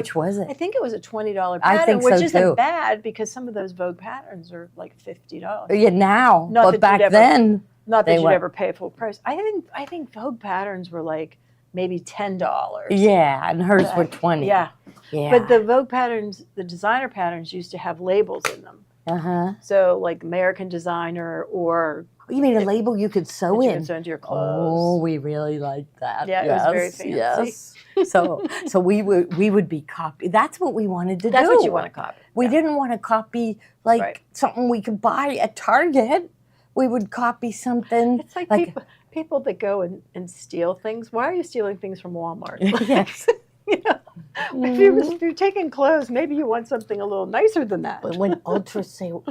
Which was I it? think it was a $20 I pattern, think so which isn't too. bad because some of those Vogue patterns are like $50. Yeah, now, Not but that back you'd ever- then, Not they that you'd were- ever pay full price. I think Vogue patterns were like maybe $10. yeah, and hers were 20. Yeah. Yeah. But the Vogue patterns, the designer patterns used to have labels in them. Uh-huh. So like American designer or You mean a label you could sew that you in? could sew into your clothes. Oh, we really liked that. Yeah, yes, it was very fancy. Yes. So we would be copied. That's what we wanted to That's do. what you want to copy. We Yeah. didn't want to copy like Right. something we could buy at Target. We would copy something. It's like people that go and steal things. Why are you stealing things from Walmart? Yes. You know, if you're taking clothes, maybe you want something a little nicer than that. But when Ultra Suede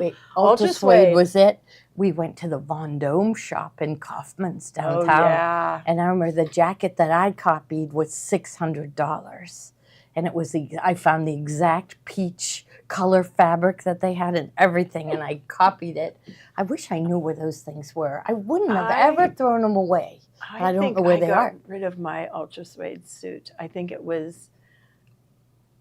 Suede. was it, we went to the Vendôme shop in Kaufman's downtown. Oh, yeah. And I remember the jacket that I copied was $600. And it was I found the exact peach color fabric that they had and everything, and I copied it. I wish I knew where those things were. I wouldn't have ever thrown them away. I don't know where they are. I got rid of my Ultra Suede suit. I think it was,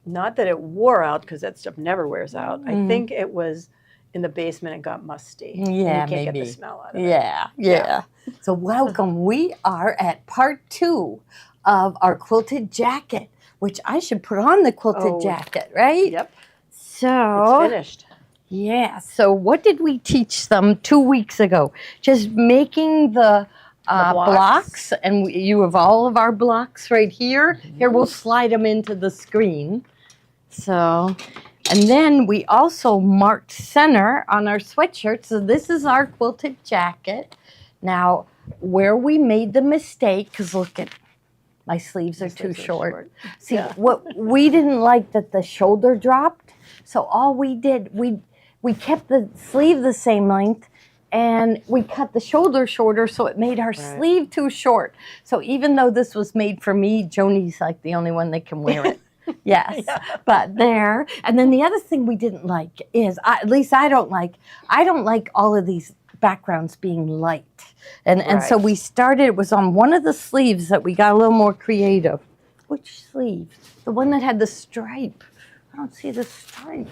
not that it wore out, because that stuff never wears out. I think it was in the basement and got musty. Yeah, and you can't maybe. get the smell out of it. Yeah. So welcome. We are at part 2 of our quilted jacket, which I should put on the quilted jacket, right? Yep. So it's finished. Yeah. So what did we teach them 2 weeks ago? Just making the blocks, and you have all of our blocks right here. Here, we'll slide them into the screen. So, and then we also marked center on our sweatshirt. So this is our quilted jacket. Now, where we made the mistake, because look at my sleeves are too short. See, what we didn't like that the shoulder dropped. So all we did, we kept the sleeve the same length, and we cut the shoulder shorter, so it made our sleeve too short. So even though this was made for me, Joni's like the only one that can wear it. Yes, but there. And then the other thing we didn't like is, at least I don't like all of these backgrounds being light. And so we started, it was on one of the sleeves that we got a little more creative. Which sleeve? The one that had the stripe. I don't see the stripe.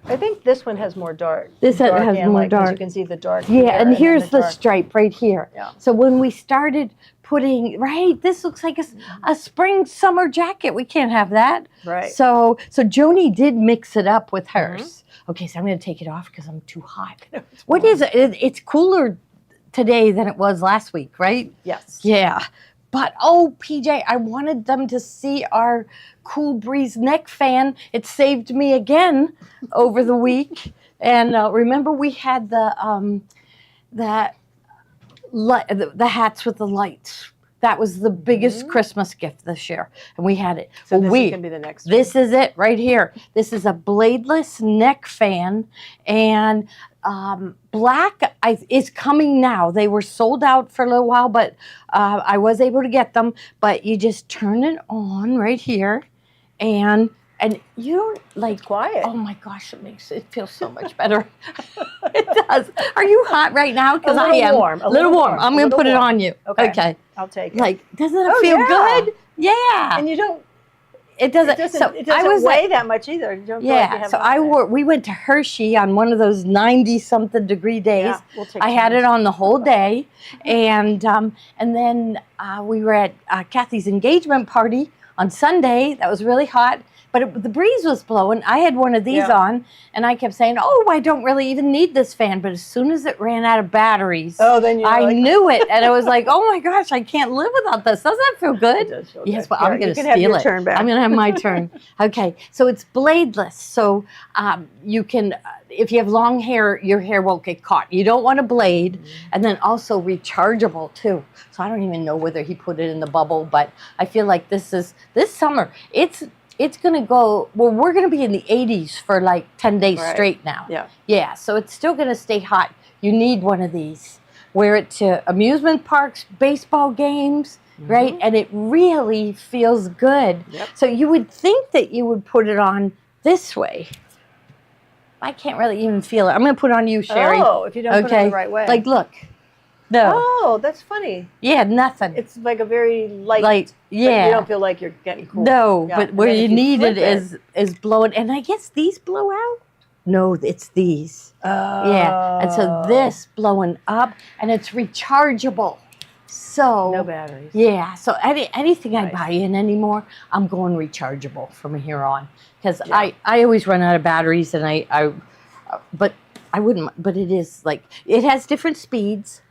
I think this one has more dark. This has more dark. You can see the dark. Yeah, and here's the stripe right here. Yeah. So when we started putting, this looks like a spring summer jacket. We can't have that. Right. So Joni did mix it up with hers. Okay, so I'm going to take it off because I'm too hot. What is it? It's cooler today than it was last week, right? Yes. Yeah. But, PJ, I wanted them to see our Cool Breeze neck fan. It saved me again over the week. And remember we had the hats with the lights. That was the biggest Christmas gift this year, and we had it. So this is going to be the next one. This is it right here. This is a bladeless neck fan, and black is coming now. They were sold out for a little while, but I was able to get them. But you just turn it on right here, and you don't like quiet. Oh my gosh, it feels so much better. It does. Are you hot right now? Because I am. Warm. A little warm. I'm going to put it on you. Okay. I'll take it. Like, doesn't it feel good? Yeah. And you don't. It doesn't. It doesn't weigh that much either. You don't feel like you have so we went to Hershey on one of those 90-something degree days. Yeah, we'll take I had it on the whole day, and then we were at Kathy's engagement party on Sunday. That was really hot. But the breeze was blowing. I had one of these on, and I kept saying, I don't really even need this fan. But as soon as it ran out of batteries, then I knew it. And I was like, oh, my gosh, I can't live without this. Doesn't that feel good? It does feel yes, good. well, I'm going to steal it. Your turn back. I'm going to have my turn. Okay, so it's bladeless. So you can, if you have long hair, your hair won't get caught. You don't want a blade. And then also rechargeable, too. So I don't even know whether he put it in the bubble. But I feel like this summer, it's going to go, we're going to be in the 80s for like 10 days straight now. Yeah. Yeah, so it's still going to stay hot. You need one of these. Wear it to amusement parks, baseball games, right? And it really feels good. Yep. So you would think that you would put it on this way. I can't really even feel it. I'm going to put it on you, Sherry. Oh, if you don't put it the right way. Like, look. No. Oh, that's funny. Yeah, nothing. It's like a very light. Like, But yeah. you don't feel like you're getting cold. No, Yeah. but And where then you if you need flip it is blowing. And I guess these blow out? No, it's these. Oh. Yeah. And so this blowing up, and it's rechargeable. So No batteries. yeah. So anything Nice. I buy in anymore, I'm going rechargeable from here on. Because Yeah. I always run out of batteries, and but I wouldn't. But it is like, it has different speeds.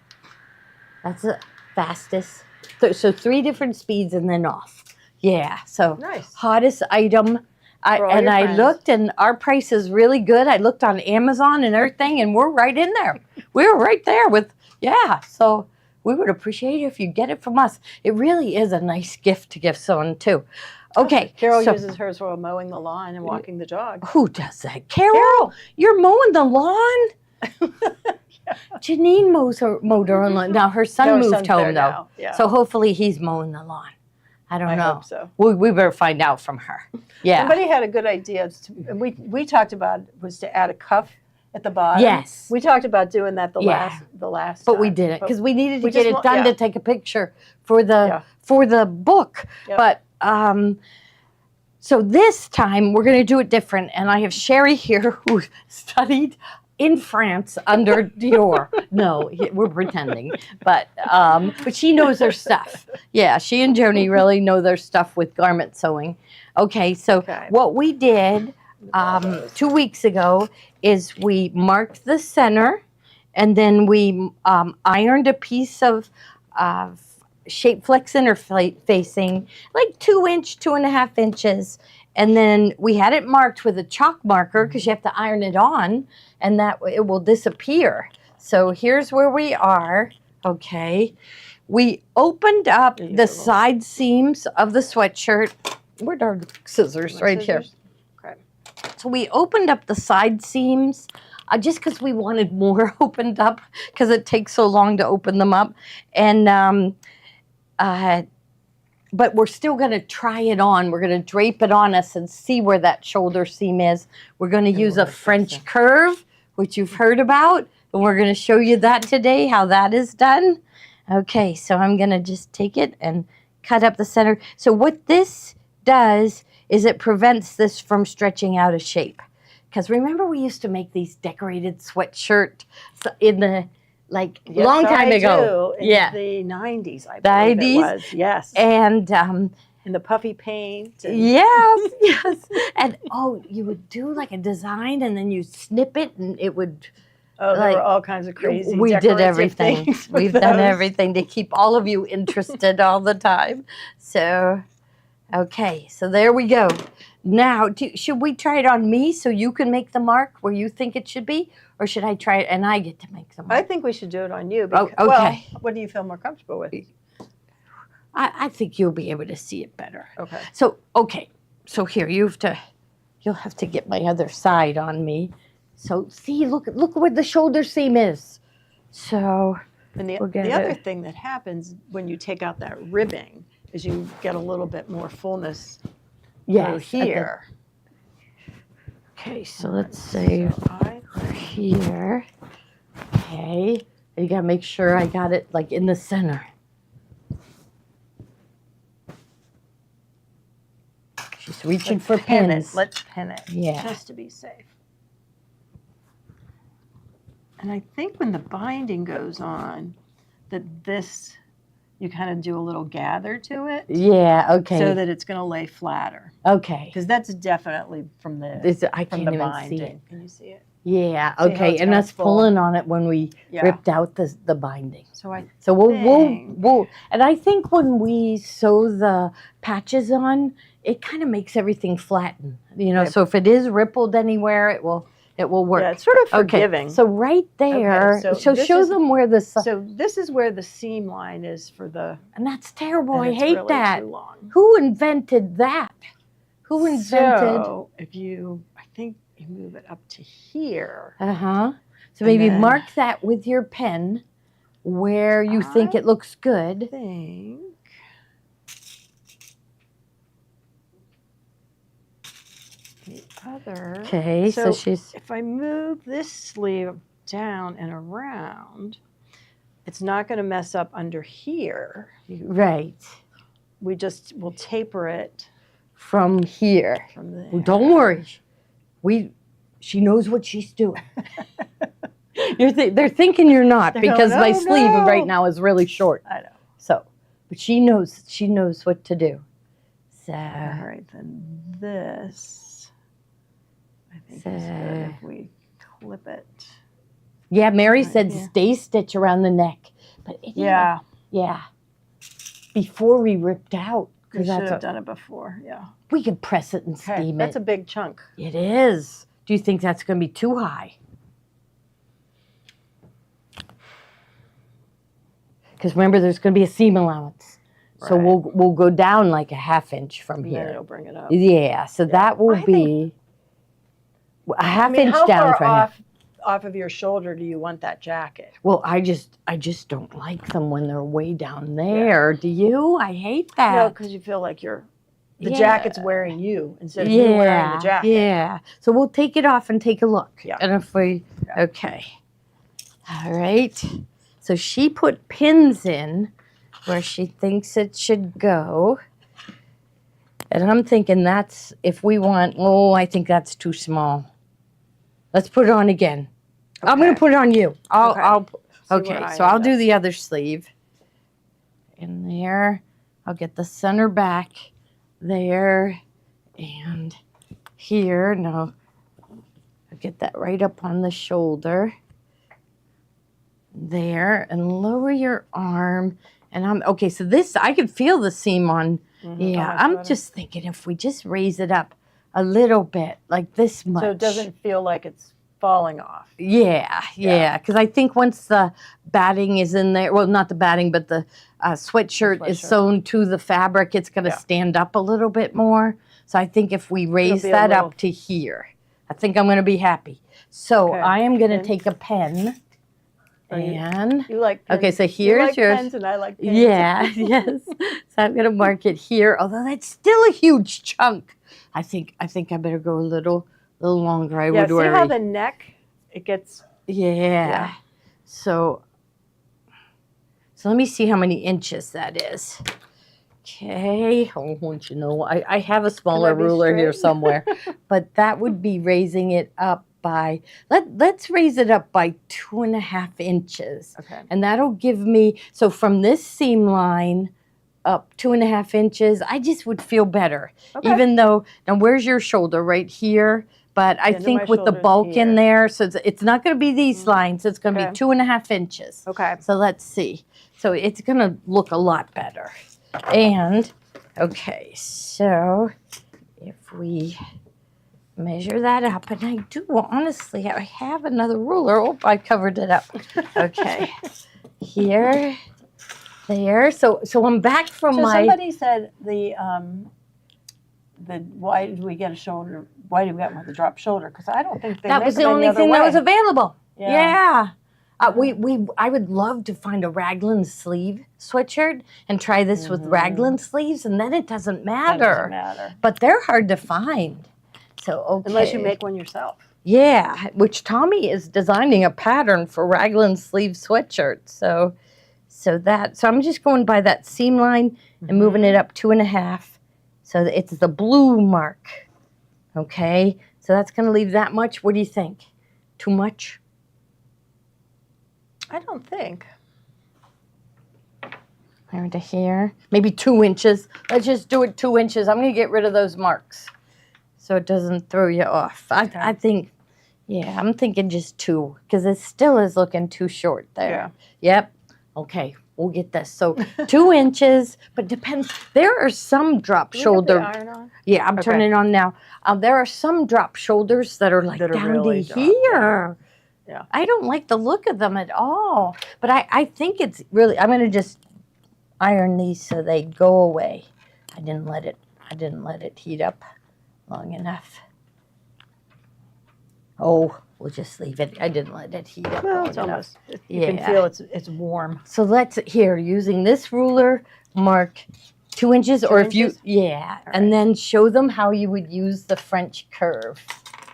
That's the fastest. So 3 different speeds and then off. Yeah. So Nice. hottest item. For all your I friends. looked, and our price is really good. I looked on Amazon and everything, and we're right in there. We're right there with, yeah. So we would appreciate it if you get it from us. It really is a nice gift to give someone too. Okay. Carol so uses hers for mowing the lawn and walking the dog. who does that? Carol, you're mowing the lawn? Janine mowed her own lawn. Now her son No, her moved son's there home though. now. Yeah. So hopefully he's mowing the lawn. I don't I know. hope so. We better find out from her. Yeah. Somebody had a good idea. We talked about was to add a cuff at the bottom. Yes. We talked about doing that the Yeah. last But time. we didn't because we needed to we get just it wa- done yeah. to take a picture for the Yeah. book. Yep. But so this time we're going to do it different. And I have Sherry here who studied in France under Dior. No, we're pretending, but she knows her stuff. Yeah, she and Joni really know their stuff with garment sewing. Okay, so what we did 2 weeks ago is we marked the center, and then we ironed a piece of shape flex interfacing, like 2.5 inches. And then we had it marked with a chalk marker because you have to iron it on, and that it will disappear. So here's where we are. Okay. We opened up the side seams of the sweatshirt. Where'd our scissors? Right here. Okay. So we opened up the side seams just because we wanted more opened up because it takes so long to open them up. And but we're still going to try it on. We're going to drape it on us and see where that shoulder seam is. We're going to use a French curve, which you've heard about, and we're going to show you that today, how that is done. Okay, so I'm going to just take it and cut up the center. So what this does is it prevents this from stretching out of shape. Because remember, we used to make these decorated sweatshirt in the long time ago. In the 90s, I believe it was. Yes. And in the puffy paint. Yes, yes. And you would do like a design, and then you snip it, and it would. Oh, there were all kinds of crazy. We did everything. We've done those. everything to keep all of you interested all the time. So, okay, so there we go. Now, should we try it on me so you can make the mark where you think it should be? Or should I try it and I get to make the mark? I think we should do it on you. Because, okay. Well, what do you feel more comfortable with? I think you'll be able to see it better. Okay. So here, you'll have to get my other side on me. So see, look where the shoulder seam is. So and the other thing that happens when you take out that ribbing is you get a little bit more fullness here. Okay, so let's say here. Okay, you gotta make sure I got it like in the center. She's reaching for pins. Let's pin it. Yeah. Just to be safe. And I think when the binding goes on, you kind of do a little gather to it. Yeah, okay. So that it's going to lay flatter. Okay. Because that's definitely from the binding. See it. Can you see it? Yeah, okay. And that's pulling on it when we ripped out the binding. So we'll and I think when we sew the patches on, it kind of makes everything flatten. So if it is rippled anywhere, it will work. Yeah, it's sort of forgiving. Okay. So right there, so show them where the... So this is where the seam line is for the... And that's terrible. I hate really that. Too long. Who invented that? Who invented... So I think you move it up to here. Uh-huh. So maybe mark that with your pen where you think it looks good. Okay, so if I move this sleeve down and around, it's not going to mess up under here. Right. We'll taper it From here. from there. Well, don't worry. She knows what she's doing. They're thinking you're not They're because going, my "Oh, sleeve no." right now is really short. I know. So, but she knows what to do. So, All right, then this, I think is So- good if we clip it. yeah, Mary Right said here. stay stitch around the neck, but yeah, before we ripped out We because should have done it before, yeah. we could press it and Okay, steam that's it. a big chunk. It is. Do you think that's going to be too high? Because remember, there's going to be a seam allowance, so Right. we'll go down like a half inch from And then here. it'll bring it up. Yeah, so that will I think- be a half inch how down far from here. off of your shoulder do you want that jacket? Well, I just don't like them when they're way down there. Do you? I hate that. No, because you feel like the Yeah. jacket's wearing you instead of you wearing the jacket. Yeah. So we'll take it off and take a look. Yeah. And if we, Yeah. okay. All right. So she put pins in where she thinks it should go. And I'm thinking that's, if we want, I think that's too small. Let's put it on again. I'm going to put it on you. Okay. Okay, so I'll do the other sleeve. In there. I'll get the center back there and here. Now, I'll get that right up on the shoulder. There, and lower your arm. And okay, so this, I can feel the seam on. Yeah, I'm just thinking if we just raise it up a little bit, like this much. So it doesn't feel like it's falling off. Yeah, because I think once the batting is in there, well, not the batting, but the sweatshirt is sewn to the fabric, it's going to stand up a little bit more. So I think if we raise that up to here, I think I'm going to be happy. So I am going to take a pen and... You like pens. Okay, so you here's like yours. pens and I like pens. Yeah, yes. So I'm going to mark it here, although that's still a huge chunk. I think I better go a little longer. I would worry. See how the neck, it gets... Yeah. So let me see how many inches that is. Okay. Oh, won't you know, I have a smaller ruler here somewhere, but that would be raising it up by, let's raise it up by 2.5 inches. Okay. And that'll give me, so from this seam line up 2.5 inches, I just would feel better. Okay. Even though, now where's your shoulder? Right here? But I think with the bulk in there, so it's not going to be these lines. It's going to be 2.5 inches. Okay. So let's see. So it's going to look a lot better. And, okay, so if we measure that up, and I do, honestly, I have another ruler. Oh, I covered it up. Okay. Here, there. So I'm back from my... somebody said why did we get a shoulder? Why did we get one with a drop shoulder? Because I don't think that was the only thing that was available. Yeah. I would love to find a raglan sleeve sweatshirt and try this with raglan sleeves, and then it doesn't matter. That doesn't matter. But they're hard to find. So okay. Unless you make one yourself. Yeah, which Tommy is designing a pattern for raglan sleeve sweatshirt. So I'm just going by that seam line and moving it up 2.5. So it's the blue mark. Okay, so that's going to leave that much. What do you think? Too much? I don't think. There to here. Maybe 2 inches. Let's just do it 2 inches. I'm going to get rid of those marks so it doesn't throw you off. I think, yeah, I'm thinking just 2 because it still is looking too short there. Yeah. Yep. Okay, we'll get this. So 2 inches, but depends. There are some drop shoulder. Have the iron on? Yeah, I'm turning it on now. There are some drop shoulders that are like down really to drop, here. Yeah. I don't like the look of them at all. But I think it's really, I'm going to just iron these so they go away. I didn't let it heat up long enough. Oh, we'll just leave it. I didn't let it heat up long It's enough. almost, you can feel it's warm. So let's, here, using this ruler, mark 2 inches, or if you, and then show them how you would use the French curve.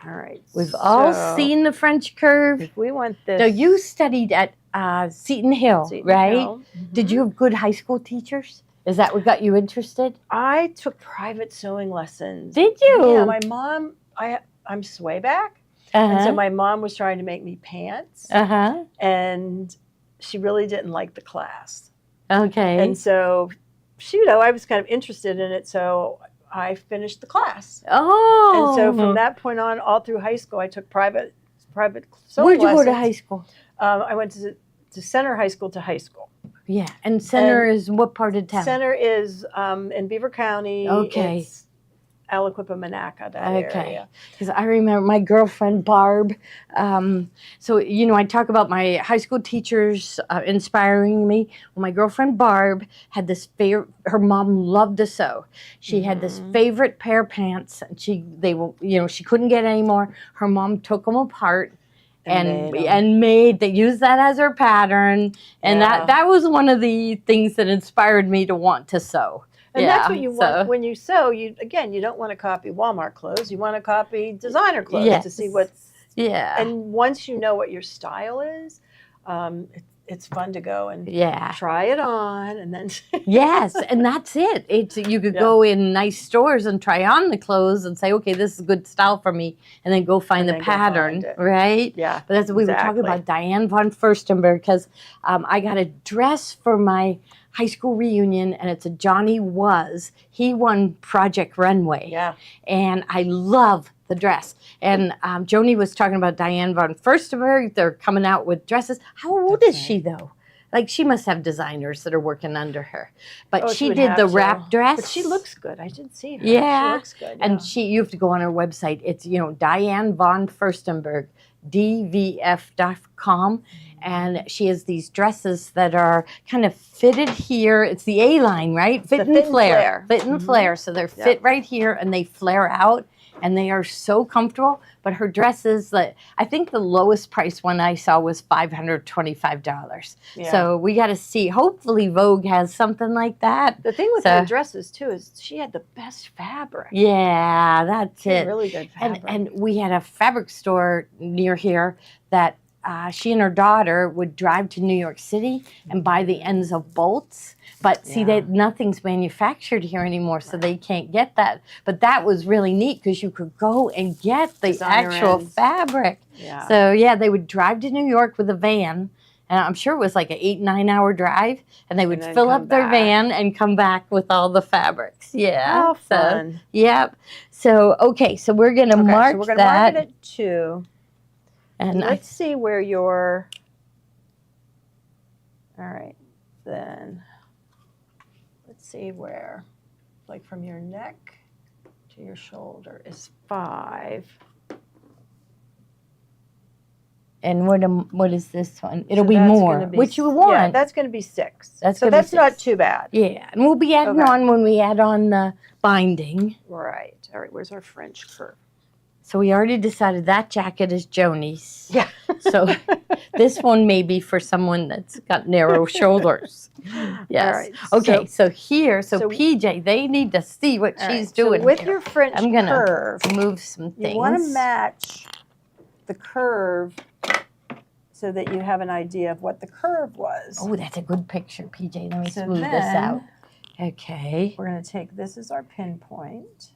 All right. We've all seen the French curve. If we want this. Now, you studied at Seton Hill, Seton right? Hill. Did you have good high school teachers? Is that what got you interested? I took private sewing lessons. Did you? Yeah, my mom, I'm swayback. And so Uh-huh. my mom was trying to make me pants. Uh-huh. And she really didn't like the class. Okay. And so, I was kind of interested in it. So I finished the class. Oh. And so from that point on, all through high school, I took private sewing Where'd you go to lessons. high school? I went to Center High School to high school. Yeah. And Center is what part of town? Center is in Beaver County. Okay. It's Aliquippa, Monaca, that area. Because I remember my girlfriend Barb. So, I talk about my high school teachers inspiring me. Well, my girlfriend Barb had this favorite, her mom loved to sew. She had this favorite pair of pants. She couldn't get any more. Her mom took them apart. And made, they used that as her pattern. And that was one of the things that inspired me to want to sew. And that's what you want when you sew. You don't want to copy Walmart clothes. You want to copy designer clothes to see what's. Yeah. And once you know what your style is, it's fun to go and try it on, and then. Yes, and that's it. You could go in nice stores and try on the clothes and say, okay, this is a good style for me, and then go find the pattern, right? Yeah. But that's what we were talking about Diane von Furstenberg, because I got a dress for my high school reunion, and it's a Johnny Was. He won Project Runway. Yeah. And I love the dress. And Joni was talking about Diane von Furstenberg. They're coming out with dresses. How old is she, though? Like, she must have designers that are working under her. But she did the wrap dress. But she looks good. I did see her. Yeah. She looks good. And you have to go on her website. It's, Diane von Furstenberg, dvf.com. And she has these dresses that are kind of fitted here. It's the A-line, right? Fit and flare. Fit and flare. So they're fit right here, and they flare out. And they are so comfortable. But her dresses, I think the lowest price one I saw was $525. Yeah. So we got to see. Hopefully Vogue has something like that. The thing with her dresses, too, is she had the best fabric. Yeah, that's it. Really good fabric. And we had a fabric store near here that she and her daughter would drive to New York City and buy the ends of bolts. But see, nothing's manufactured here anymore, so they can't get that. But that was really neat because you could go and get the actual fabric. Yeah. So, they would drive to New York with a van. And I'm sure it was like an 8-9 hour drive. And they would fill up their van and come back with all the fabrics. Yeah. How fun. Yep. So, so we're going to mark that. So we're going to mark it at 2. And let's see where all right, then let's see where, like from your neck to your shoulder is 5. And what is this one? It'll be more, which you want. Yeah, that's going to be 6. That's not too bad. Yeah, and we'll be adding on when we add on the binding. Right. All right, where's our French curve? So we already decided that jacket is Joni's. Yeah. So this one may be for someone that's got narrow shoulders. Yes. All right. Okay, so PJ, they need to see what she's doing. So with your French curve, I'm going to move some things. You want to match the curve so that you have an idea of what the curve was. Oh, that's a good picture, PJ. Let me smooth this out. Okay. We're going to take this as our pinpoint,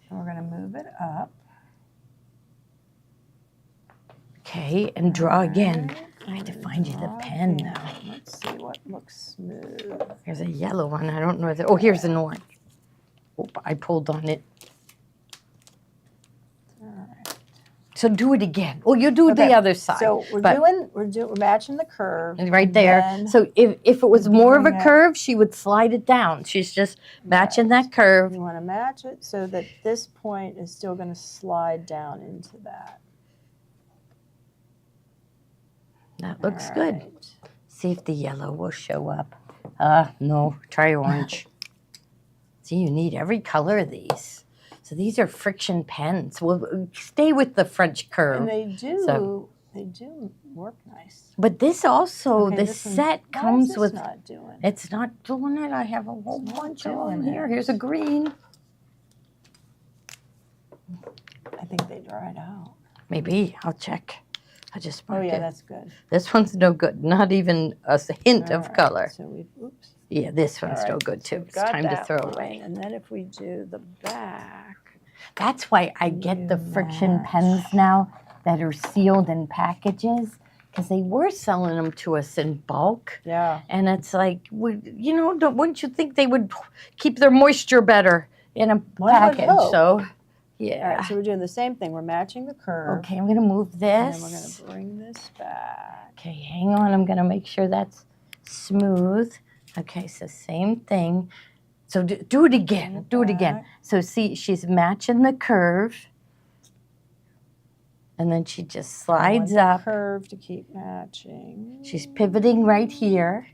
and we're going to move it up. Okay, and draw again. I have to find you the pen now. Let's see what looks smooth. Here's a yellow one. I don't know. Oh, here's an orange. Oh, I pulled on it. All right. So do it again. Oh, you do the other side. So we're matching the curve. Right there. So if it was more of a curve, she would slide it down. She's just matching that curve. You want to match it so that this point is still going to slide down into that. That looks good. See if the yellow will show up. No, try orange. See, you need every color of these. So these are friction pens. We'll stay with the French curve. And they do work nice. But this also, set comes with. Not doing? It's not doing it. I have a whole bunch of them here. Here's a green. I think they dried out. Maybe. I'll check. I just Oh marked yeah, it. that's good. This one's no good. Not even a hint of color. So we, oops. Yeah, this one's no good So too. we've It's got time to that throw line, away. and then if we do the back. That's why I get the friction pens now that are sealed in packages, because they were selling them to us in bulk. Yeah. And it's like, you know, wouldn't you think they would keep their moisture better in a package? So, yeah. All right, so we're doing the same thing. We're matching the curve. Okay, I'm going to move this. And then we're going to bring this back. Okay, hang on. I'm going to make sure that's smooth. Okay, so same thing. So do it again. Do it again. So see, she's matching the curve. And then she just slides up. Curve to keep matching. She's pivoting right here.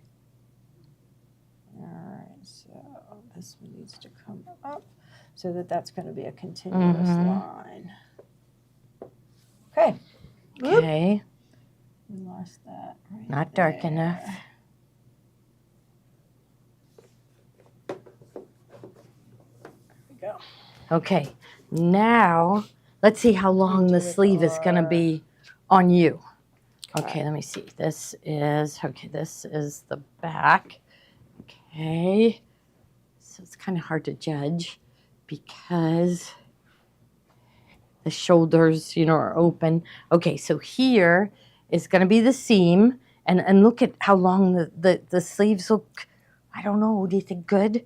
All right, so this one needs to come up so that that's going to be a continuous line. Okay. Okay. We lost that. Right Not dark enough. Go. Okay, now let's see how long the sleeve is going to be on you. Okay, let me see. This is the back. Okay, so it's kind of hard to judge because the shoulders, you know, are open. Okay, so here is going to be the seam, and look at how long the sleeves look. I don't know. Do you think good?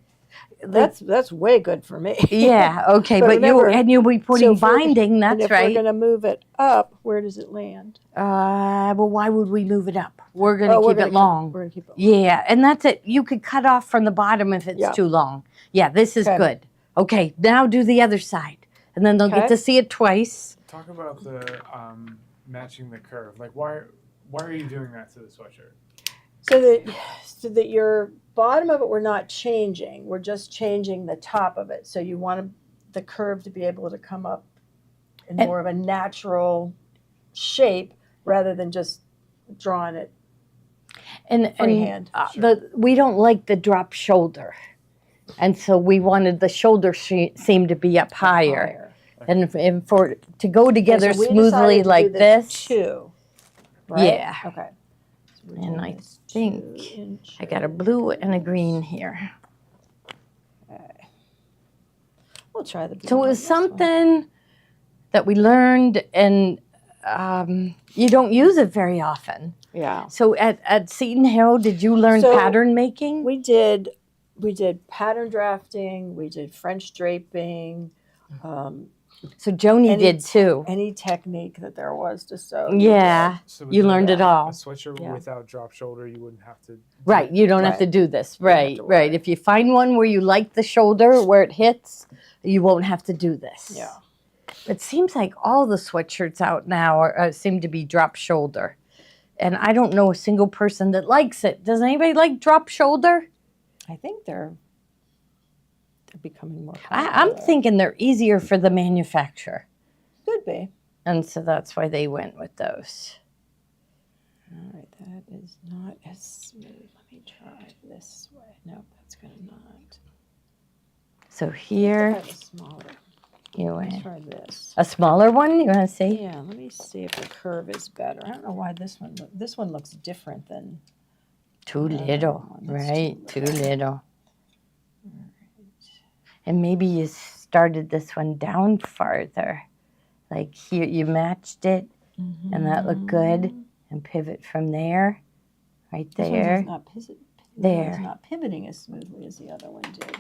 That's way good for me. Yeah, okay, but remember, you'll be putting binding, that's if right. We're going to move it up, where does it land? Well, why would we move it up? We're going to keep it long. We're going to keep it long. Yeah, and that's it. You could cut off from the bottom if it's too long. Yeah, this is good. Okay, now do the other side, and then they'll get to see it twice. Talk about the matching the curve. Like, why are you doing that to the sweatshirt? So that your bottom of it, we're not changing. We're just changing the top of it. So you want the curve to be able to come up in more of a natural shape rather than just drawing it freehand. We don't like the drop shoulder. And so we wanted the shoulder seam to be up higher. And for to go together smoothly like this. Two, right? Yeah. Okay. And I think I got a blue and a green here. Okay. We'll try the blue. So it was something that we learned, and you don't use it very often. Yeah. So at Seton Hill, did you learn pattern making? We did pattern drafting. We did French draping. So Joni did too. Any technique that there was to sew. Yeah, so you learned it all. A sweatshirt without drop shoulder, you wouldn't have to. Right, you don't have to do this. Right, right. If you find one where you like the shoulder, where it hits, you won't have to do this. Yeah. It seems like all the sweatshirts out now seem to be drop shoulder. And I don't know a single person that likes it. Does anybody like drop shoulder? I think they're becoming more I'm thinking they're easier for the manufacturer. Could be. And so that's why they went with those. All right, that is not as smooth. Let me try this way. Nope, that's going to not. So here, Try the smaller. Let me try this. A smaller one, you want to see? Yeah, let me see if the curve is better. I don't know why this one looks different than. Too little, right? Too little. And maybe you started this one down farther. Like here, you matched it, and that looked good. And pivot from there, right there. It's not pivoting as smoothly as the other one did.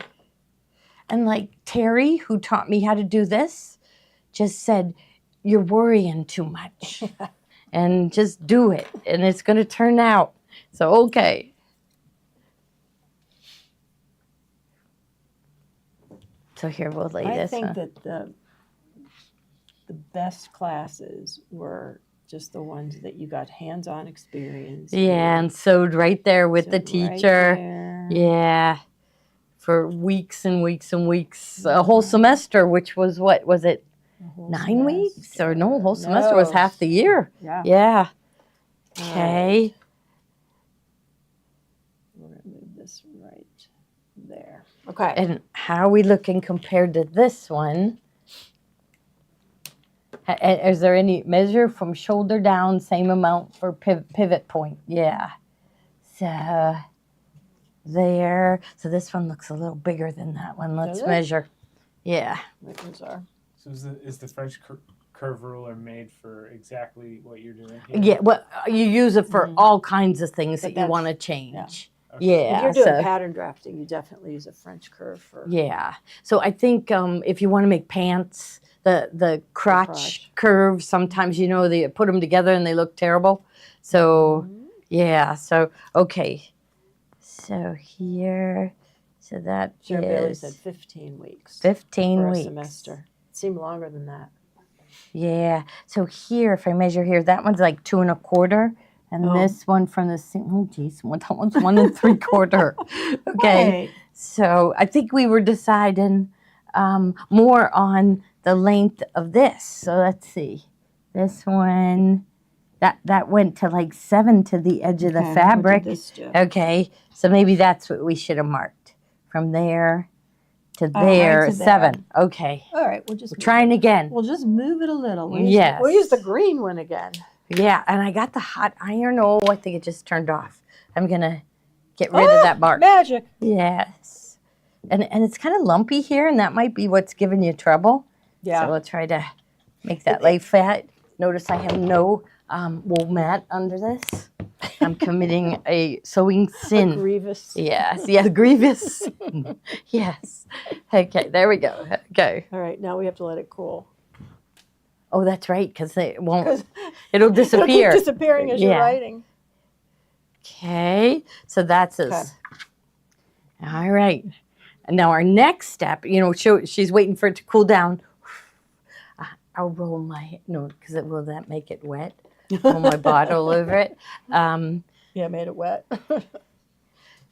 And like Terry, who taught me how to do this, just said, you're worrying too much. And just do it, and it's going to turn out. So, okay. So here, we'll lay this on. I think that the best classes were just the ones that you got hands-on experience. Yeah, and sewed right there with the teacher. Yeah, for weeks and weeks and weeks. A whole semester, which was, what was it, 9 weeks? Or no, a whole semester was half the year. Yeah. Okay. We're going to move this right there. Okay. And how are we looking compared to this one? Is there any measure from shoulder down, same amount for pivot point? Yeah. So there. So this one looks a little bigger than that one. Let's measure. Yeah. So is the French curve ruler made for exactly what you're doing here? Yeah. Well, you use it for all kinds of things that you want to change. Okay. Yeah. If you're doing pattern drafting, you definitely use a French curve for. Yeah. So I think if you want to make pants, the crotch curve, sometimes, you know, they put them together and they look terrible. So, yeah. So, okay. So here, so that Sharon Bailey said 15 weeks. 15 for weeks. a semester. It seemed longer than that. Yeah. So here, if I measure here, that one's like 2 1/4. And this one from the, oh geez, that one's 1 3/4. Okay. Right. So I think we were deciding more on the length of this. So let's see. This one, that went to like 7 to the edge of the fabric. Okay. So maybe that's what we should have marked. From there to there, to 7. Okay. All right. We're trying again. We'll just move it a little. We'll use the green one again. Yeah, and I got the hot iron. Oh, I think it just turned off. I'm going to get rid of that mark. Magic. Yes. And it's kind of lumpy here, and that might be what's giving you trouble. Yeah. So we'll try to make that lay flat. Notice I have no wool mat under this. I'm committing a sewing sin. A grievous. Yes, grievous. Yes. Okay, there we go. Okay. All right, now we have to let it cool. Oh, that's right, because it won't. It'll disappear. It'll keep disappearing as you're writing. Okay, so that's us. All right. And now our next step, you know, she's waiting for it to cool down. I'll roll because will that make it wet? Roll my bottle over it. Yeah, made it wet.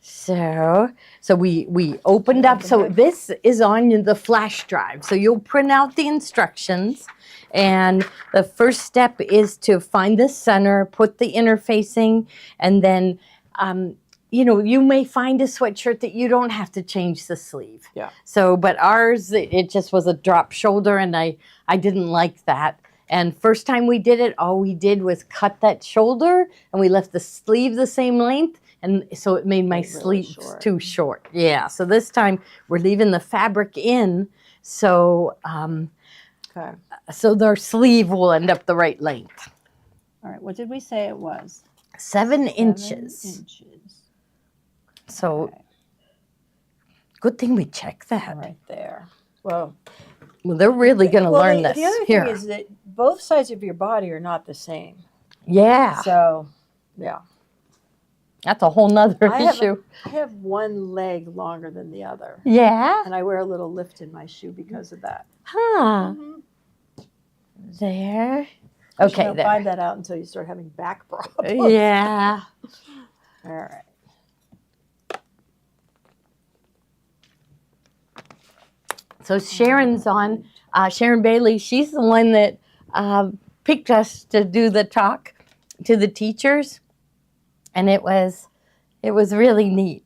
So we opened up. So this is on the flash drive. So you'll print out the instructions. And the first step is to find the center, put the interfacing, and then, you know, you may find a sweatshirt that you don't have to change the sleeve. Yeah. So, but ours, it just was a drop shoulder, and I didn't like that. And first time we did it, all we did was cut that shoulder, and we left the sleeve the same length, and so it made my sleeves too short. Yeah. So this time we're leaving the fabric in, so. So their sleeve will end up the right length. All right, what did we say it was? 7 inches. So good thing we checked that. Right there. Well, they're really going to learn this. The other thing is that both sides of your body are not the same. Yeah. So, yeah. That's a whole nother issue. I have one leg longer than the other. Yeah. And I wear a little lift in my shoe because of that. Huh. There. Okay. You don't find that out until you start having back problems. Yeah. All right. So Sharon's on. Sharon Bailey, she's the one that picked us to do the talk to the teachers. And it was really neat.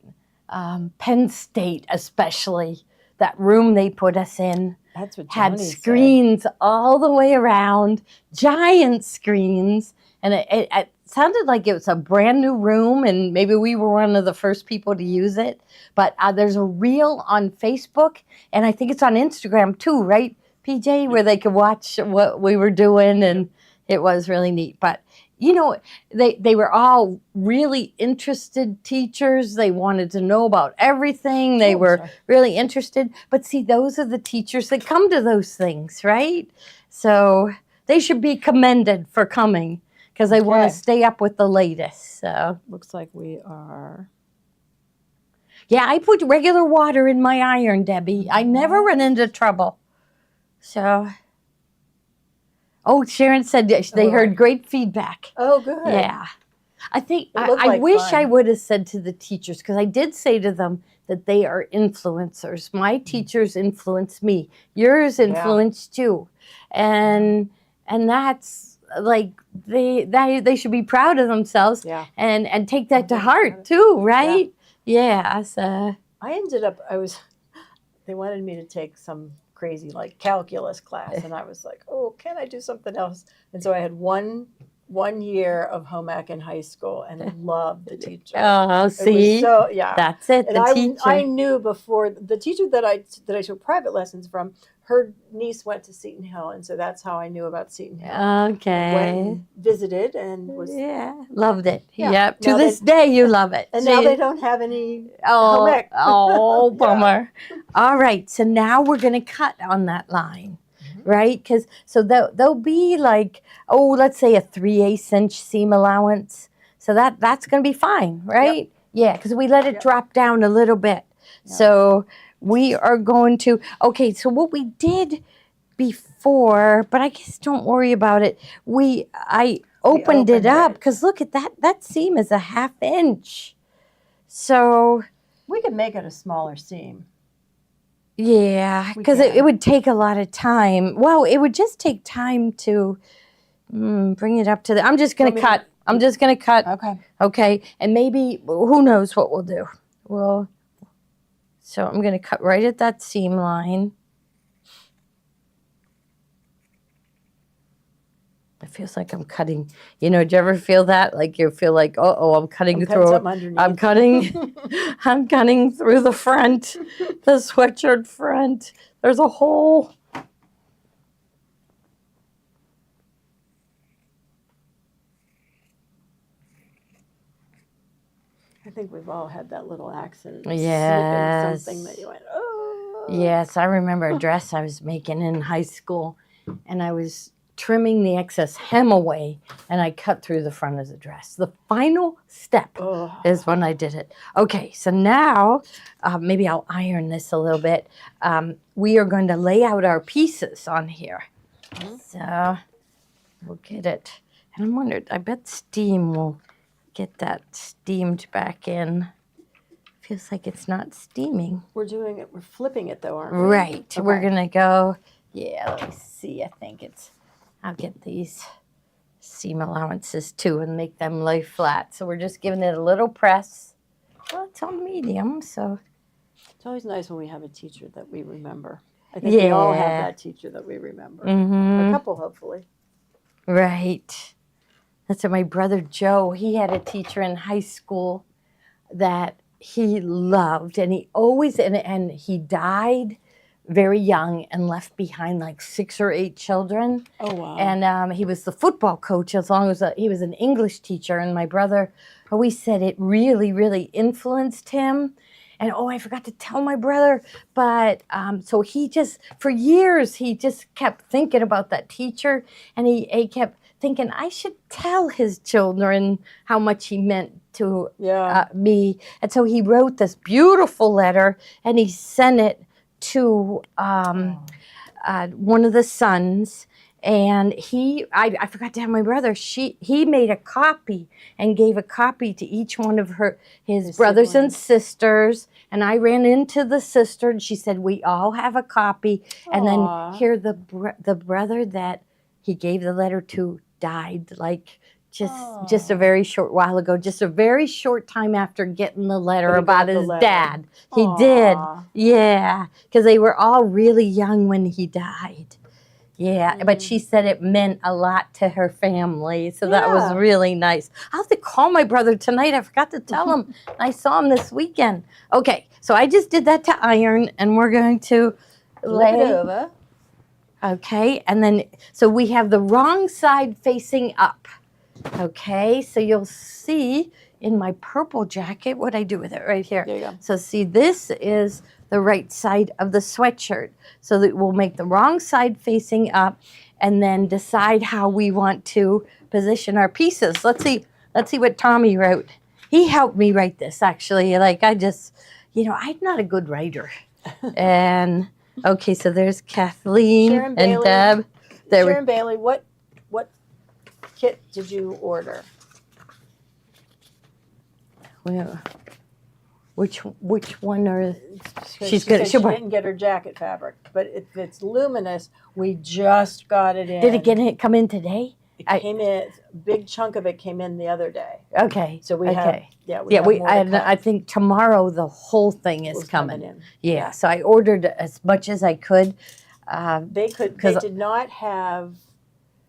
Penn State especially, that room they put us in. That's what had screens all the way around, giant screens, and it sounded like it was a brand new room, and maybe we were one of the first people to use it. But there's a reel on Facebook, and I think it's on Instagram too, right, PJ, where they could watch what we were doing, and it was really neat. But you know, they were all really interested teachers. They wanted to know about everything. They were really interested. But see, those are the teachers that come to those things, right? So they should be commended for coming because they want to stay up with the latest. So looks like we are. Yeah, I put regular water in my iron, Debbie. I never run into trouble. So. Oh, Sharon said they heard great feedback. Oh, good. Yeah. I think, I wish I would have said to the teachers, because I did say to them that they are influencers. My teachers influence me. Yours influenced you. And that's like, they should be proud of themselves and take that to heart too, right? Yeah. So I ended up, they wanted me to take some crazy like calculus class, and I was like, oh, can I do something else? And so I had one year of home ec in high school, and loved the teacher. Oh, see, so yeah, that's it. And the teacher. I knew before the teacher that I took private lessons from. Her niece went to Seton Hill, and so that's how I knew about Seton Hill. Okay. Went and visited and was loved it. Yeah. Yep. Now To this day, you love it. And now they don't have any Oh, home ec. oh, bummer. All right. So now we're going to cut on that line, right? Because so there'll be like, let's say a 3/8 inch seam allowance. So that's going to be fine, right? Yeah, because we let it drop down a little bit. So we are going to, so what we did before, but I guess don't worry about it. I opened it up because look at that seam is a 1/2 inch. So we could make it a smaller seam. Yeah, because it would take a lot of time. Well, it would just take time to bring it up to I'm just going to cut. I'm just going to cut. Okay. Okay. And maybe, who knows what we'll do. So I'm going to cut right at that seam line. It feels like I'm cutting. Do you ever feel that? Like you feel like, I'm cutting through. I'm cutting. I'm cutting through the front, the sweatshirt front. There's a hole. I think we've all had that little accident. Yes. Something that you went, oh. Yes, I remember a dress I was making in high school, and I was trimming the excess hem away, and I cut through the front of the dress. The final step is when I did it. Okay, so now maybe I'll iron this a little bit. We are going to lay out our pieces on here. So we'll get it. And I'm wondering, I bet steam will get that steamed back in. Feels like it's not steaming. We're doing it. We're flipping it though, aren't we? Right. Okay. We're gonna go. Yeah. Let me see. I think I'll get these seam allowances too and make them lay flat. So we're just giving it a little press. Well, it's on medium, so. It's always nice when we have a teacher that we remember. I think we all have that teacher that we remember. A couple, hopefully. Right. That's what my brother Joe, he had a teacher in high school that he loved, and he always, and he died very young and left behind like 6 or 8 children. Oh, wow. And he was the football coach as long as he was an English teacher. And my brother always said it really, really influenced him. And I forgot to tell my brother, but so he just, for years, he just kept thinking about that teacher, and he kept thinking, I should tell his children how much he meant to me. And so he wrote this beautiful letter, and he sent it to one of the sons. And I forgot to have my brother, he made a copy and gave a copy to each one of his brothers siblings and sisters. And I ran into the sister, and she said, we all have a copy. And then here the brother that he gave the letter to died like just a very short while ago, just a very short time after getting the letter about his dad. He did. Yeah, because they were all really young when he died. Yeah, but she said it meant a lot to her family, so that was really nice. I'll have to call my brother tonight. I forgot to tell him. I saw him this weekend. Okay, so I just did that to iron, and we're going to lay it over. Okay, and then, so we have the wrong side facing up. Okay, so you'll see in my purple jacket what I do with it right here. There you go. So see, this is the right side of the sweatshirt. So that we'll make the wrong side facing up and then decide how we want to position our pieces. Let's see what Tommy wrote. He helped me write this, actually. Like, I just, I'm not a good writer. And, okay, so there's Kathleen Sharon and Bailey. Deb. Sharon Bailey, what kit did you order? Well, which one are? She didn't get her jacket fabric, but if it's luminous, we just got it in. Did it come in today? It came in. A big chunk of it came in the other day. Okay. So we have. I think tomorrow the whole thing is coming in. Yeah. So I ordered as much as I could. They did not have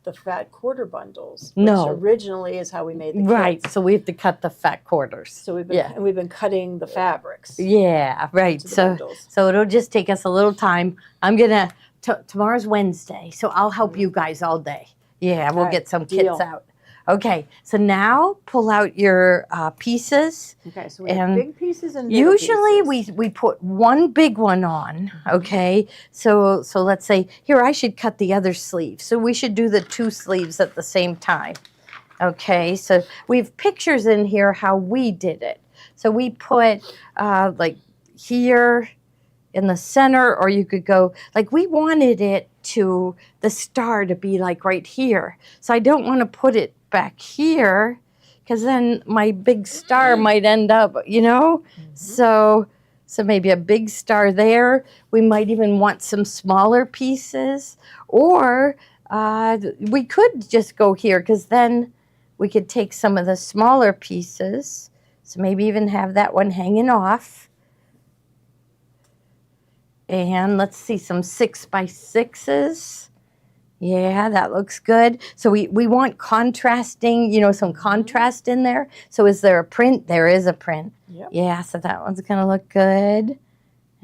the fat quarter bundles, which No. originally is how we made the kits. Right, so we have to cut the fat quarters. So we've been cutting the fabrics. Yeah, right. So it'll just take us a little time. I'm gonna tomorrow's Wednesday, so I'll help you guys all day. Yeah, we'll get some kits out. Okay, so now pull out your pieces. Okay, so we have big pieces and usually we put one big one on. Okay, so let's say here I should cut the other sleeve. So we should do the 2 sleeves at the same time. Okay, so we have pictures in here how we did it. So we put like here in the center, or you could go like we wanted it to the star to be like right here. So I don't want to put it back here because then my big star might end up, you know. So maybe a big star there. We might even want some smaller pieces, or we could just go here because then we could take some of the smaller pieces. So maybe even have that one hanging off. And let's see, some 6x6s. Yeah, that looks good. So we want contrasting, you know, some contrast in there. So is there a print? There is a print. Yep. Yeah, so that one's going to look good.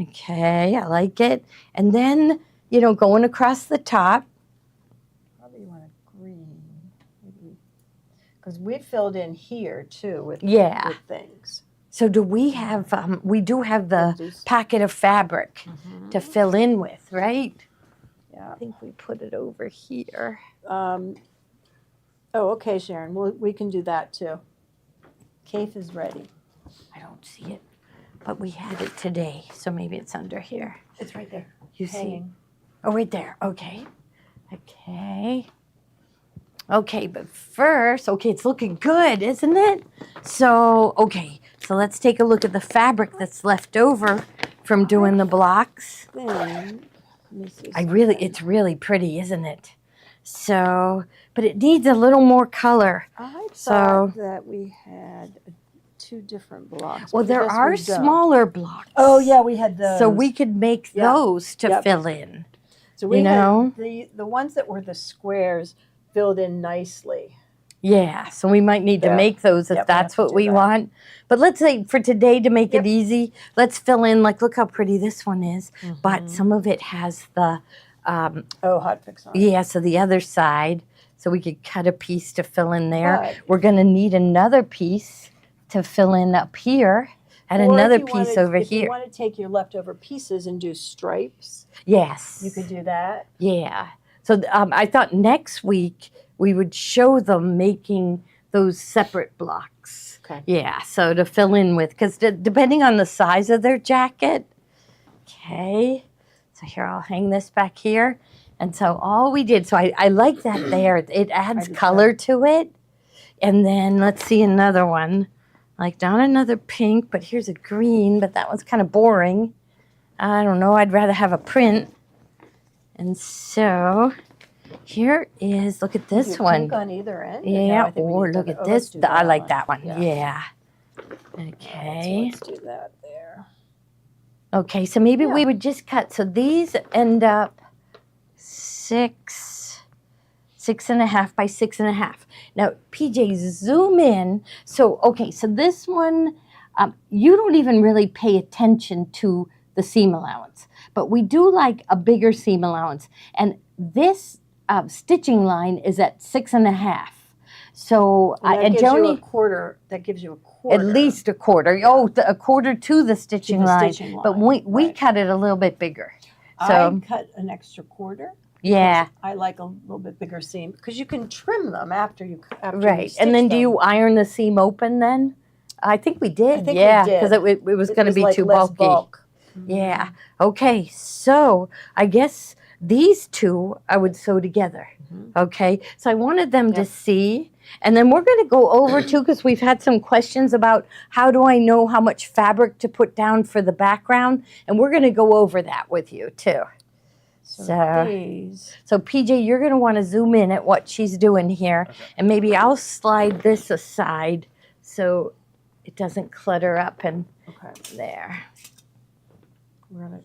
Okay, I like it. And then, you know, going across the top. Probably want a green. Because we filled in here, too, with things. So do we have, we do have the packet of fabric to fill in with, right? Yeah. I think we put it over here. Oh, okay, Sharon. We can do that, too. Kaith is ready. I don't see it, but we had it today, so maybe it's under here. It's right there. You see? Oh, right there. Okay. Okay. Okay, but first, okay, it's looking good, isn't it? So, okay, so let's take a look at the fabric that's left over from doing the blocks. It's really pretty, isn't it? So, but it needs a little more color. I thought that we had 2 different blocks. Well, there are smaller blocks. Oh, yeah, we had those. So we could make those to fill in. So we had the ones that were the squares filled in nicely. Yeah, so we might need to make those if that's what we want. But let's say for today, to make it easy, let's fill in, like, look how pretty this one is. But some of it has the... hot fix on. Yeah, so the other side. So we could cut a piece to fill in there. We're going to need another piece to fill in up here. And another piece over here. If you want to take your leftover pieces and do stripes. Yes. You could do that. Yeah. So I thought next week we would show them making those separate blocks. Okay. Yeah, so to fill in with, because depending on the size of their jacket. Okay. So here, I'll hang this back here. And so all we did, so I like that there. It adds color to it. And then let's see another one. Like down another pink, but here's a green, but that one's kind of boring. I don't know, I'd rather have a print. And so here is, look at this one. Pink on either end? Yeah, or look at this. I like that one. Yeah. Okay. So let's do that there. Okay, so maybe we would just cut. So these end up 6.5 by 6.5. Now, PJ, zoom in. So, okay, so this one, you don't even really pay attention to the seam allowance, but we do like a bigger seam allowance. And this stitching line is at 6.5. So, and gives you a quarter. That gives you a quarter. At least a quarter. Oh, a quarter to the stitching line. But we cut it a little bit bigger. So I cut an extra quarter. Yeah. I like a little bit bigger seam because you can trim them after you right. And then do you iron the seam open then? I think we did. I think we did. Because it was going to be too bulky. Bulk. Yeah. Okay. So I guess these two I would sew together. Okay. So I wanted them to see. And then we're going to go over too, because we've had some questions about how do I know how much fabric to put down for the background. And we're going to go over that with you too. So PJ, you're going to want to zoom in at what she's doing here. Okay. And maybe I'll slide this aside so it doesn't clutter up and there. We're going to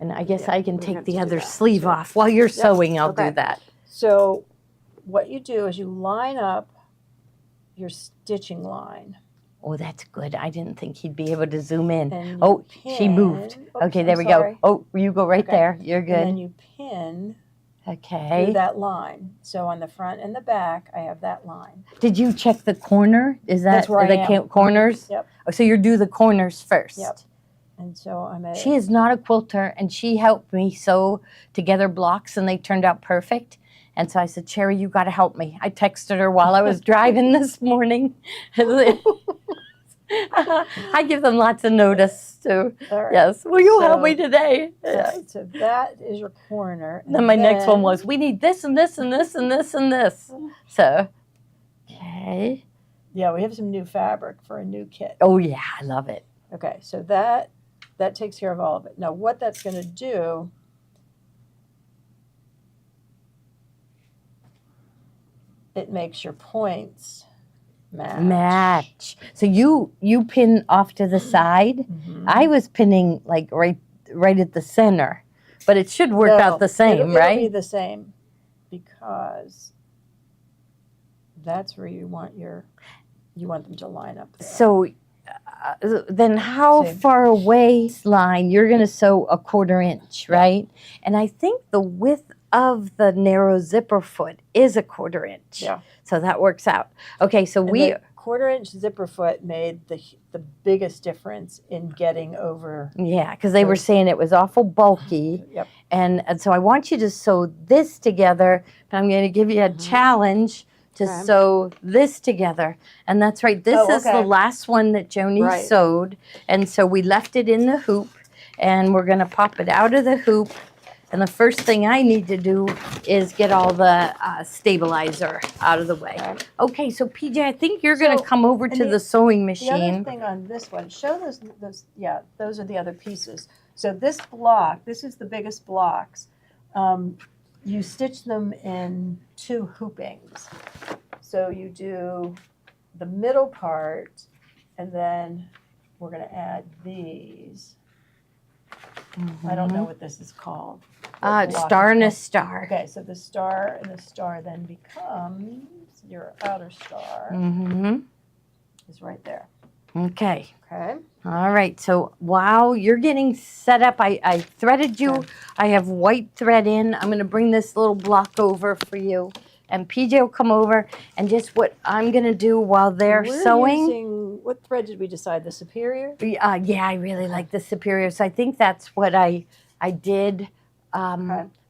And I guess Yeah, I can we're gonna take have the to do other that, sleeve too. off. While you're sewing, I'll okay. do that. So what you do is you line up your stitching line. Oh, that's good. I didn't think he'd be able to zoom in. And Oh, pin, she moved. Oops, Okay, I'm there we sorry. go. Oh, you go right Okay. there. You're good. And then you pin okay. through that line. So on the front and the back, I have that line. Did you check the corner? Is that That's where I am. corners? Yep. Oh, so you do the corners first. Yep. And so I'm at. She is not a quilter, and she helped me sew together blocks, and they turned out perfect. And so I said, Cherry, you got to help me. I texted her while I was driving this morning. I give them lots of notice too. Right. Yes. Will you help me today? Right. So that is your corner. Then my next one was, we need this and this and this and this and this. So, okay. Yeah, we have some new fabric for a new kit. Oh yeah, I love it. Okay, so that takes care of all of it. Now what that's going to do, it makes your points match. So you pin off to the side. Mm-hmm. I was pinning like right at the center, but it should work out the same, right? It'll be the same because that's where you want them to line up there. So then how far away line you're going to sew a 1/4 inch, right? And I think the width of the narrow zipper foot is a 1/4 inch. Yeah. So that works out. Okay, so and the 1/4 inch zipper foot made the biggest difference in getting over. Yeah, because they were saying it was awful bulky. Yep. And so I want you to sew this together, but I'm going to give you a challenge to sew this together. And that's right, this is the last one that Joni sewed. And so we left it in the hoop, and we're going to pop it out of the hoop. And the first thing I need to do is get all the stabilizer out of the way. Okay, so PJ, I think you're going to come over to the sewing machine. The other thing on this one, show those, those are the other pieces. So this block, this is the biggest blocks. You stitch them in 2 hoopings. So you do the middle part, and then we're going to add these. I don't know what this is called. Star and a star. Okay, so the star and the star then becomes your outer star. Is right there. Okay. Okay. All right. So while you're getting set up, I threaded you. Okay. I have white thread in. I'm going to bring this little block over for you. And PJ will come over, and just what I'm going to do while they're sewing. What thread did we decide? The superior? Yeah, I really like the superior. So I think that's what I did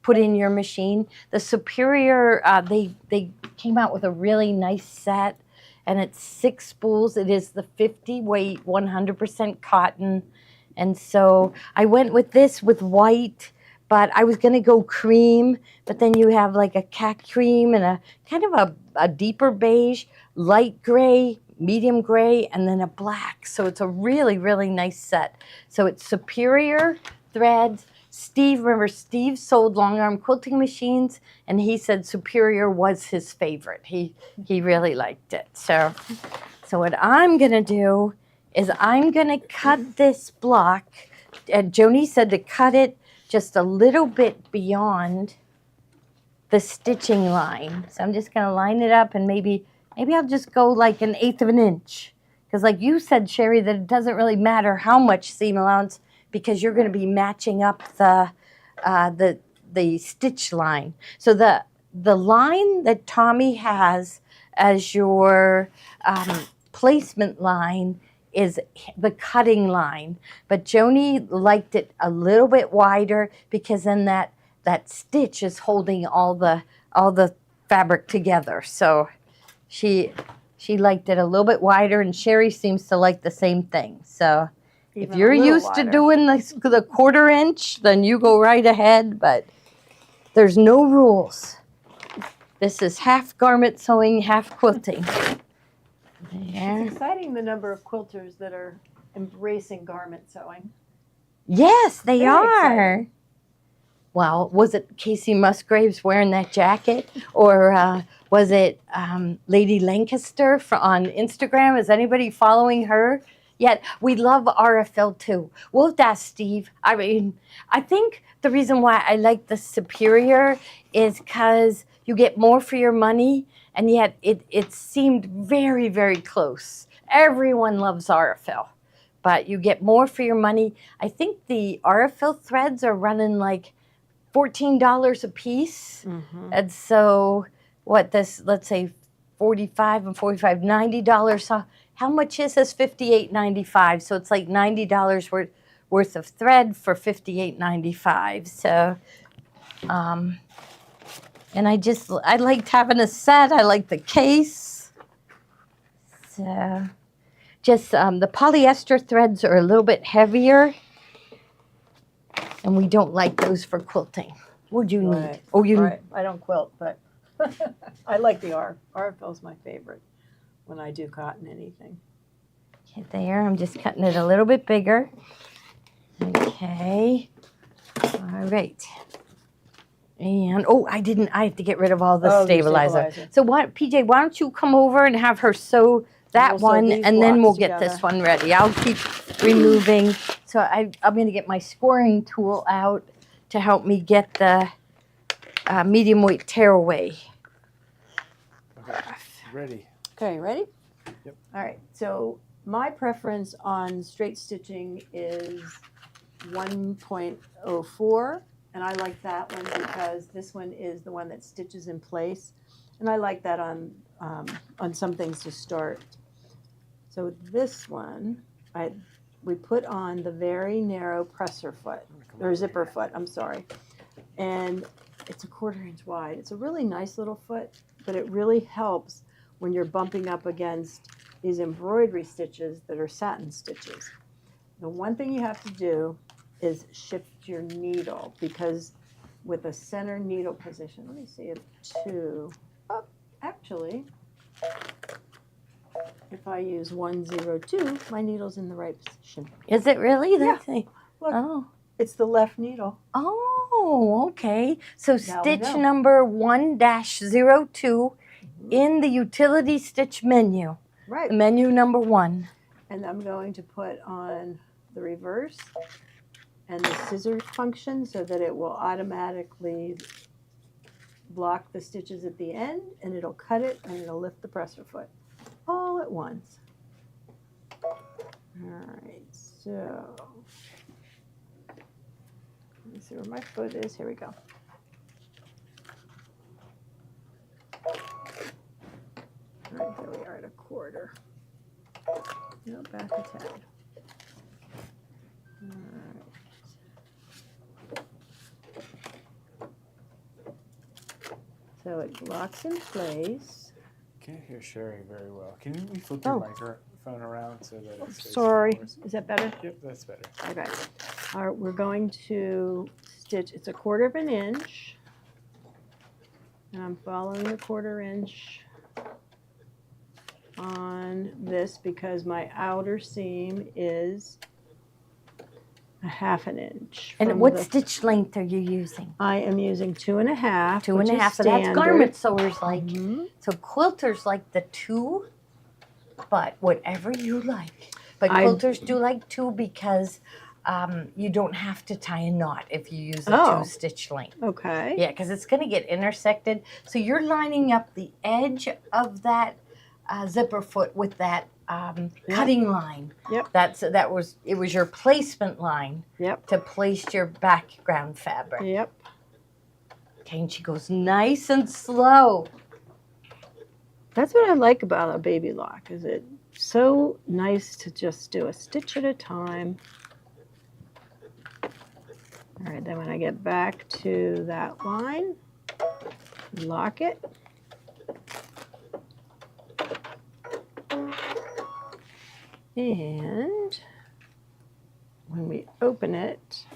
put in your machine. The superior, they came out with a really nice set, and it's 6 spools. It is the 50 weight, 100% cotton. And so I went with this with white, but I was going to go cream, but then you have like a cat cream and a kind of a deeper beige, light gray, medium gray, and then a black. So it's a really, really nice set. So it's superior threads. Remember Steve sold long arm quilting machines, and he said superior was his favorite. He really liked it. So what I'm going to do is I'm going to cut this block. And Joni said to cut it just a little bit beyond the stitching line. So I'm just going to line it up, and maybe I'll just go like 1/8 of an inch. Because like you said, Sherry, that it doesn't really matter how much seam allowance, because you're going to be matching up the stitch line. So the line that Tommy has as your placement line is the cutting line, but Joni liked it a little bit wider, because then that stitch is holding all the fabric together. So she liked it a little bit wider, and Sherry seems to like the same thing. So if you're used to doing the 1/4 inch, then you go right ahead, but there's no rules. This is half garment sewing, half quilting. There. It's exciting the number of quilters that are embracing garment sewing. Yes, they Very are. exciting. Well, was it Casey Musgraves wearing that jacket? Or was it Lady Lancaster on Instagram? Is anybody following her? Yeah, we love RFL too. We'll have to ask Steve. I mean, I think the reason why I like the Superior is because you get more for your money, and yet it seemed very, very close. Everyone loves RFL, but you get more for your money. I think the RFL threads are running like $14 a piece. And so let's say 45 and 45, $90. So how much is this? $58.95. So it's like $90 worth of thread for $58.95. So, and I liked having a set. I like the case. So just the polyester threads are a little bit heavier, and we don't like those for quilting. What do you need? Oh, right. I don't quilt, but I like the R. RFL's my favorite when I do cotton anything. Okay, there. I'm just cutting it a little bit bigger. Okay. All right. And I have to get rid of all the stabilizer. So PJ, why don't you come over and have her sew that one, and then we'll get this one ready. I'll keep removing. So I'm going to get my scoring tool out to help me get the medium weight tearaway. Okay, ready. Okay, ready? Yep. All right, so my preference on straight stitching is 1.04, and I like that one because this one is the one that stitches in place, and I like that on some things to start. So this one, we put on the very narrow presser foot, or zipper foot, I'm sorry. And it's a 1/4 inch wide. It's a really nice little foot, but it really helps when you're bumping up against these embroidery stitches that are satin stitches. The one thing you have to do is shift your needle, because with a center needle position, let me see it, actually, if I use 102, my needle's in the right position. Is it really? Yeah. Look, it's the left needle. Oh, okay. So stitch number 1-02 in the utility stitch menu. Right. Menu number 1. And I'm going to put on the reverse and the scissor function so that it will automatically block the stitches at the end, and it'll cut it and it'll lift the presser foot all at once. All right, so let me see where my foot is. Here we go. All right, here we are at 1/4. No, back a tad. All right. So it locks in place. Can't hear Sherry very well. Can you flip your microphone around so that it's Sorry. Is that better? Yep, that's better. Okay. All right, we're going to stitch. It's a 1/4 inch. And I'm following the 1/4 inch on this because my outer seam is a 1/2 inch. And what stitch length are you using? I am using 2.5. 2.5. So that's garment sewers like. So quilters like the 2, but whatever you like. But quilters do like 2 because you don't have to tie a knot if you use a 2 stitch length. Okay. Yeah, because it's going to get intersected. So you're lining up the edge of that zipper foot with that cutting line. Yep. It was your placement line. Yep. To place your background fabric. Yep. Okay, and she goes nice and slow. That's what I like about a baby lock. Is it so nice to just do a stitch at a time. All right, then when I get back to that line, lock it. And when we open it,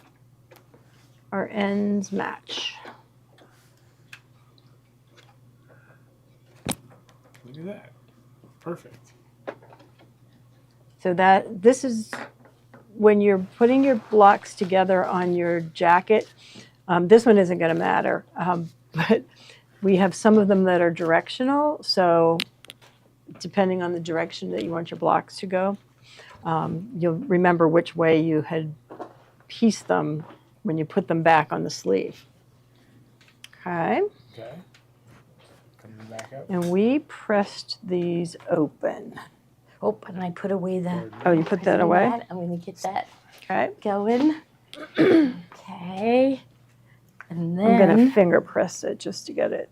our ends match. Look at that. Perfect. So this is when you're putting your blocks together on your jacket. This one isn't going to matter, but we have some of them that are directional. So depending on the direction that you want your blocks to go. you'll remember which way you had pieced them when you put them back on the sleeve. Okay. Okay. Coming back up. And we pressed these open. Oh, and I put away the. Oh, you put that away? I'm going to get that Okay. going. Okay. And then. I'm going to finger press it just to get it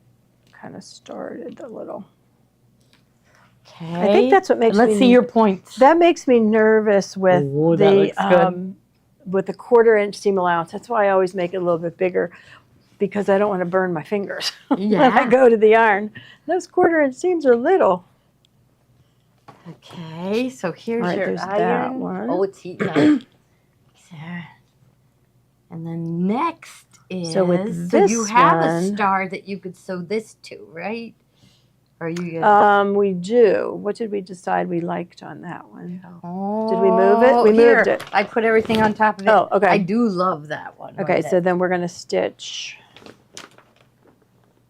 kind of started a little. Okay. I think that's what makes Let's see your points. That makes me nervous with that looks good. With the 1/4-inch seam allowance. That's why I always make it a little bit bigger, because I don't want to burn my fingers when I go to the iron. Those 1/4-inch seams are little. Okay, so here's Right, your there's iron. that one. Oh, it's heating up. There. And then next is, So with so you this have one- a star that you could sew this to, right? Or are you gonna, We do. What did we decide we liked on that one? oh, Did we move it? We here, moved it. I put everything on top of it. Oh, okay. I do love that one. Okay, so then we're going to stitch.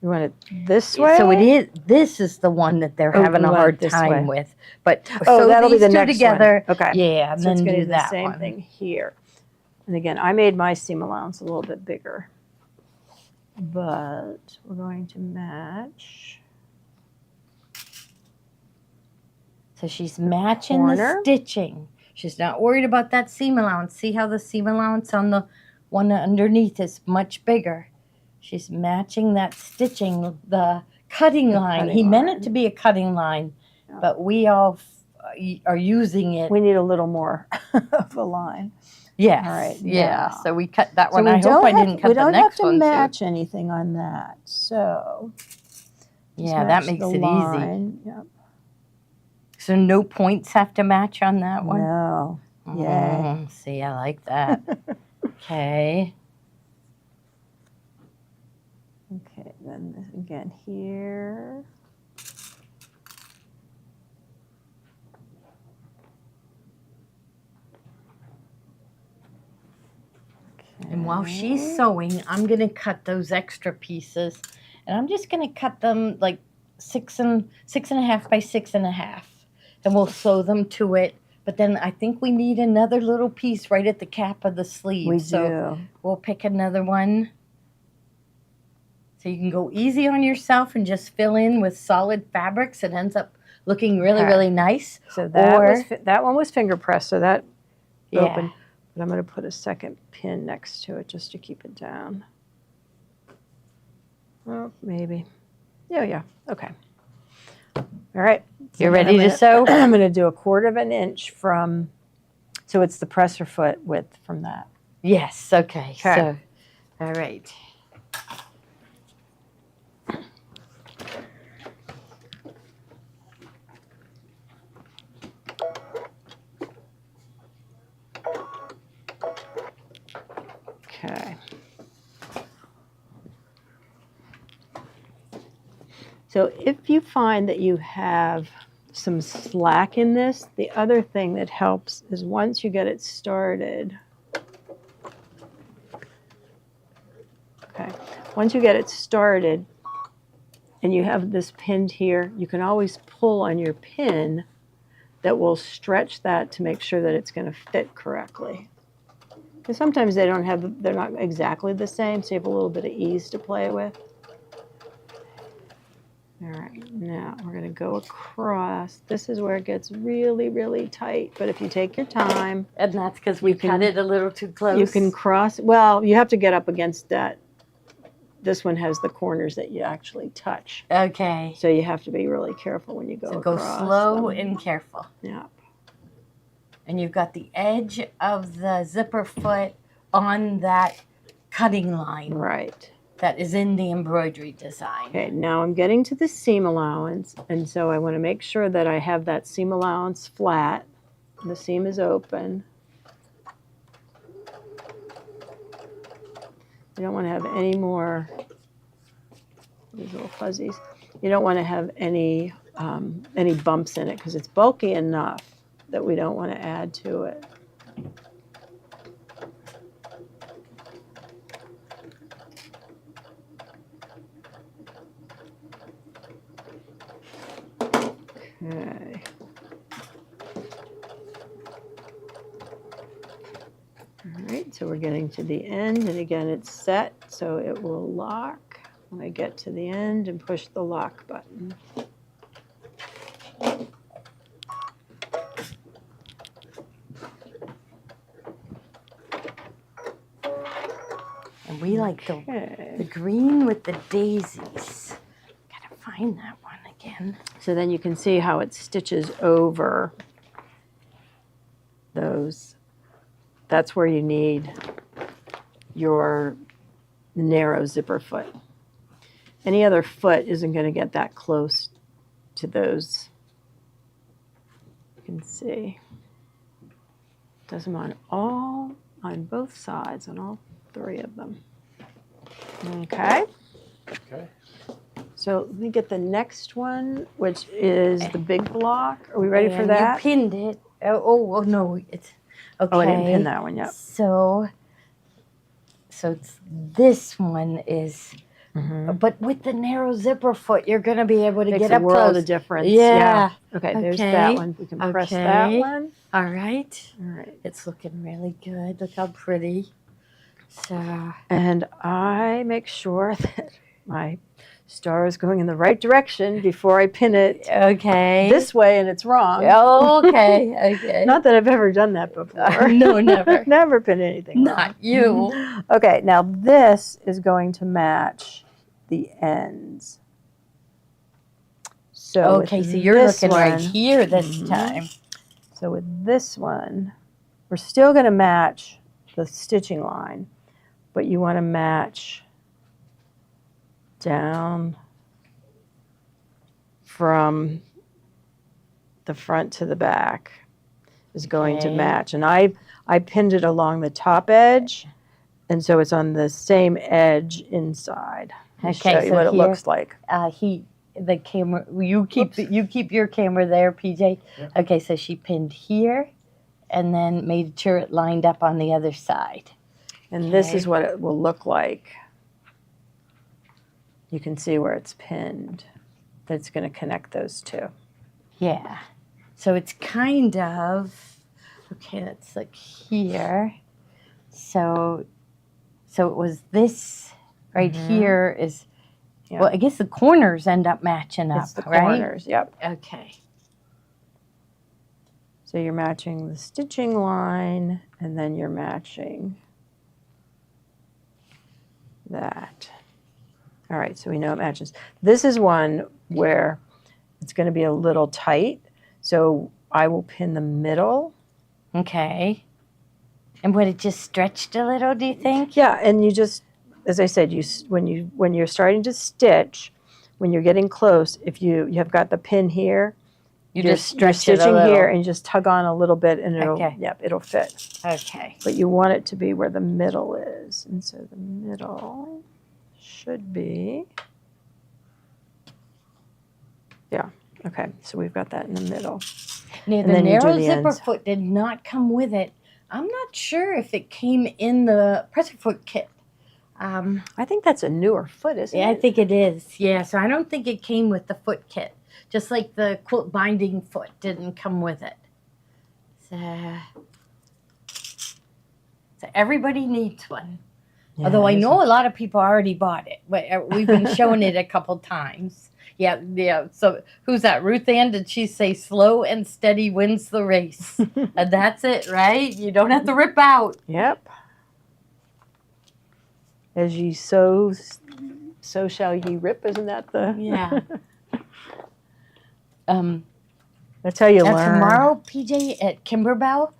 You want it this way? So it is. This is the one that they're Oh, having we a want hard it this time way. with. But Oh, sew that'll be these the two next together. one. Okay. Yeah, and So then it's going to do be that the same one. thing here. And again, I made my seam allowance a little bit bigger. But we're going to match. So she's matching Corner. the stitching. She's not worried about that seam allowance. See how the seam allowance on the one underneath is much bigger. She's matching that stitching, the cutting line. He meant it to be a cutting line, but we all are using it. We need a little more of a line. Yes. All right, Yeah. now. So we cut that one. So I hope I didn't cut we the don't have next to one match too. anything on that. So just Yeah, that match makes the it easy. line. Yep. So no points have to match on that one? No. Yay. See, I like that. Okay. Okay, then this again here. And while she's sewing, I'm going to cut those extra pieces. And I'm just going to cut them like 6.5 by 6.5. And we'll sew them to it. But then I think we need another little piece right at the cap of the sleeve. We so do. we'll pick another one. So you can go easy on yourself and just fill in with solid fabrics. It ends up looking really, really nice. So that one was finger pressed, so that opened. But I'm going to put a second pin next to it just to keep it down. Oh, maybe. Yeah. Okay. All right. You're ready to sew? I'm going to do 1/4 inch from, so it's the presser foot width from that. Yes. Okay. Okay. So, all right. Okay. So if you find that you have some slack in this, the other thing that helps is once you get it started, once you get it started and you have this pinned here, you can always pull on your pin that will stretch that to make sure that it's going to fit correctly. Because sometimes they're not exactly the same, so you have a little bit of ease to play with. All right, now we're going to go across. This is where it gets really, really tight, but if you take your time. And that's because we cut it a little too close. You can cross, well, you have to get up against that. This one has the corners that you actually touch. Okay. So you have to be really careful when you go across. So go slow and careful. Yeah. And you've got the edge of the zipper foot on that cutting line. Right. That is in the embroidery design. Okay, now I'm getting to the seam allowance, and so I want to make sure that I have that seam allowance flat. The seam is open. You don't want to have any more, these little fuzzies. You don't want to have any bumps in it because it's bulky enough that we don't want to add to it. Okay. so we're getting to the end, and again, it's set, so it will lock when I get to the end and push the lock button. And we like the green with the daisies. Gotta find that one again. So then you can see how it stitches over those. That's where you need your narrow zipper foot. Any other foot isn't going to get that close to those. You can see. Does them on both sides, on all 3 of them. Okay. Okay. So let me get the next one, which is the big block. Are we ready for that? You pinned it. Oh no, it's okay. Oh, I didn't pin that one yet. So it's, this one is, but with the narrow zipper foot, you're going to be able to Makes get a up world close. of difference. Yeah. Okay, there's that one. We can press that one. All right. All right. It's looking really good. Look how pretty. So. And I make sure that my star is going in the right direction before I pin it this way, and it's wrong. Okay. Okay. Not that I've ever done that before. No, never. Never pin anything wrong. Not you. Okay, now this is going to match the ends. So so you're looking right here this time. So with this one, we're still going to match the stitching line, but you want to match down from the front to the back is going to match. And I pinned it along the top edge, and so it's on the same edge inside. I'll show you what it looks like. The camera, you keep your camera there, PJ. Yeah. Okay, so she pinned here and then made sure it lined up on the other side. And this is what it will look like. You can see where it's pinned. That's going to connect those two. Yeah. So it's kind of, okay, that's like here. So it was this right here is, well, I guess the corners end up matching up, it's the right? corners, yep. Okay. So you're matching the stitching line, and then you're matching that. All right, so we know it matches. This is one where it's going to be a little tight, so I will pin the middle. Okay. And would it just stretched a little, do you think? Yeah, and you just, as I said, when you're starting to stitch, when you're getting close, if you have got the pin here, you you're just stretch it a stitching little. here and you just tug on a little bit, and it'll fit. Okay. But you want it to be where the middle is, and so the middle should be, okay, so we've got that in the middle. Now, the narrow zipper foot did not come with it. I'm not sure if it came in the presser foot kit. I think that's a newer foot, isn't it? Yeah, I think it is. Yeah, so I don't think it came with the foot kit. Just like the quilt binding foot didn't come with it. So everybody needs one. Yeah, although I know a lot of people already bought it. We've been showing it a couple times. Yeah. So who's that? Ruth Ann, did she say slow and steady wins the race? And that's it, right? You don't have to rip out. Yep. As ye sow, so shall ye rip. Isn't that the? Yeah. That's how you learn. Tomorrow, PJ, at Kimberbell,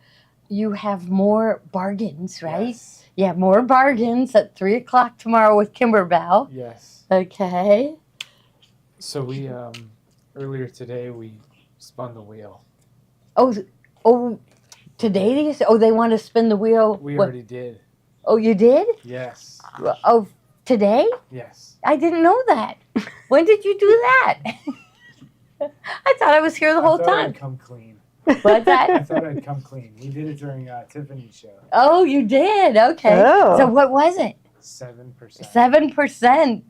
you have more bargains, right? Yes. Yeah, more bargains at 3 o'clock tomorrow with Kimberbell. Yes. Okay. So we earlier today we spun the wheel. Oh, today? They want to spin the wheel. We already did. Oh, you did? Yes. Oh, today? Yes. I didn't know that. When did you do that? I thought I was here the whole time. I'd come clean. What's that? I thought I'd come clean. We did it during Tiffany's show. Oh, you did? Okay. Oh. So what was it? 7%. 7%.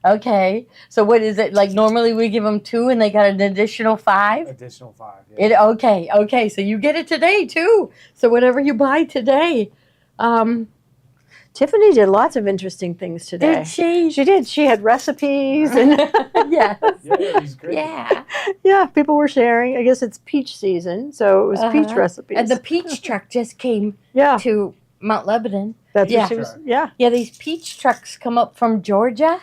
Okay. So what is it? Like normally we give them 2 and they got an additional 5? Additional 5, yeah. Okay. So you get it today too. So whatever you buy today. Tiffany did lots of interesting things today. Did she? She did. She had recipes and Yes. Yeah, it was great. Yeah. yeah, people were sharing. I guess it's peach season, so it was peach recipes. And the peach truck just came yeah, to Mount Lebanon. that's yeah. what she was. Yeah, Yeah, these peach trucks come up from Georgia,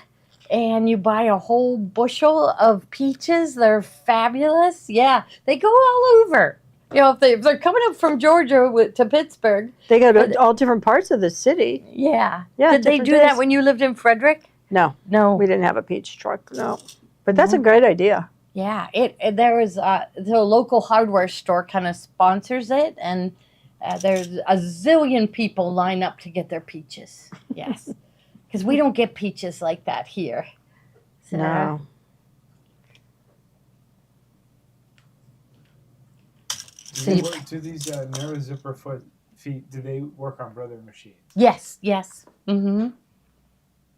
and you buy a whole bushel of peaches. They're fabulous. Yeah, they go all over. You know, if they're coming up from Georgia to Pittsburgh. they go to all different parts of the city. Yeah. Yeah, Did they do that when you lived in Frederick? No, No. we didn't have a peach truck. No, but that's a great idea. Yeah, there was the local hardware store kind of sponsors it, and there's a zillion people line up to get their peaches. Yes, because we don't get peaches like that here. So, No. Do these narrow zipper feet, do they work on Brother machines? Yes, yes. Mm-hmm.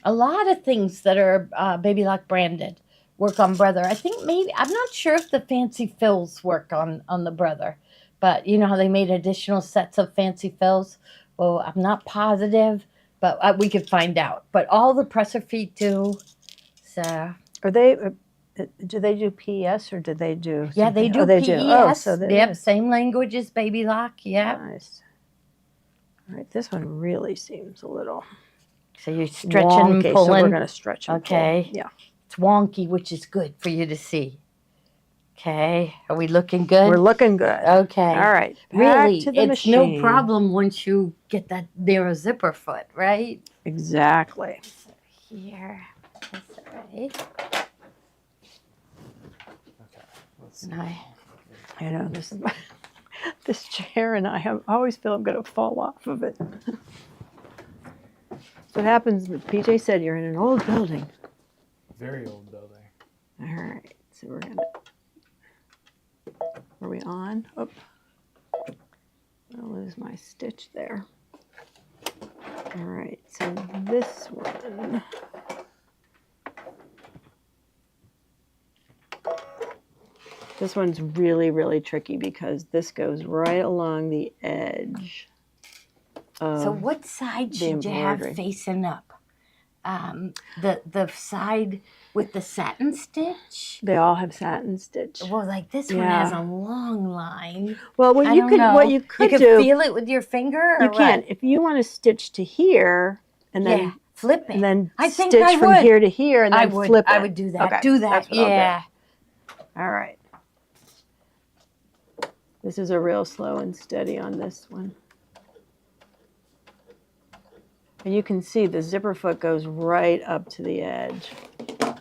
A lot of things that are Baby Lock branded work on Brother. I think maybe, I'm not sure if the fancy fills work on the Brother, but you know how they made additional sets of fancy fills? Well, I'm not positive, but we could find out. But all the presser feet do. So. Are they? Do they do PES or do they do? Yeah, they do they PES. do. Oh, so yep, same language as Baby Lock. Yeah. Nice. All right, this one really seems a little. So you're stretching wonky, and pulling. So we're going to stretch and okay. pull. Yeah. It's wonky, which is good for you to see. Okay. Are we looking good? We're looking good. Okay. All right. Really, to the it's machine. no problem once you get that narrow zipper foot, right? Exactly. So here. That's right. Okay. Let's see. I know this is this chair, and I always feel I'm going to fall off of it. So what happens? PJ said you're in an old building. Very old building. All right. So we're gonna. Are we on? Oh, I'll lose my stitch there. All right. So this one. This one's really, really tricky because this goes right along the edge. So what side should you have facing up? The side with the satin stitch? They all have satin stitch. Well, like this one has a long line. Well, what you could do, feel it with your finger. Or you can. If you want to stitch to here and then flip it, and then I think stitch I from would. here to here and then flip it. I would do that. Okay, do that. that's what I'll Yeah. do. All right. This is a real slow and steady on this one. And you can see the zipper foot goes right up to the edge. And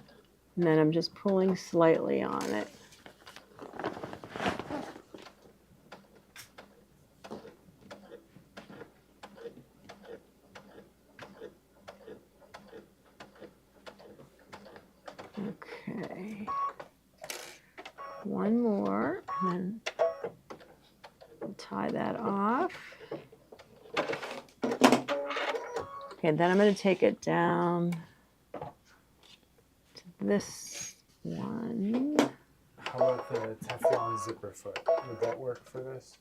then I'm just pulling slightly on it. Okay. One more, and then I'll tie that off. Okay, then I'm going to take it down to this one. How about the Teflon zipper foot? Would that work for this?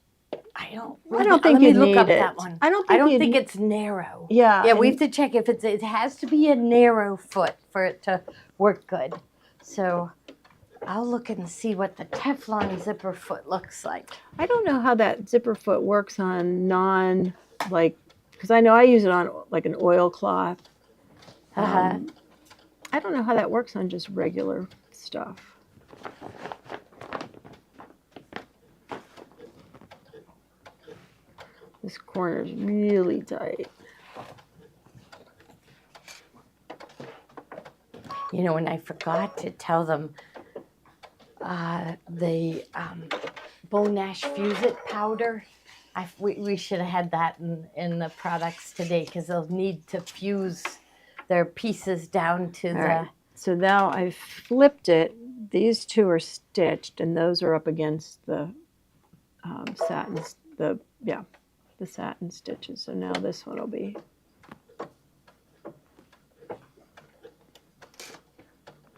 I don't think let you me look need up it. that one. I don't think it's narrow. Yeah. Yeah, we have to check if it has to be a narrow foot for it to work good. So I'll look and see what the Teflon zipper foot looks like. I don't know how that zipper foot works on because I know I use it on like an oilcloth. I don't know how that works on just regular stuff. This corner is really tight. You know, and I forgot to tell them the Bone Ash Fuse It powder. We should have had that in the products today because they'll need to fuse their pieces down to Right. So now I've flipped it. These two are stitched, and those are up against the satin. The satin stitches. So now this one will be.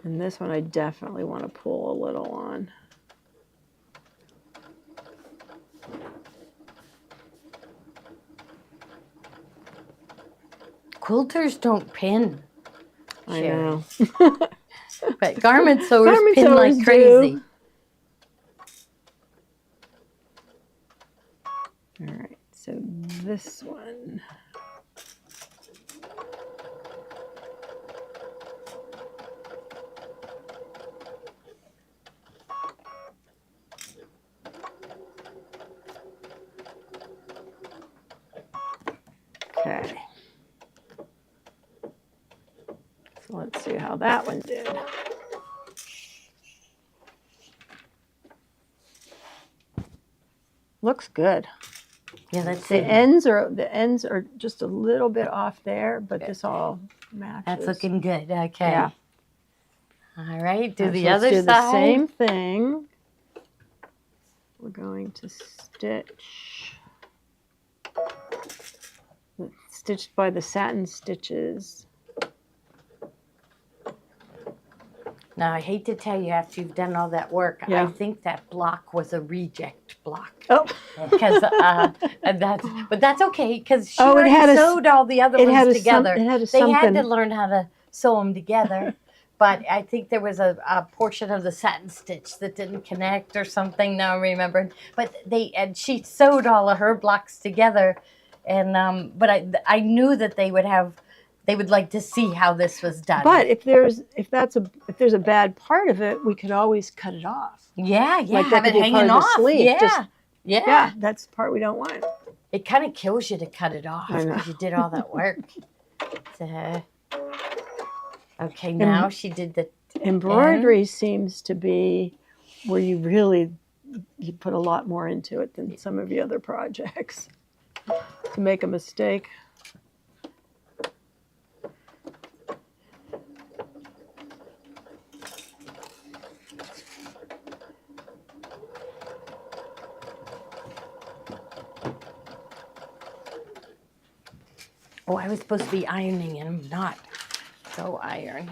And this one I definitely want to pull a little on. quilters don't pin. I know. But garment sewers Garment pin sewers like crazy. do. All right, so this one. Okay. So let's see how that one did. Looks good. Yeah, that's The it. ends are just a little bit off there, but this all matches. That's looking good. Okay. Yeah. All right. Do All right, the so other let's do side. the same thing. We're going to stitched by the satin stitches. Now, I hate to tell you, after you've done all that work, Yeah. I think that block was a reject block. Oh, Because but that's okay because she Oh, it already had a s- sewed all the other it had ones a some- together. it had a They had something. to learn how to sew them together. But I think there was a portion of the satin stitch that didn't connect or something. Now I'm remembering. But she sewed all of her blocks together, and but I knew that they would like to see how this was done. but if there's a bad part of it, we could always cut it off. Yeah, Like have that could it be part hanging of the off. sleeve, Yeah, just- yeah. Yeah, that's the part we don't want. It kind of kills you to cut it off I know. because you did all that work. So, okay, now she did the Embroidery seems to be where you put a lot more into it than some of the other projects. To make a mistake. Oh, I was supposed to be ironing and I'm not. Go iron.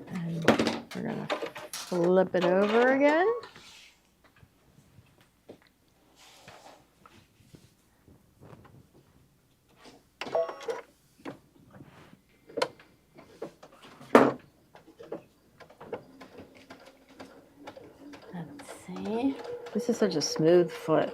And we're gonna flip it over again. Let's see. This is such a smooth foot.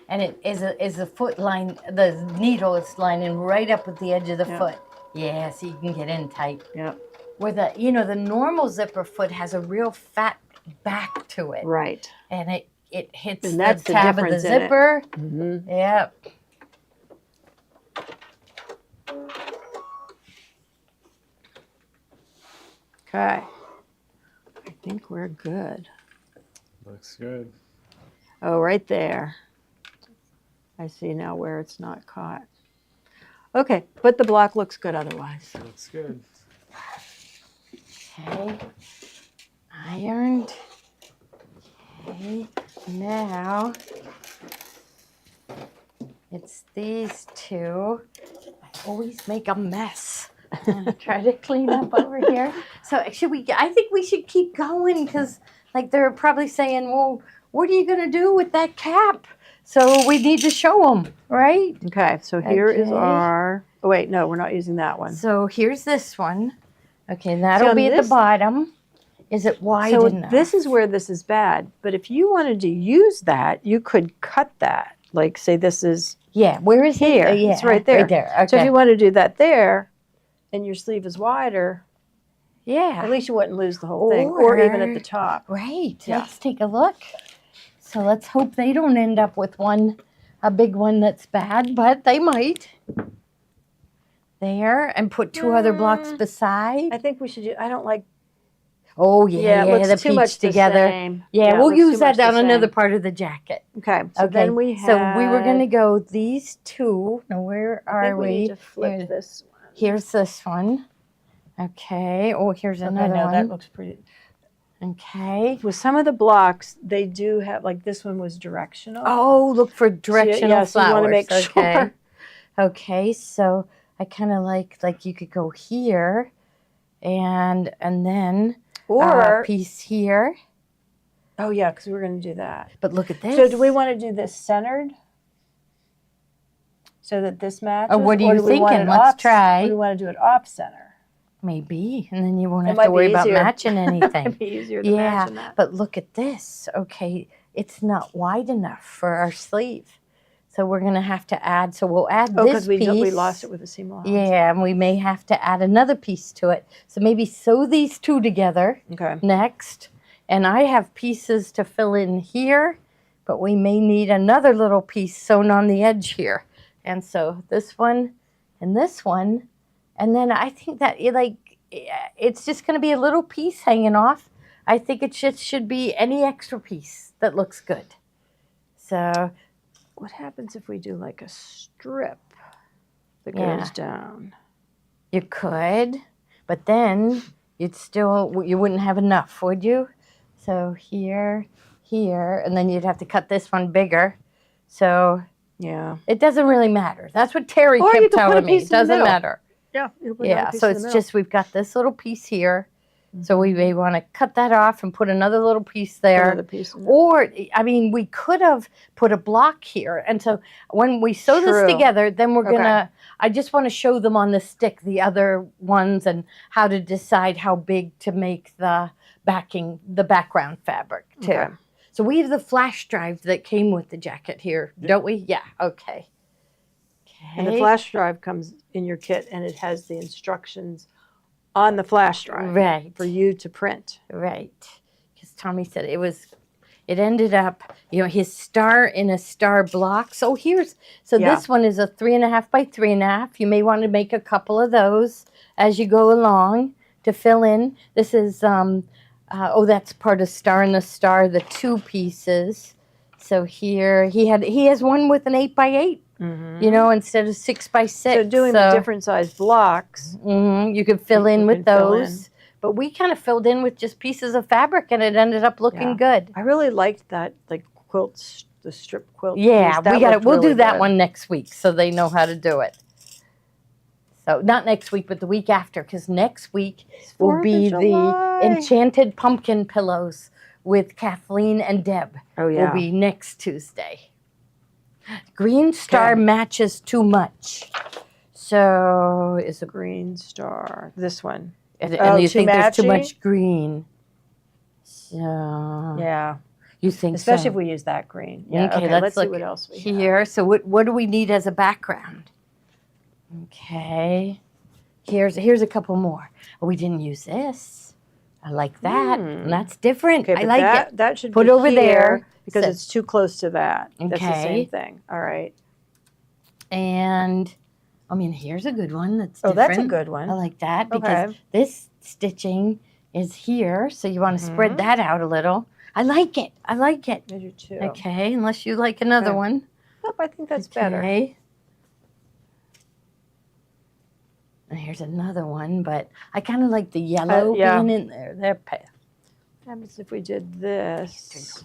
And it is a foot line. The needle is lining right up with the edge of the Yep. foot. Yeah, so you can get in tight. Yep. Where the normal zipper foot has a real fat back to it, Right. and it hits And that's the the tab of the difference in it. zipper. Mm-hmm. Yep. Okay. I think we're good. Looks good. Oh, right there. I see now where it's not caught. Okay, but the block looks good otherwise. Looks good. Okay. Ironed. Okay. Now it's these two. I always make a mess. Try to clean up over here. So I think we should keep going because like they're probably saying, well, what are you going to do with that cap? So we need to show them, right? Okay, so here is Okay. our, oh wait, no, we're not using that one. So here's this one. Okay, that'll on be at this- the bottom. Is it wide So enough? this is where this is bad, but if you wanted to use that, you could cut that. Like say this is Yeah, where is here. it? Yeah, It's right there. Right there. Okay. So if you want to do that there, and your sleeve is wider, yeah. at least you wouldn't lose the whole thing, or even at the top. Right. Yeah. Let's take a look. So let's hope they don't end up with a big one that's bad, but they might. There, and put two other blocks beside. I think we should. I don't like. Oh yeah, it looks the too peach much together. The same. Yeah, it we'll looks too use that much on the another same. part of the jacket. Okay. So Okay. then we have. So we were going to go these two. Now where I are think we we? need to flip Here- this one. Here's this one. Okay. Oh, here's another no, one. that looks pretty. Okay. With some of the blocks, they do have like this one was directional. Oh, look for directional yeah, so you flowers. want to make Okay. sure. Okay, so I kind of like you could go here, and then Or a piece here. Oh yeah, because we're going to do that. But look at this. So do we want to do this centered? So that this matches? Or what are you thinking? Let's try. Or do we want to do it off center? Maybe, and then you won't have to worry about matching anything. It might be easier to match that. But look at this. Okay, it's not wide enough for our sleeve. So we're going to have to add, so we'll add this piece. Because we lost it with the seam allowance. Yeah, and we may have to add another piece to it. So maybe sew these two together next. And I have pieces to fill in here, but we may need another little piece sewn on the edge here. And so this one and this one. And then I think that it's just going to be a little piece hanging off. I think it should be any extra piece that looks good. So what happens if we do like a strip that goes down? You could, but then you wouldn't have enough, would you? So here, and then you'd have to cut this one bigger. So yeah, it doesn't really matter. That's what Terry kept telling me. It doesn't matter. Yeah, so it's just we've got this little piece here. So we may want to cut that off and put another little piece there. Or, I mean, we could have put a block here. And so when we sew this together, then we're going to, I just want to show them on the stick, the other ones, and how to decide how big to make the background fabric too. Okay. So we have the flash drive that came with the jacket here, don't we? Yeah, okay. And the flash drive comes in your kit, and it has the instructions on the flash drive for you to print. Right. Because Tommy said it ended up, his star in a star block. So this one is a 3.5 by 3.5. You may want to make a couple of those as you go along to fill in. This is, that's part of star in the star, the two pieces. So here he has one with an 8 by 8. Instead of 6 by 6. So doing the different size blocks. You could fill in with those. But we kind of filled in with just pieces of fabric, and it ended up looking good. I really liked that, like the strip quilt. Yeah, we'll do that one next week, so they know how to do it. So not next week, but the week after, because next week will be the Enchanted Pumpkin Pillows with Kathleen and Deb. Oh yeah, will be next Tuesday. Green star matches too much. So is a green star. This one. And you think there's too much green. So yeah. You think especially if we use that green. Yeah. Okay, let's see what else we here. have. So what do we need as a background? Okay. Here's a couple more. Oh, we didn't use this. I like that. And that's different. Okay, I like it. That should put be over there. Because it's too close to that. Okay. That's the same thing. All right. And, here's a good one that's different. Oh, that's a good one. I like that because this stitching is here, so you want to spread that out a little. I like it. I do too. Okay, unless you like another one. Nope, I think that's better. And here's another one, but I kind of like the yellow being in there. They're pale. What happens if we did this?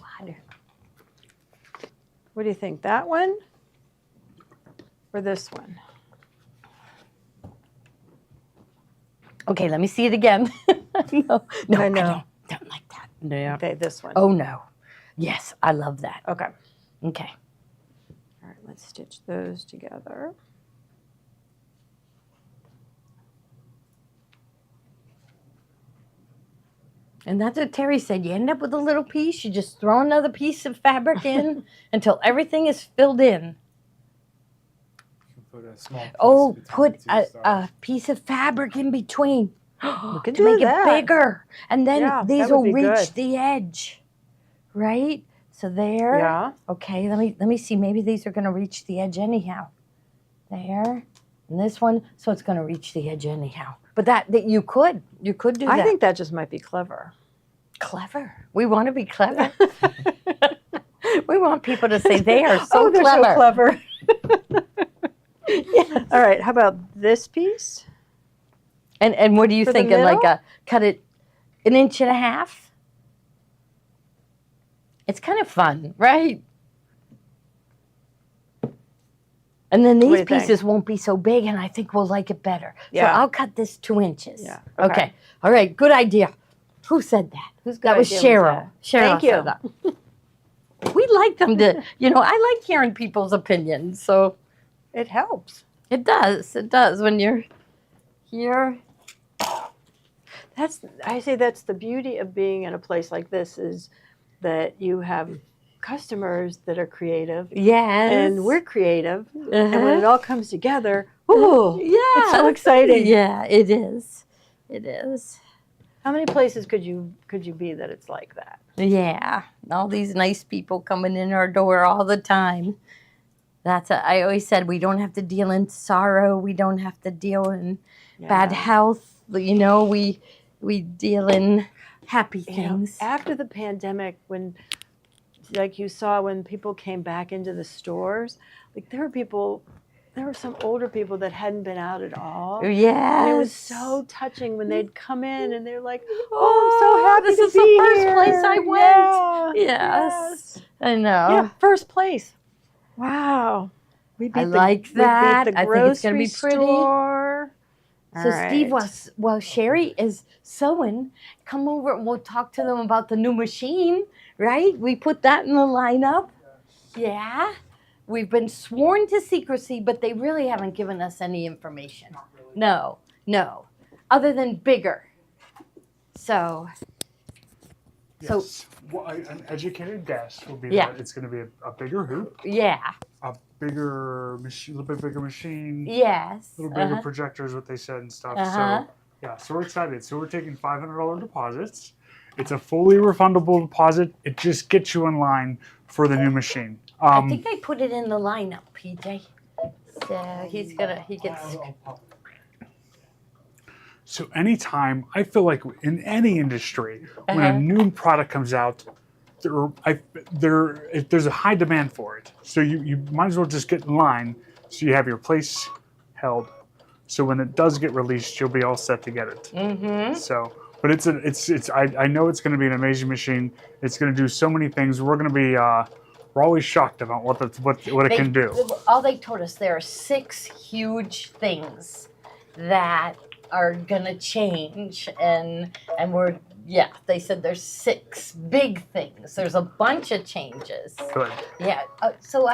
What do you think? That one or this one? Okay, let me see it again. No, I don't like that. No. Okay, this one. Oh, no. Yes, I love that. Okay. Okay. All right, let's stitch those together. And that's what Terry said. You end up with a little piece, you just throw another piece of fabric in until everything is filled in. Put a small piece put a piece of fabric in between. We can to make it bigger. And then these will reach the edge. Right? So there. Yeah. Okay, let me see. Maybe these are going to reach the edge anyhow. There. And this one, so it's going to reach the edge anyhow. But that you could do that. I think that just might be clever. Clever. We want to be clever. We want people to say they are so they're clever. So clever. Yes. All right. How about this piece? And what are you thinking? Like cut it 1.5 inches? It's kind of fun, right? And then these pieces won't be so big, and I think we'll like it better. Yeah. So I'll cut this 2 inches. Yeah. Okay. All right. Good idea. Who said that? Whose That was idea Cheryl. that? Cheryl Thank you. said that. We like them to, I like hearing people's opinions. So It helps. it does. It does when you're here. I say that's the beauty of being in a place like this is that you have customers that are creative. Yes. And we're creative. Uh-huh. And when it all comes together, ooh, yeah, it's so exciting. Yeah, it is. It is. How many places could you be that it's like that? Yeah, all these nice people coming in our door all the time. I always said we don't have to deal in sorrow. We don't have to deal in bad health. We deal in happy things. After the pandemic, when, like you saw, when people came back into the stores, like there were some older people that hadn't been out at all. Yes. And it was so touching when they'd come in and they're like, oh, I'm so happy this to is be the first here. place I went. Yeah. Yes. I know. Yeah, first place. Wow. We beat I like that. We beat the I think it's going to be pretty. store. So Steve, while Sherry is sewing, come over and we'll talk to them about the new machine, right? We put that in the lineup. Yeah. We've been sworn to secrecy, but they really haven't given us any information. No. Other than bigger. So. Yes. Well, an educated guess will be Yeah. that it's going to be a bigger hoop, Yeah. a bigger machine, a little bit bigger machine. Yes. A little bigger projectors, what they said and stuff. So, yeah, so we're excited. So we're taking $500 deposits. It's a fully refundable deposit. It just gets you in line for the new machine. I think I put it in the lineup, PJ. So he gets. So anytime, I feel like in any industry, when a new product comes out, there's a high demand for it. So you might as well just get in line so you have your place held. So when it does get released, you'll be all set to get it. Mm-hmm. So, but I know it's going to be an amazing machine. It's going to do so many things. We're going to be we're always shocked about what it can do. All they told us, there are 6 huge things that are gonna change, and they said there's 6 big things. There's a bunch of changes. Good. Yeah. So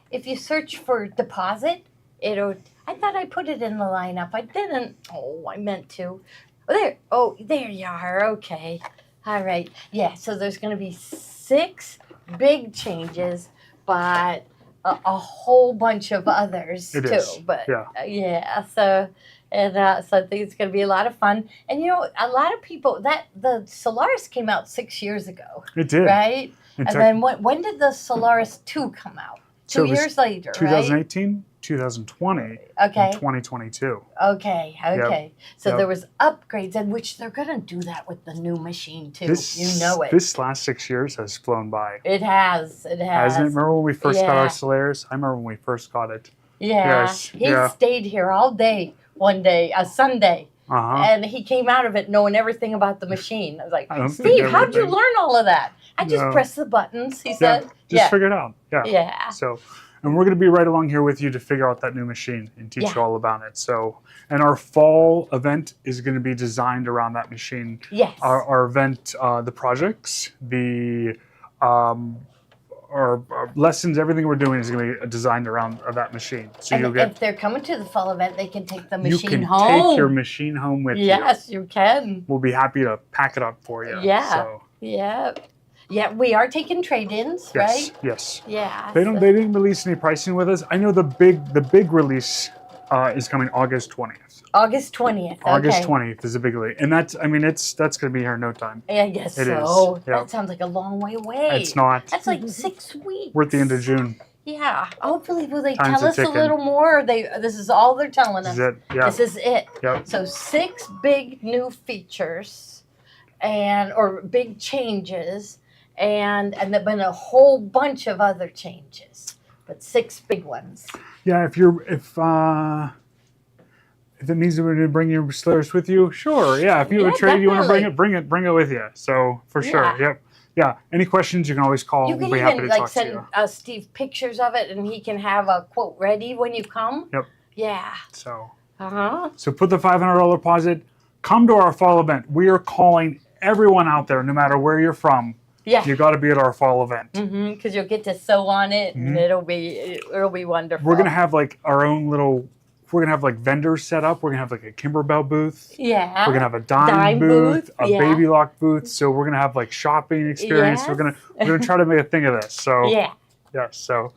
if you search for deposit, I thought I put it in the lineup. I didn't. Oh, I meant to. There. Oh, there you are. Okay. All right. Yeah. So there's gonna be 6 big changes, but a whole bunch of others too. But so I think it's going to be a lot of fun. And a lot of people the Solaris came out 6 years ago. It did, right? And then when did the Solaris 2 come out? 2 years later, 2018, right? 2020, okay, and 2022. Okay. Yep. So there was upgrades, and which they're going to do that with the new machine too. It. This last 6 years has flown by. It has. Hasn't it? Remember when we first got our Solaris? I remember when we first got it. Yeah. Yes. He stayed here all day one day, a Sunday. And he came out of it knowing everything about the machine. I was like, Steve, how'd you learn all of that? I just pressed the buttons, he said. Just figure it out. Yeah. So, and we're going to be right along here with you to figure out that new machine and teach you all about it. So, and our fall event is going to be designed around that machine. Yes. Our event, the projects, the our lessons, everything we're doing is going to be designed around that machine. So if they're coming to the fall event, they can take the machine home. You can take your machine home with you. Yes, you can. We'll be happy to pack it up for you. Yeah. So. Yeah, we are taking trade-ins, right? Yes. Yeah. They didn't release any pricing with us. I know the big release is coming August 20th. August 20th. August 20th is a big release, and that's going to be here in no time. Yeah, I guess it so. Is. That sounds like a long way away. It's not. That's like 6 weeks. We're at the end of June. Yeah. Hopefully, will they Time's tell us a little more? Or this is all they're telling us. This is it. Yeah. This is it. Yep. So 6 big new features, or big changes, and there've been a whole bunch of other changes, but 6 big ones. Yeah. If it means that we're going to bring your Solaris with you, sure. Yeah. If you have a trade, you want to bring it with you. So for sure. Yep. Yeah. Any questions, you can always call. You can we'll be happy even to talk to you. send Steve pictures of it, and he can have a quote ready when you come. Yep. Yeah. So. So put the $500 deposit. Come to our fall event. We are calling everyone out there, no matter where you're from, you got to be at our fall event. Because you'll get to sew on it, and it'll be wonderful. We're gonna have like our own little. We're gonna have like vendors set up. We're gonna have like a Kimberbell booth. Yeah. We're gonna have a dime booth, a baby lock booth. So we're gonna have like shopping experience. Yes. We're gonna try to make a thing of this. So yeah. So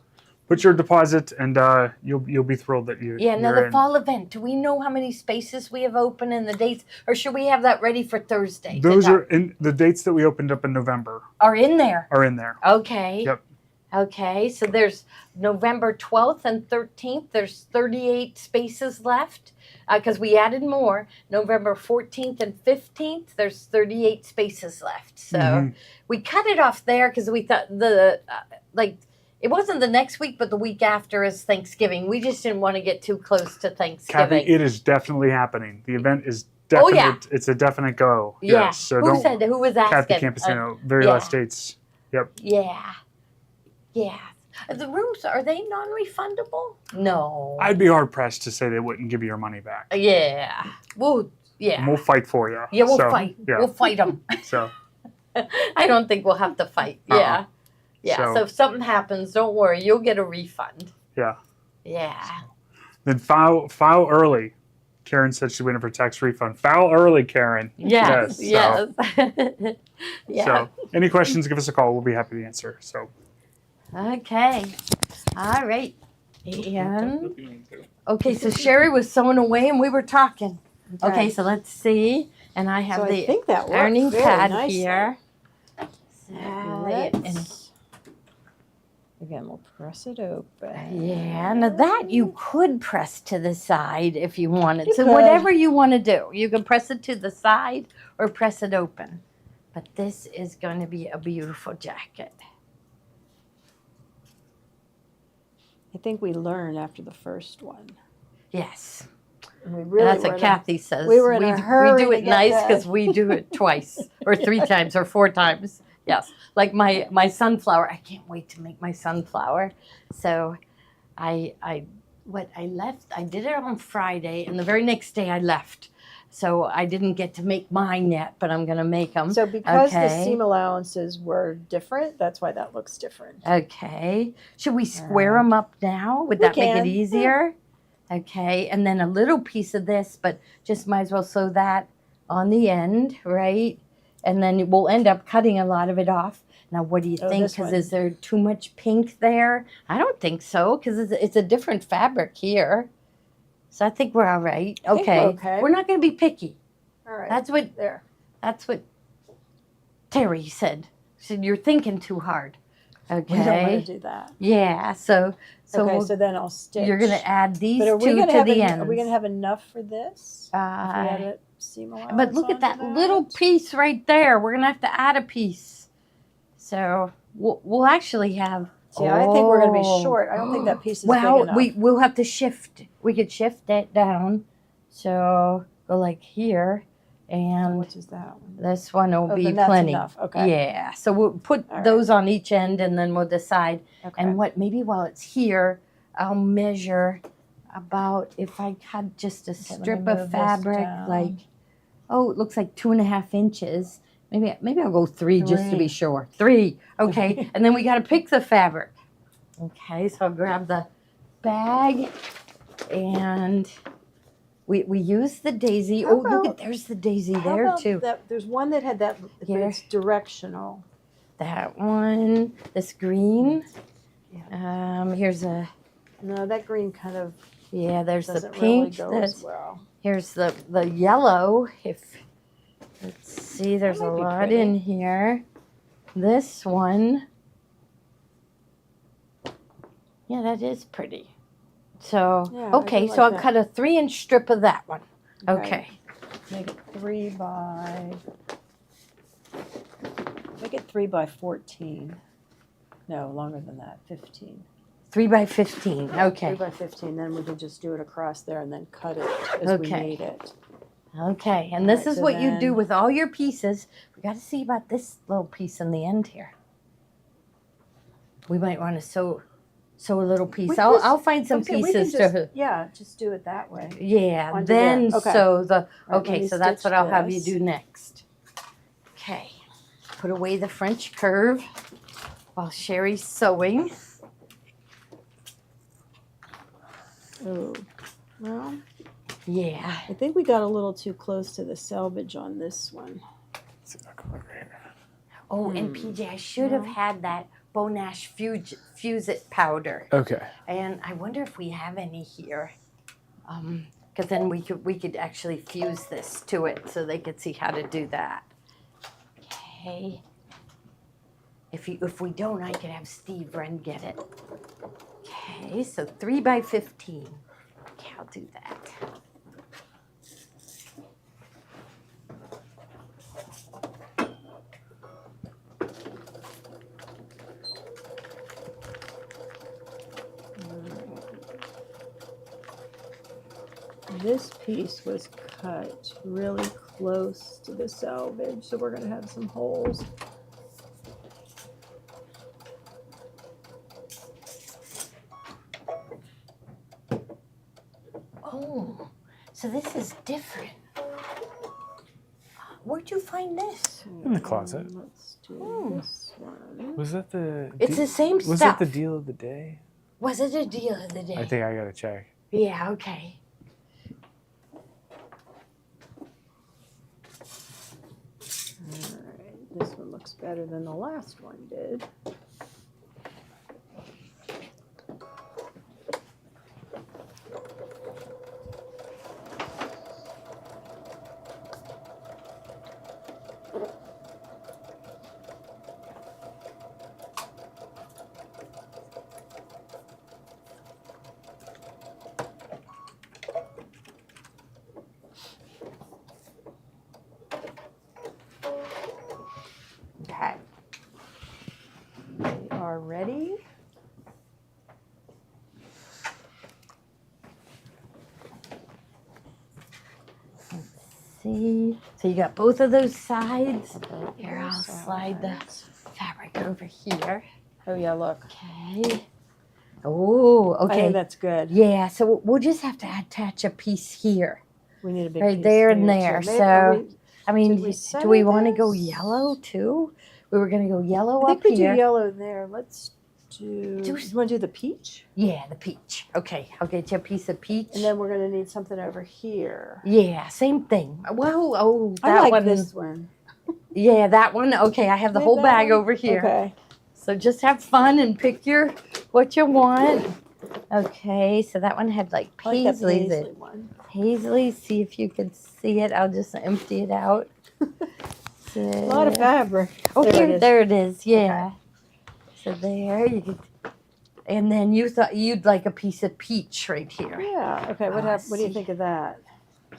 put your deposit, and you'll be thrilled that you. Yeah. Now the fall event. Do we know how many spaces we have open and the dates, or should we have that ready for Thursday? Those are in the dates that we opened up in November. Are in there. Okay. Yep. Okay, so there's November 12th and 13th. There's 38 spaces left because we added more. November 14th and 15th, there's 38 spaces left. So we cut it off there because we thought it wasn't the next week, but the week after is Thanksgiving. We just didn't want to get too close to Thanksgiving. Kathy, it is definitely happening. The event is definite. It's a definite go. Yeah. Yes, so Who was asking? Kathy Campesino, very last dates. Yep. Yeah. Yeah. The rooms, are they non-refundable? No. I'd be hard pressed to say they wouldn't give you your money back. Yeah. Well, yeah. And we'll fight for you. Yeah, we'll fight. Yeah. We'll fight them. So. I don't think we'll have to fight. Yeah. Yeah. So if something happens, don't worry. You'll get a refund. Yeah. Yeah. Then file early. Karen said she's waiting for tax refund. File early, Karen. Yes. Yes. Yeah. So any questions, give us a call. We'll be happy to answer. So. Okay. All right. And okay, so Sherry was sewing away and we were talking. Okay, so let's see. And I have the ironing pad here. Again, we'll press it open. Yeah, now that you could press to the side if you wanted. So whatever you want to do. You can press it to the side or press it open. But this is going to be a beautiful jacket. I think we learned after the first one. Yes. We really that's what Kathy says. We were in a hurry. We do it nice because we do it twice or 3 times or 4 times. Yes. Like my sunflower. I can't wait to make my sunflower. So I did it on Friday and the very next day I left. So I didn't get to make mine yet, but I'm going to make them. So because the seam allowances were different, that's why that looks different. Okay. Should we square them up now? Would that make it easier? Yeah. Okay. And then a little piece of this, but just might as well sew that on the end, right? And then we'll end up cutting a lot of it off. Now, what do you think? Because is there too much pink there? I don't think so, because it's a different fabric here. So I think we're all right. Okay. We're not going to be picky. All right. That's what Terry said. She said, you're thinking too hard. Okay. We don't want to do that. Yeah. So then I'll stitch. You're going to add these two to the ends. Are we going to have enough for this? If we had a seam allowance but look at that little piece right there. We're going to have to add a piece. So we'll actually have... See, I think we're going to be short. I don't think that piece is big enough. Well, we'll have to shift. We could shift that down. So go like here. And which is that one? This one will be that's plenty. Enough. Okay. Yeah. So we'll put those on each end and then we'll decide. Okay. And maybe while it's here, I'll measure about if I had just a strip of fabric, like, it looks like 2.5 inches. Maybe I'll go 3 just to be sure. 3. Okay. And then we got to pick the fabric. Okay. So I'll grab the bag and we use the daisy. Look there's the daisy there too. There's one that had that, but it's directional. That one, this green. Yeah. Here's a. No, that green kind of. Yeah, there's the Really pink. go as well. Here's the yellow. Let's see, there's a lot in here. This one. Yeah, that is pretty. So, okay, so I'll cut a 3-inch strip of that one. Okay. Make it 3 by 14. No, longer than that, 15. 3 by 15, okay. 3 by 15, then we can just do it across there and then cut it as we need it. Okay, and this is what you do with all your pieces. We got to see about this little piece in the end here. We might want to sew a little piece. I'll find some pieces to. Yeah, just do it that way. Yeah, then sew the. Okay, so that's what I'll have you do next. Okay, put away the French curve while Sherry's sewing. Oh, well, yeah. I think we got a little too close to the selvage on this one. Oh, and PJ, I should have had that Bonash Fuse It powder. Okay. And I wonder if we have any here. Because then we could actually fuse this to it so they could see how to do that. Okay. If we don't, I could have Steve Wren get it. Okay, so 3 by 15. Okay, I'll do that. This piece was cut really close to the selvage, so we're going to have some holes. Oh, so this is different. Where'd you find this? In the closet. Let's do this one. Was that the? It's the same Was stuff. that the deal of the day? Was it a deal of the day? I think I gotta check. Yeah, okay. All right, this one looks better than the last one did. Okay. We are ready. See? So you got both of those sides. Here, I'll slide the fabric over here. Oh yeah, look. Okay. Oh, I okay. think that's good. Yeah, so we'll just have to attach a piece here. We need a big Right piece there and too. there, Maybe- so- are we- I mean, Did we do center we want to go this? yellow too? We were going to go yellow I up think we here. do yellow there. Let's do. Do- You want to do the peach? Yeah, the peach. Okay, I'll get you a piece of peach. And then we're going to need something over here. Yeah, same thing. Whoa, oh, that I like one. this one. Yeah, that one. Okay, I have the Maybe whole that bag one? over here. Okay. So just have fun and pick what you want. Okay, so that one had like I like that paisleys. paisley one. Paisley, see if you can see it. I'll just empty it out. A lot of fabric. Oh, There it here, is. there it is. Yeah. So there you could, and then you thought you'd like a piece of peach right here. Yeah. Okay. What do you see. think of that?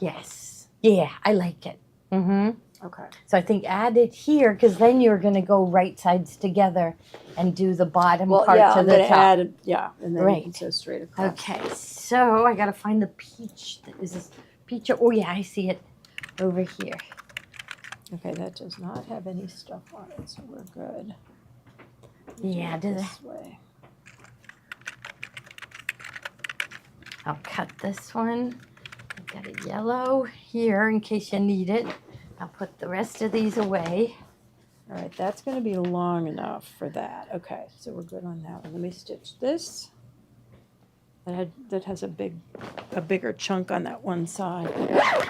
Yes. Yeah, I like it. Mm-hmm. Okay. So I think add it here because then you're going to go right sides together and do the bottom Well, part yeah, to I'm the going to top. add it. Yeah, and then Right. you can go straight across. Okay, so I got to find the peach. Is this peach? Oh yeah, I see it over here. Okay, that does not have any stuff on it, so we're good. Yeah, Do it does this way. I'll cut this one. I've got a yellow here in case you need it. I'll put the rest of these away. All right, that's going to be long enough for that. Okay, so we're good on that one. Let me stitch this. That has a bigger chunk on that one side. Yes.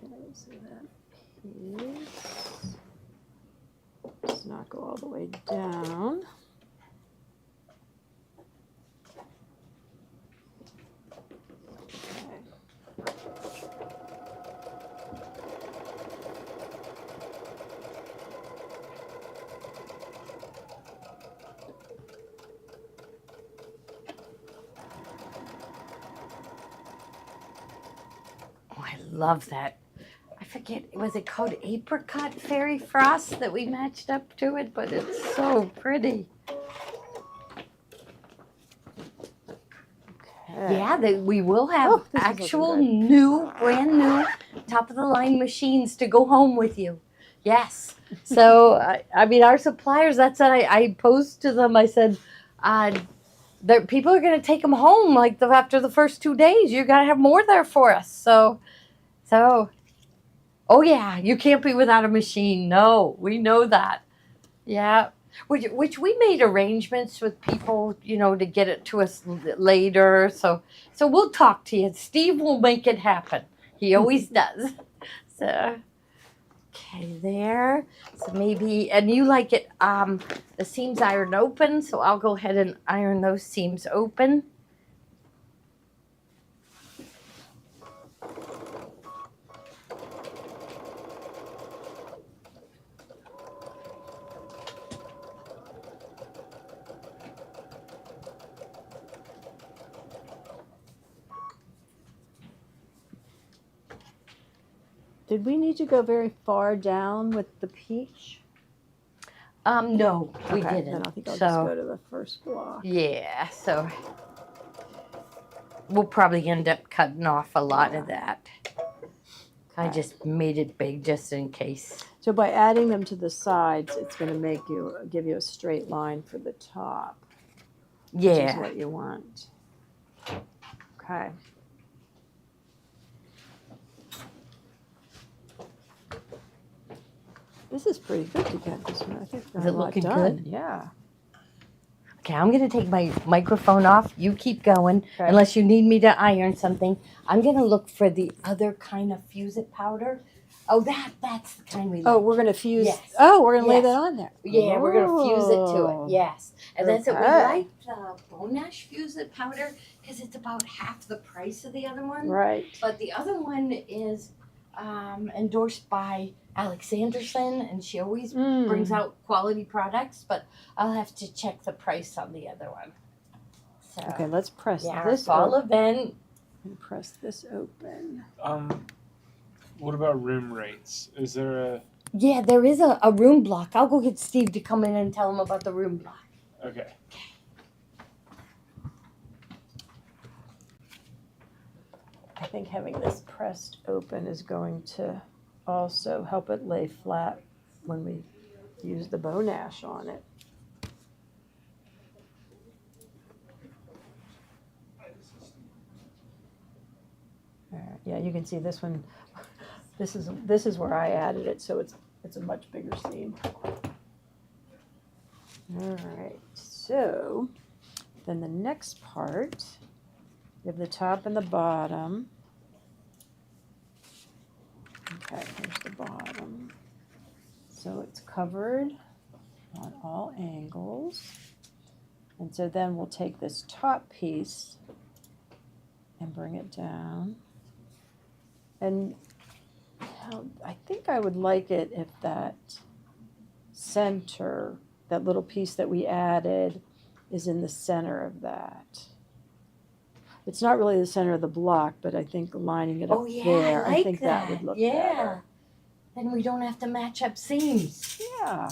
Okay, so that piece does not go all the way down. Okay. Oh, I love that. I forget, was it called apricot fairy frost that we matched up to it? But it's so pretty. Yeah, we will have Oh, this is actual looking new, brand new, top of the line machines to go home with you. Yes. So, I mean, our suppliers, that's what I posed to them. I said, people are going to take them home like after the first 2 days. You got to have more there for us. So, oh yeah, you can't be without a machine. No, we know that. Yeah. Which we made arrangements with people, to get it to us later. So we'll talk to you. Steve will make it happen. He always does. So, okay, there. So maybe, and you like it, the seams ironed open. So I'll go ahead and iron those seams open. Did we need to go very far down with the peach? No, we Okay, didn't. then I think I'll so, just go to the first block. Yeah, so we'll probably end up cutting off a lot of that. I just made it big just in case. So by adding them to the sides, it's going to give you a straight line for the top. Which is what you want. Okay. This is pretty good to get this one. I think Is it looking good? Yeah. Okay, I'm going to take my microphone off. You keep going. Okay. Unless you need me to iron something. I'm going to look for the other kind of fuse it powder. Oh, that's the kind we like. Oh, we're going to fuse. Yes. Oh, we're going to lay that on there. Yeah, we're going to fuse it to it. Yes. And that's it. We like the Bone Ash fuse it powder because it's about half the price of the other one. Right. But the other one is endorsed by Alexanderson, and she always brings out quality products, but I'll have to check the price on the other one. So, okay, let's press this fall event. And press this open. What about room rates? Is there a... Yeah, there is a room block. I'll go get Steve to come in and tell him about the room block. Okay. I think having this pressed open is going to also help it lay flat when we use the Bone Ash on it. Yeah, you can see this one. This is where I added it, so it's a much bigger seam. All right, so then the next part, you have the top and the bottom. Okay, here's the bottom. So it's covered on all angles. And so then we'll take this top piece and bring it down. And I think I would like it if that center, that little piece that we added, is in the center of that. It's not really the center of the block, but I think lining it up there, I think that would look better. Then we don't have to match up seams. Yeah.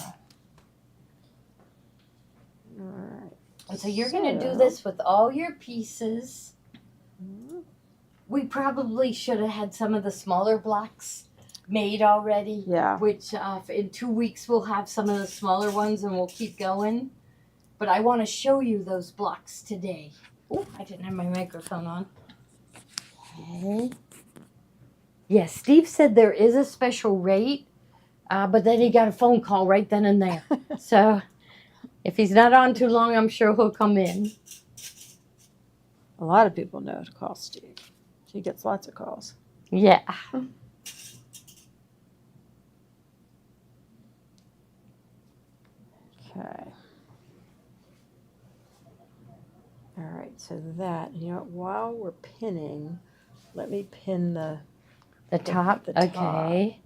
All right. And so you're going to do this with all your pieces. Mm-hmm. We probably should have had some of the smaller blocks made already. Yeah. Which in 2 weeks we'll have some of the smaller ones and we'll keep going. But I want to show you those blocks today. Oh, I didn't have my microphone on. Okay. Yes, Steve said there is a special rate, but then he got a phone call right then and there. So if he's not on too long, I'm sure he'll come in. A lot of people know to call Steve. He gets lots of calls. Yeah. Okay. All right, so that, while we're pinning, let me pin the top. the top. Okay.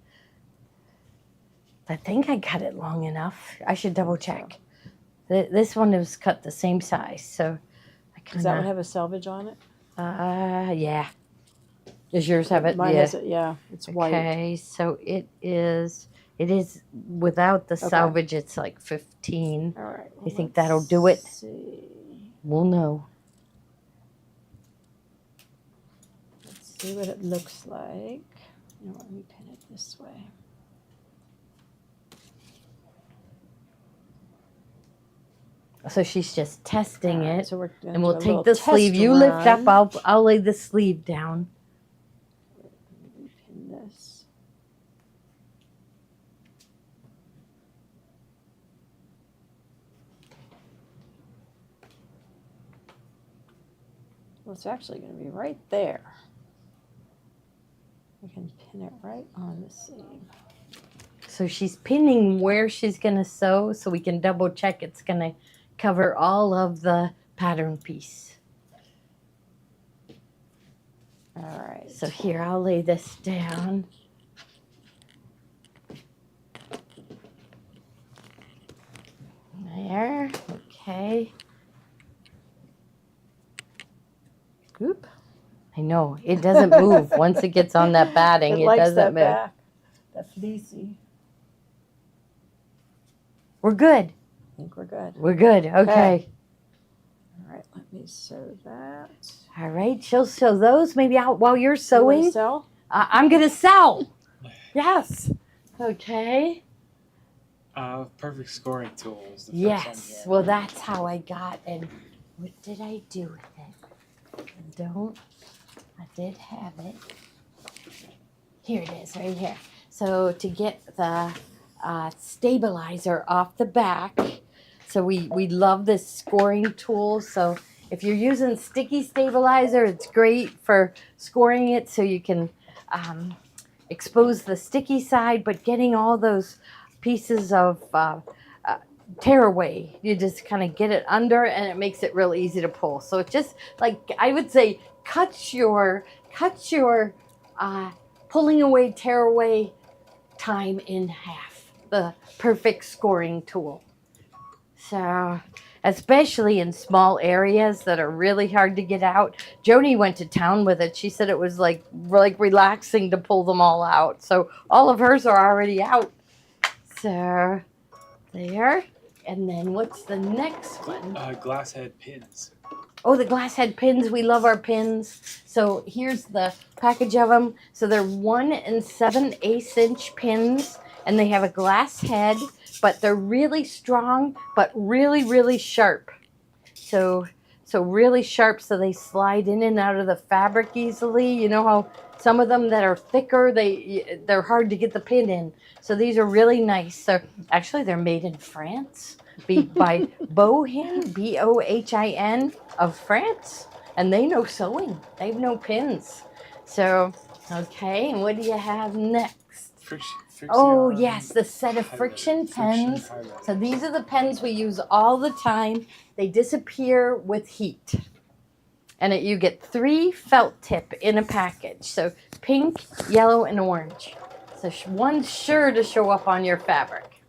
I think I cut it long enough. I should double check. This one was cut the same size, so I kind of. Does that one have a selvage on it? Yeah. Does yours have it? Mine has it, yeah. It's white. Okay, so it is without the salvage, it's like 15. All right. You think that'll do it? See. We'll know. see what it looks like. You know, let me pin it this way. So she's just testing All right, it, so we're gonna and do we'll a take little the sleeve. test You lift up, run. I'll lay the sleeve down. Let me pin this. Well, it's actually going to be right there. We can pin it right on the seam. So she's pinning where she's going to sew so we can double check it's going to cover all of the pattern piece. All right. So here, I'll lay this down. There, okay. Oop. I know, it doesn't move. Once it gets on that batting, it likes doesn't that move. back, that fleecy. We're good. I think we're good. We're good, okay. All right, let me sew that. All right, she'll sew those maybe out while you're You sewing. wanna sew? I'm going to sew. Yes. Okay. Perfect scoring tools. Yes. Well, that's how I got. And what did I do with it? I did have it. Here it is, right here. So to get the stabilizer off the back, so we love this scoring tool. So if you're using sticky stabilizer, it's great for scoring it so you can expose the sticky side, but getting all those pieces of tear away, you just kind of get it under and it makes it real easy to pull. So it just, like I would say, cuts your pulling away, tear away time in half. The perfect scoring tool. So especially in small areas that are really hard to get out. Joni went to town with it. She said it was like relaxing to pull them all out. So all of hers are already out. So there. And then what's the next one? Glass head pins. Oh, the glass head pins. We love our pins. So here's the package of them. So they're 1 7/8 inch pins, and they have a glass head, but they're really strong, but really, really sharp. So really sharp, so they slide in and out of the fabric easily. You know how some of them that are thicker, they're hard to get the pin in. So these are really nice. So actually, they're made in France by Bohin, Bohin of France, and they know sewing. They have no pins. So okay, and what do you have next? Friction. Oh yes, the set of friction pens. So these are the pens we use all the time. They disappear with heat. And you get 3 felt tip in a package. So pink, yellow, and orange. So one's sure to show up on your fabric.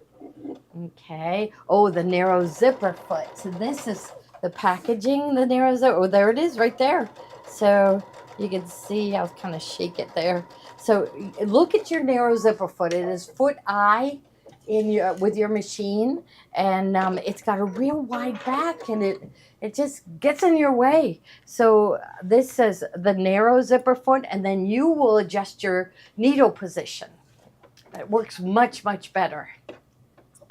Okay. Oh, the narrow zipper foot. So this is the packaging, the narrow zipper. Oh, there it is right there. So you can see, I'll kind of shake it there. So look at your narrow zipper foot. It is foot I with your machine, and it's got a real wide back, and it just gets in your way. So this says the narrow zipper foot, and then you will adjust your needle position. It works much, much better.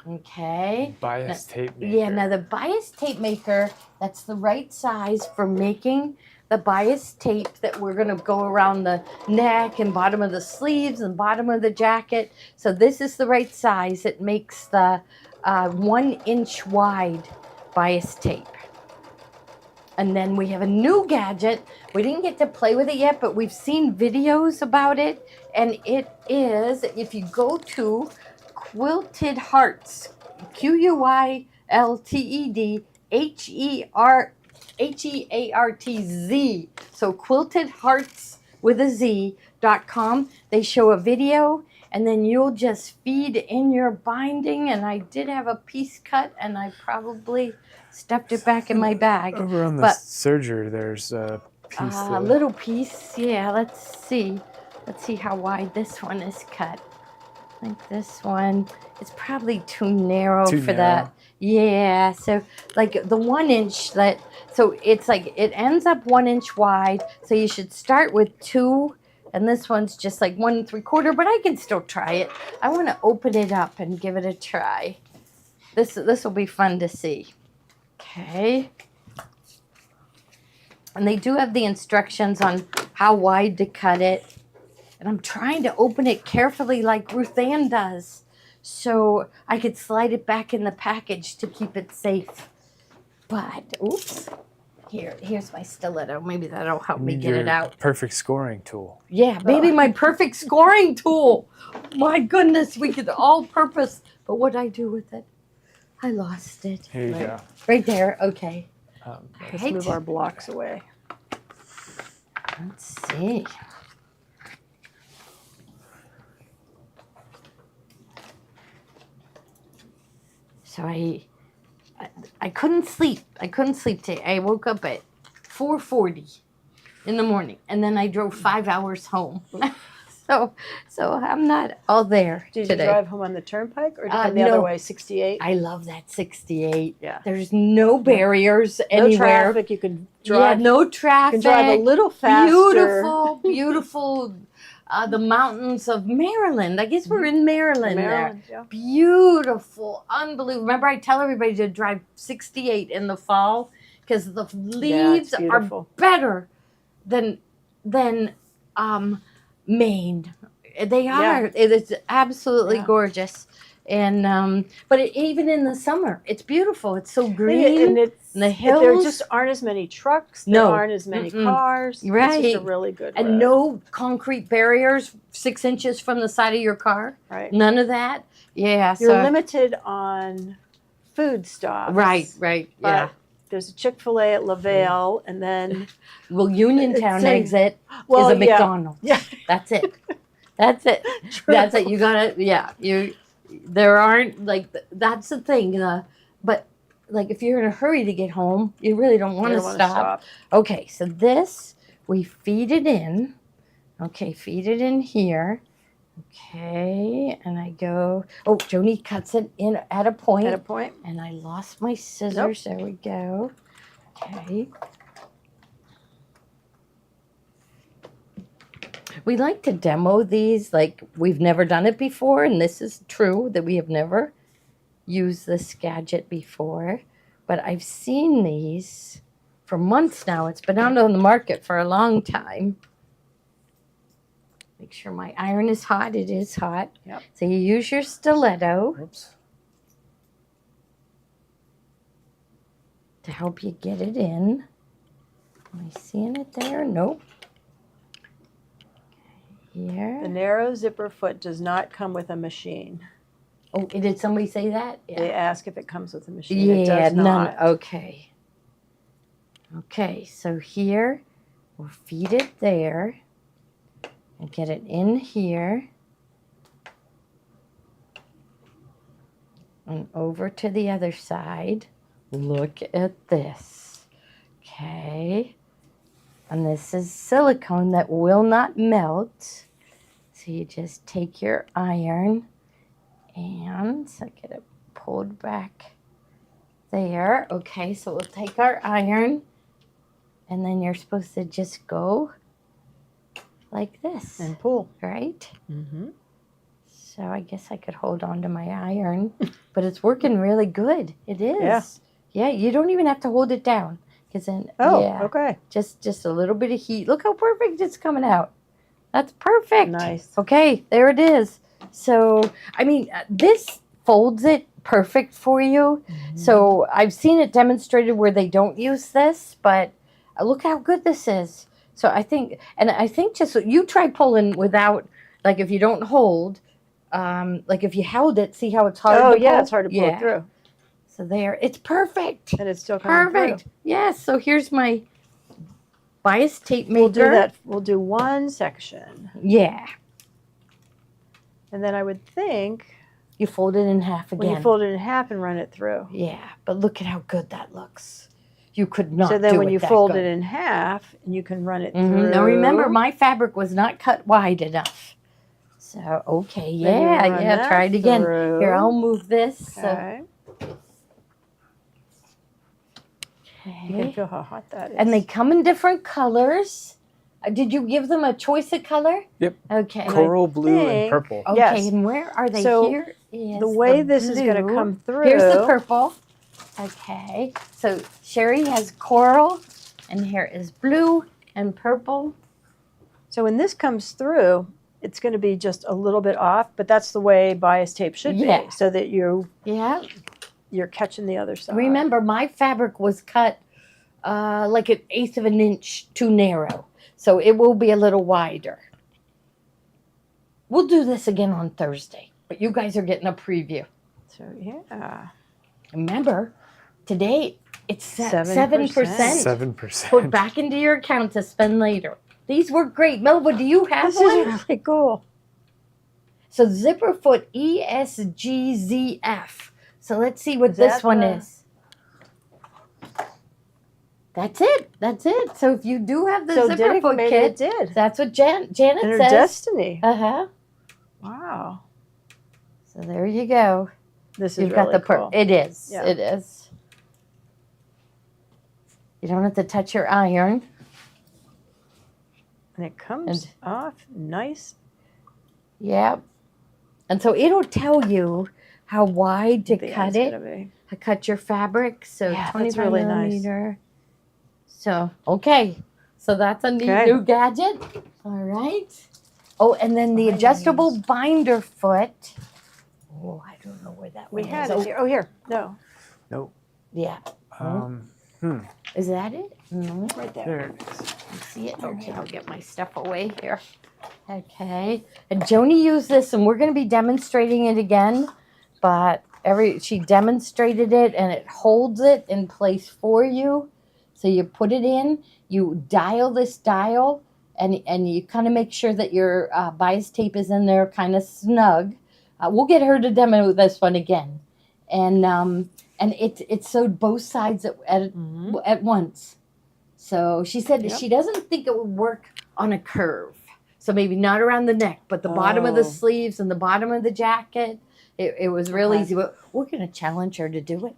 Okay. Bias tape maker. Yeah, now the bias tape maker, that's the right size for making the bias tape that we're going to go around the neck and bottom of the sleeves and bottom of the jacket. So this is the right size. It makes the 1 inch wide bias tape. And then we have a new gadget. We didn't get to play with it yet, but we've seen videos about it. And it is, if you go to Quilted Hearts, QUILTED HEARTZ. So Quilted Hearts with a Z.com. They show a video, and then you'll just feed in your binding. And I did have a piece cut, and I probably stuffed it back in my bag. Over on the serger, there's a piece. A little piece, yeah. Let's see. Let's see how wide this one is cut. I think this one is probably too narrow for that. Yeah, so like the 1 inch so it's like it ends up 1 inch wide. So you should start with 2, and this one's just like 1 3/4. But I can still try it. I want to open it up and give it a try. This will be fun to see. Okay. And they do have the instructions on how wide to cut it. And I'm trying to open it carefully like Ruth Ann does, so I could slide it back in the package to keep it safe. But, oops, here's my stiletto. Maybe that'll help me get it out. Perfect scoring tool. Yeah, maybe my perfect scoring tool. My goodness, we could all-purpose. But what'd I do with it? I lost it. Here you go. Right there, okay. Let's move our blocks away. Let's see. So I couldn't sleep. I couldn't sleep today. I woke up at 4:40 in the morning, and then I drove 5 hours home. so I'm not all there Did today. you drive home on the turnpike or come the other no. way, 68? I love that 68. Yeah. There's no barriers No anywhere. traffic. You can drive. Yeah, no traffic. You can drive a little faster. Beautiful, beautiful. The mountains of Maryland. I guess we're in Maryland, there. Yeah. Beautiful, unbelievable. Remember, I tell everybody to drive 68 in the fall because the leaves are better than Maine. They are. Yeah. It is absolutely Yeah. gorgeous. And but even in the summer, it's beautiful. It's so green. And it's the hills. There just aren't as many trucks. There No. aren't as many cars. Right. It's just a really good road. And no concrete barriers 6 inches from the side of your car. Right. None of that. Yeah. You're limited on food stops. Right. But Yeah. there's a Chick-fil-A at LaVale, and then Well, Uniontown exit is a McDonald's. Yeah. That's it. That's it. True. That's it. You gotta. Yeah. There aren't like that's the thing. But like if you're in a hurry to get home, you really don't want to stop. Okay. So this we feed it in. Okay, feed it in here. Okay, and I go. Oh, Joni cuts it in at a point. At a point. And I lost my scissors. There we go. Okay. We like to demo these like we've never done it before, and this is true that we have never used this gadget before. But I've seen these for months now. It's been out on the market for a long time. Make sure my iron is hot. It is hot. Yep. So you use your stiletto. Oops. To help you get it in. Am I seeing it there? Nope. Here. The narrow zipper foot does not come with a machine. Oh, did somebody say that? Yeah. They ask if it comes with a machine. It Yeah, does not. none. Okay. Okay, so here we'll feed it there and get it in here and over to the other side. Look at this. Okay. And this is silicone that will not melt. So you just take your iron and so get it pulled back there. Okay, so we'll take our iron and then you're supposed to just go like this. And pull. Right? Mm-hmm. So I guess I could hold on to my iron, but it's working really good. It is. Yeah. Yeah, you don't even have to hold it down. Then, okay. Just a little bit of heat. Look how perfect it's coming out. That's perfect. Nice. Okay, there it is. So, I mean, this folds it perfect for you. Mm-hmm. So I've seen it demonstrated where they don't use this, but look how good this is. So I think just you try pulling without, like if you don't hold, like if you held it, see how it's hard to pull? Oh, yeah, it's hard to pull it through. So there, it's perfect. And it's still coming Perfect. through. Yes. So here's my bias tape maker. We'll do one section. Yeah. And then I would think You fold it in half again. when you fold it in half and run it through. Yeah, but look at how good that looks. You could not. So then do when it you that fold good. it in half and you can run it Mhm. through. Now remember, my fabric was not cut wide enough. So okay, Then you run yeah. that Try it again. through. Here, I'll move this. Okay. You can feel how hot that is. And they come in different colors. Did you give them a choice of color? Yep. Okay. Coral blue and purple. Okay, Yes. and where are they? So, Here is the way the this is going to blue. come through. Here's the purple. Okay, so Sherry has coral, and here is blue and purple. So when this comes through, it's going to be just a little bit off, but that's the way bias tape should be, so that you're catching the other side. Remember, my fabric was cut like 1/8 of an inch too narrow, so it will be a little wider. We'll do this again on Thursday, but you guys are getting a preview. So yeah. Remember, today it's 7%. 7%. Put back into your account to spend later. These were great. Melba, do you have This one? is really cool. So zipper foot ESGZF. So let's see what this one is. That's it. That's it. So if you do have the zipper foot maybe kit, it did. that's what Janet And her says. destiny. Uh-huh. Wow. So there you go. This is You've really got the cool. It is. Yeah. It is. You don't have to touch your iron. And it comes off nice. Yeah. And so it'll tell you how wide to cut it. To cut your fabric. So Yeah, 25 that's really millimeter. So, okay. So that's a neat new gadget. All right. Oh, and then the adjustable binder foot. Oh, I don't know where that We one had is. it here. Oh, here. No. Nope. Yeah. Is that it? No. Right there. There it is. You see it? Okay, I'll get my stuff away here. Okay. And Joni used this, and we're going to be demonstrating it again. But she demonstrated it, and it holds it in place for you. So you put it in, you dial this dial, and you kind of make sure that your bias tape is in there kind of snug. We'll get her to demo this one again. And it sewed both sides at once. So she said she doesn't think it would work on a curve. So maybe not around the neck, but the bottom of the sleeves and the bottom of the jacket. It was real easy. But we're going to challenge her to do it,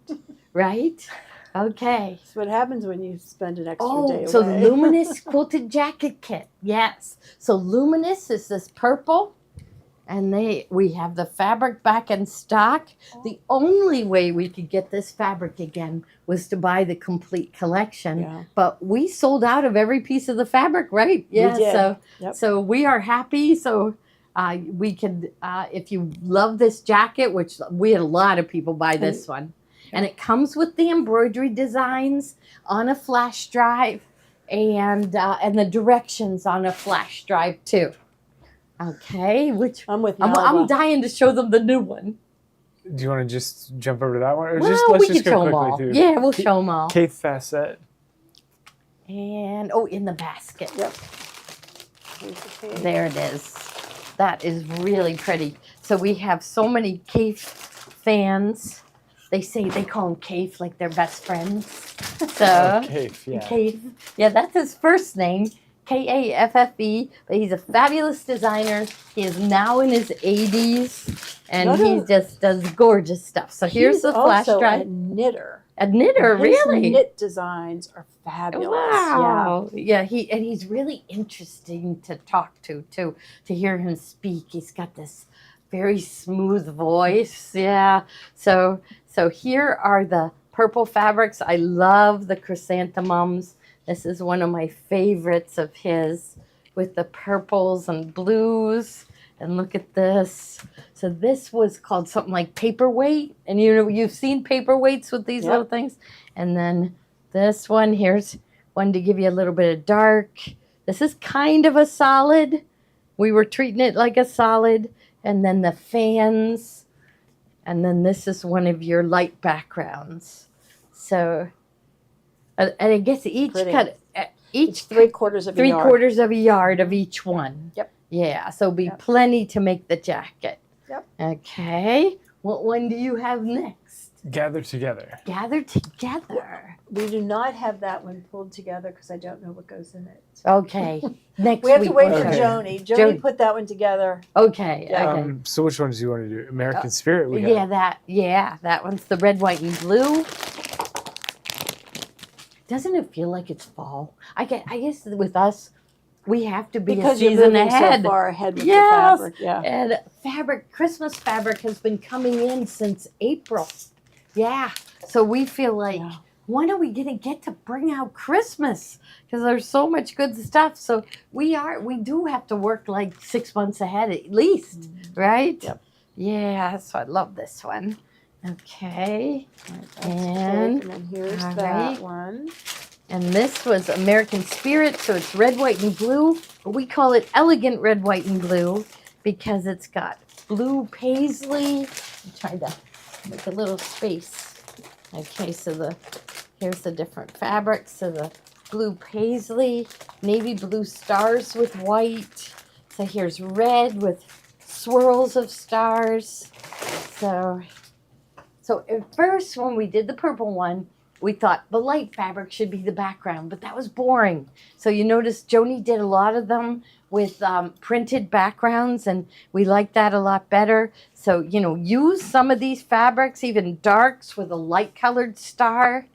right? Okay. That's what happens when you spend an extra day away. So Luminous Quilted Jacket Kit. Yes. So Luminous is this purple. And we have the fabric back in stock. The only way we could get this fabric again was to buy the complete collection. Yeah. But we sold out of every piece of the fabric, right? Yeah. We did. So we are happy. So we could, if you love this jacket, which we had a lot of people buy this one. And it comes with the embroidery designs on a flash drive and the directions on a flash drive too. Okay, I'm dying to show them the new one. Do you want to just jump over to that one? Or Well, let's we just can go show them quickly all. through. Yeah, we'll show them all. Kate Facet. And, in the basket. Yep. There it is. That is really pretty. So we have so many Kate fans. They call him Kate like they're best friends. So, Kate, yeah. Kate. Yeah, that's his first name. Kaffe, but he's a fabulous designer. He is now in his 80s, and he just does gorgeous stuff. So here's the flash drive. He's also a knitter. A knitter, really? His knit designs are fabulous. Wow. Yeah, he's really interesting to talk to hear him speak. He's got this very smooth voice. Yeah. So here are the purple fabrics. I love the chrysanthemums. This is one of my favorites of his with the purples and blues. And look at this. So this was called something like paperweight. And you've seen paperweights with these little things. And then this one, here's one to give you a little bit of dark. This is kind of a solid. We were treating it like a solid. And then the fans. And then this is one of your light backgrounds. So... And I guess each 3/4 of a yard. 3/4 of a yard of each one. Yep. Yeah, so be plenty to make the jacket. Yep. Okay. What one do you have next? Gather Together. Gather Together. We do not have that one pulled together because I don't know what goes in it. Okay. Next we have to wait week. for Joni. Joni put that one together. Okay. Yeah. Okay. So which ones do you want to do? American Spirit? That one's the red, white, and blue. doesn't it feel like it's fall? I guess with us, we have to be because a you're season moving ahead. so far ahead with Yes. the fabric. Yeah. And Christmas fabric has been coming in since April. Yeah. So we feel like, when are we going to get to bring out Christmas? Because there's so much good stuff. So we do have to work like 6 months ahead at least, right? Yep. Yeah. So I love this one. Okay. And then here's that one. And this was American Spirit, so it's red, white, and blue. But we call it elegant red, white, and blue because it's got blue paisley. I'm trying to make a little space. Okay, so here's the different fabrics. So the blue paisley, navy blue stars with white. So here's red with swirls of stars. So at first when we did the purple one, we thought the light fabric should be the background, but that was boring. So you notice Joni did a lot of them with printed backgrounds, and we like that a lot better. So, use some of these fabrics, even darks with a light colored star.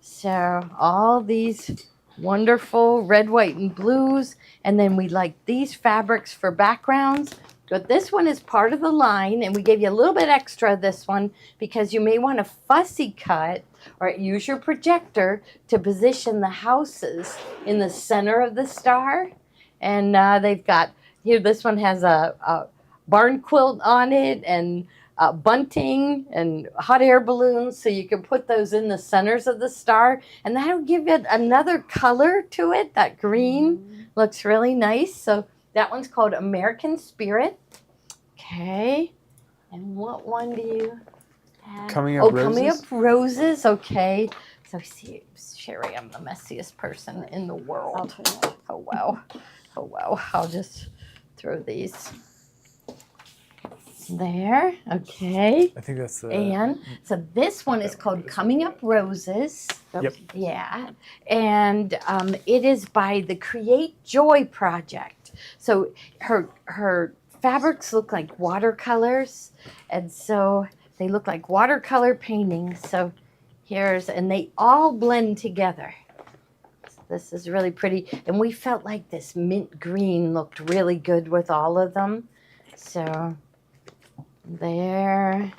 So all these wonderful red, white, and blues. And then we like these fabrics for backgrounds. But this one is part of the line, and we gave you a little bit extra this one because you may want to fussy cut or use your projector to position the houses in the center of the star. And they've got, here this one has a barn quilt on it and bunting and hot air balloons, so you can put those in the centers of the star, and that'll give it another color to it. That green looks really nice. So that one's called American Spirit. Okay. And what one do you have? Coming Up Roses. Coming Up Roses. Okay. So see, Sherry, I'm the messiest person in the world. Oh, wow. Oh, wow. I'll just throw these there. Okay. I think that's the... And so this one is called Coming Up Roses. Yep. Yeah. And it is by the Create Joy Project. So her fabrics look like watercolors. And so they look like watercolor paintings. So and they all blend together. So this is really pretty. And we felt like this mint green looked really good with all of them. So there.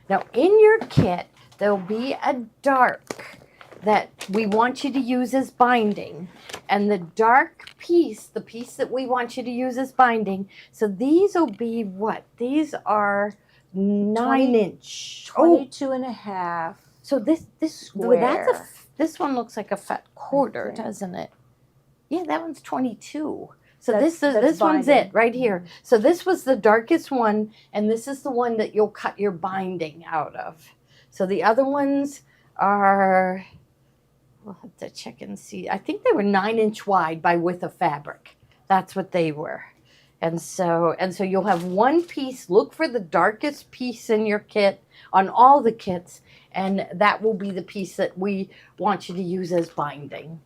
Now in your kit, there'll be a dark that we want you to use as binding. And the dark piece, the piece that we want you to use as binding, so these will be what? These are 9-inch. 22 and a half. So this square. This one looks like a fat quarter, doesn't it? Yeah, that one's 22. So That's this one's binding. it right here. So this was the darkest one, and this is the one that you'll cut your binding out of. So the other ones are, we'll have to check and see. I think they were 9-inch wide by width of fabric. That's what they were. And so you'll have one piece. Look for the darkest piece in your kit on all the kits, and that will be the piece that we want you to use as binding.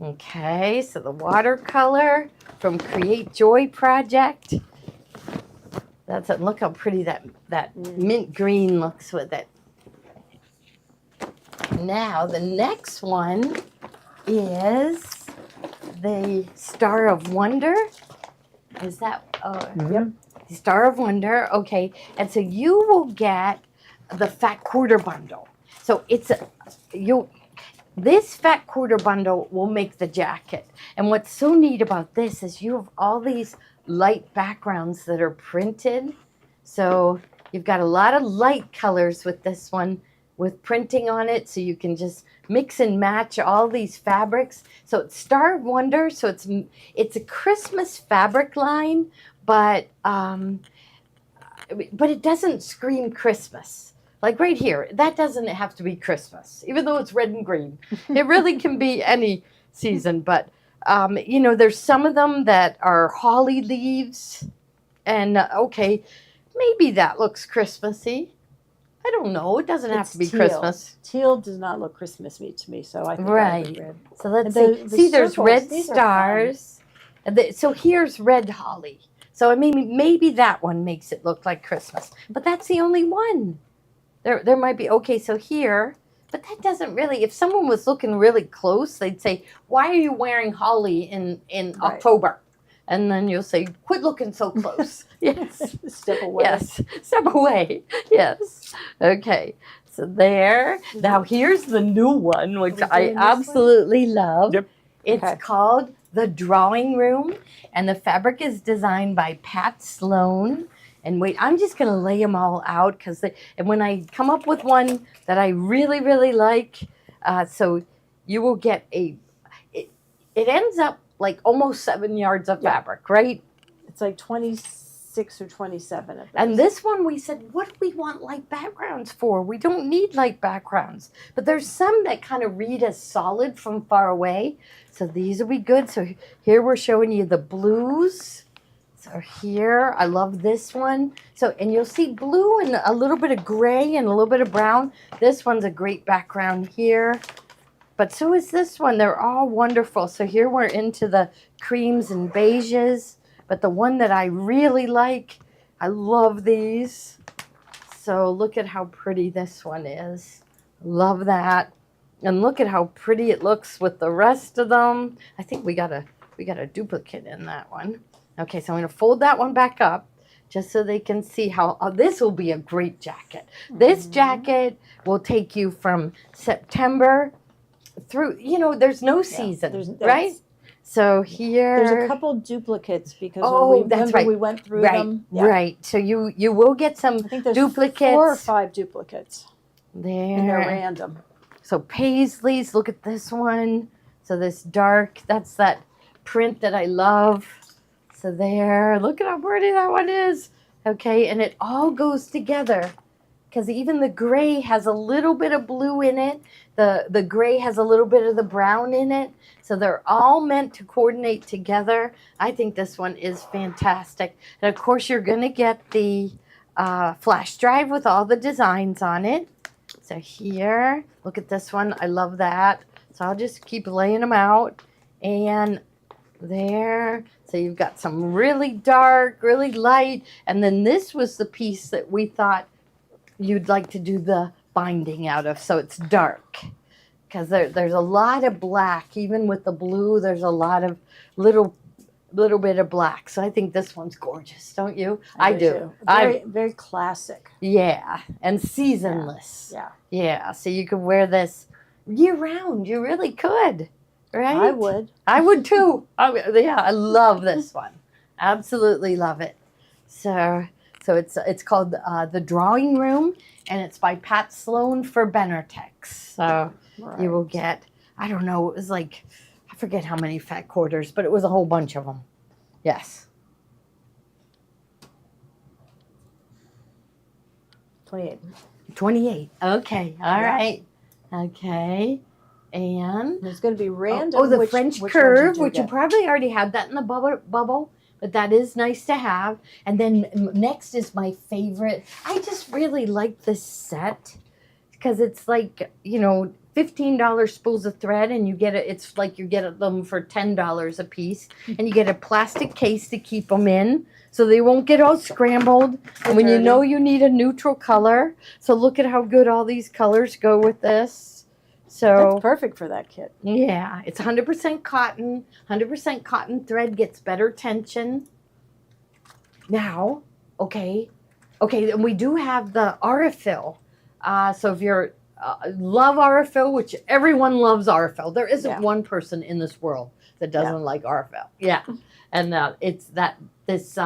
Okay, so the watercolor from Create Joy Project. That's it. Look how pretty that mint green looks with it. Now the next one is the Star of Wonder. Is that Yep. the Star of Wonder? Okay, and so you will get the fat quarter bundle. So this fat quarter bundle will make the jacket. And what's so neat about this is you have all these light backgrounds that are printed. So you've got a lot of light colors with this one with printing on it, so you can just mix and match all these fabrics. So it's Star of Wonder, so it's a Christmas fabric line, but it doesn't scream Christmas. Like right here, that doesn't have to be Christmas, even though it's red and green. It really can be any season, but there's some of them that are holly leaves, and okay, maybe that looks Christmassy. I don't know. It doesn't have to be teal. Christmas. Teal does not look Christmassy to me, so I think Right. I would red. So let's And see. See, there's circles, red these are stars. So here's red holly. So maybe that one makes it look like Christmas, but that's the only one. There might be, okay, so here, But that doesn't really, if someone was looking really close, they'd say, why are you wearing holly in October? And then you'll say, quit looking so close. Yes. Step away. Yes. Step away. Yes. Okay. So there. Now here's the new one, which I absolutely love. Yep. It's called The Drawing Room, and the fabric is designed by Pat Sloan. And wait, I'm just going to lay them all out and when I come up with one that I really, really like, so you will get it ends up like almost 7 yards of fabric, right? It's like 26 or 27 of those. And this one we said, what do we want light backgrounds for? We don't need light backgrounds. But there's some that kind of read as solid from far away. So these will be good. So here we're showing you the blues. So here, I love this one. So, and you'll see blue and a little bit of gray and a little bit of brown. This one's a great background here. But so is this one. They're all wonderful. So here we're into the creams and beiges. But the one that I really like, I love these. So look at how pretty this one is. Love that. And look at how pretty it looks with the rest of them. I think we got a duplicate in that one. Okay, so I'm going to fold that one back up just so they can see how this will be a great jacket. This jacket will take you from September through, there's no season, right? So here. There's a couple duplicates because we went through them. Yeah. Right. So you will get some duplicates. 4 or 5 duplicates. There. And they're random. So Paisleys, look at this one. So this dark, that's that print that I love. So there, look at how pretty that one is. Okay, and it all goes together because even the gray has a little bit of blue in it. The gray has a little bit of the brown in it. So they're all meant to coordinate together. I think this one is fantastic. And of course, you're going to get the flash drive with all the designs on it. So here, look at this one. I love that. So I'll just keep laying them out. And there. So you've got some really dark, really light. And then this was the piece that we thought you'd like to do the binding out of. So it's dark. Because there's a lot of black. Even with the blue, there's a lot of little bit of black. So I think this one's gorgeous, don't you? I do. Very classic. Yeah. And seasonless. Yeah. Yeah. So you could wear this year round. You really could. Right? I would. I would too. I love this one. Absolutely love it. So it's called The Drawing Room, and it's by Pat Sloan for Benertex. So you will get, I don't know, it was like, I forget how many fat quarters, but it was a whole bunch of them. Yes. 28. 28. Okay. All right. Okay. And there's going to be random. The French curve, which you probably already had that in the bubble, but that is nice to have. And then next is my favorite. I just really like this set because it's like, $15 spools of thread, and you get it. It's like you get them for $10 a piece, and you get a plastic case to keep them in, so they won't get all scrambled. And when you need a neutral color, so look at how good all these colors go with this. So that's perfect for that kit. Yeah, it's 100% cotton. 100% cotton thread gets better tension. Now, okay, and we do have the Aurifil. So if you're love Aurifil, which everyone loves Aurifil. There isn't one person in this world that doesn't like Aurifil. Yeah, and it's this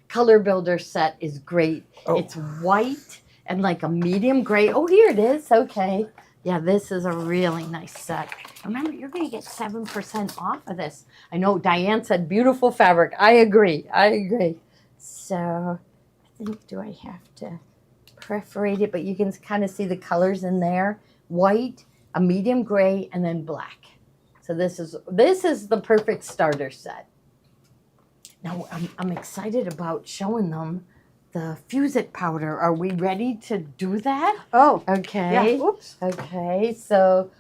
color builder set is great. Oh. It's white and like a medium gray. Oh, here it is. Okay. Yeah, this is a really nice set. Remember, you're going to get 7% off of this. I know Diane said beautiful fabric. I agree. So I think, do I have to perforate it? But you can kind of see the colors in there. White, a medium gray, and then black. So this is the perfect starter set. Now, I'm excited about showing them the Fuse It powder. Are we ready to do that? Oh, okay. Yeah. Oops. Okay. So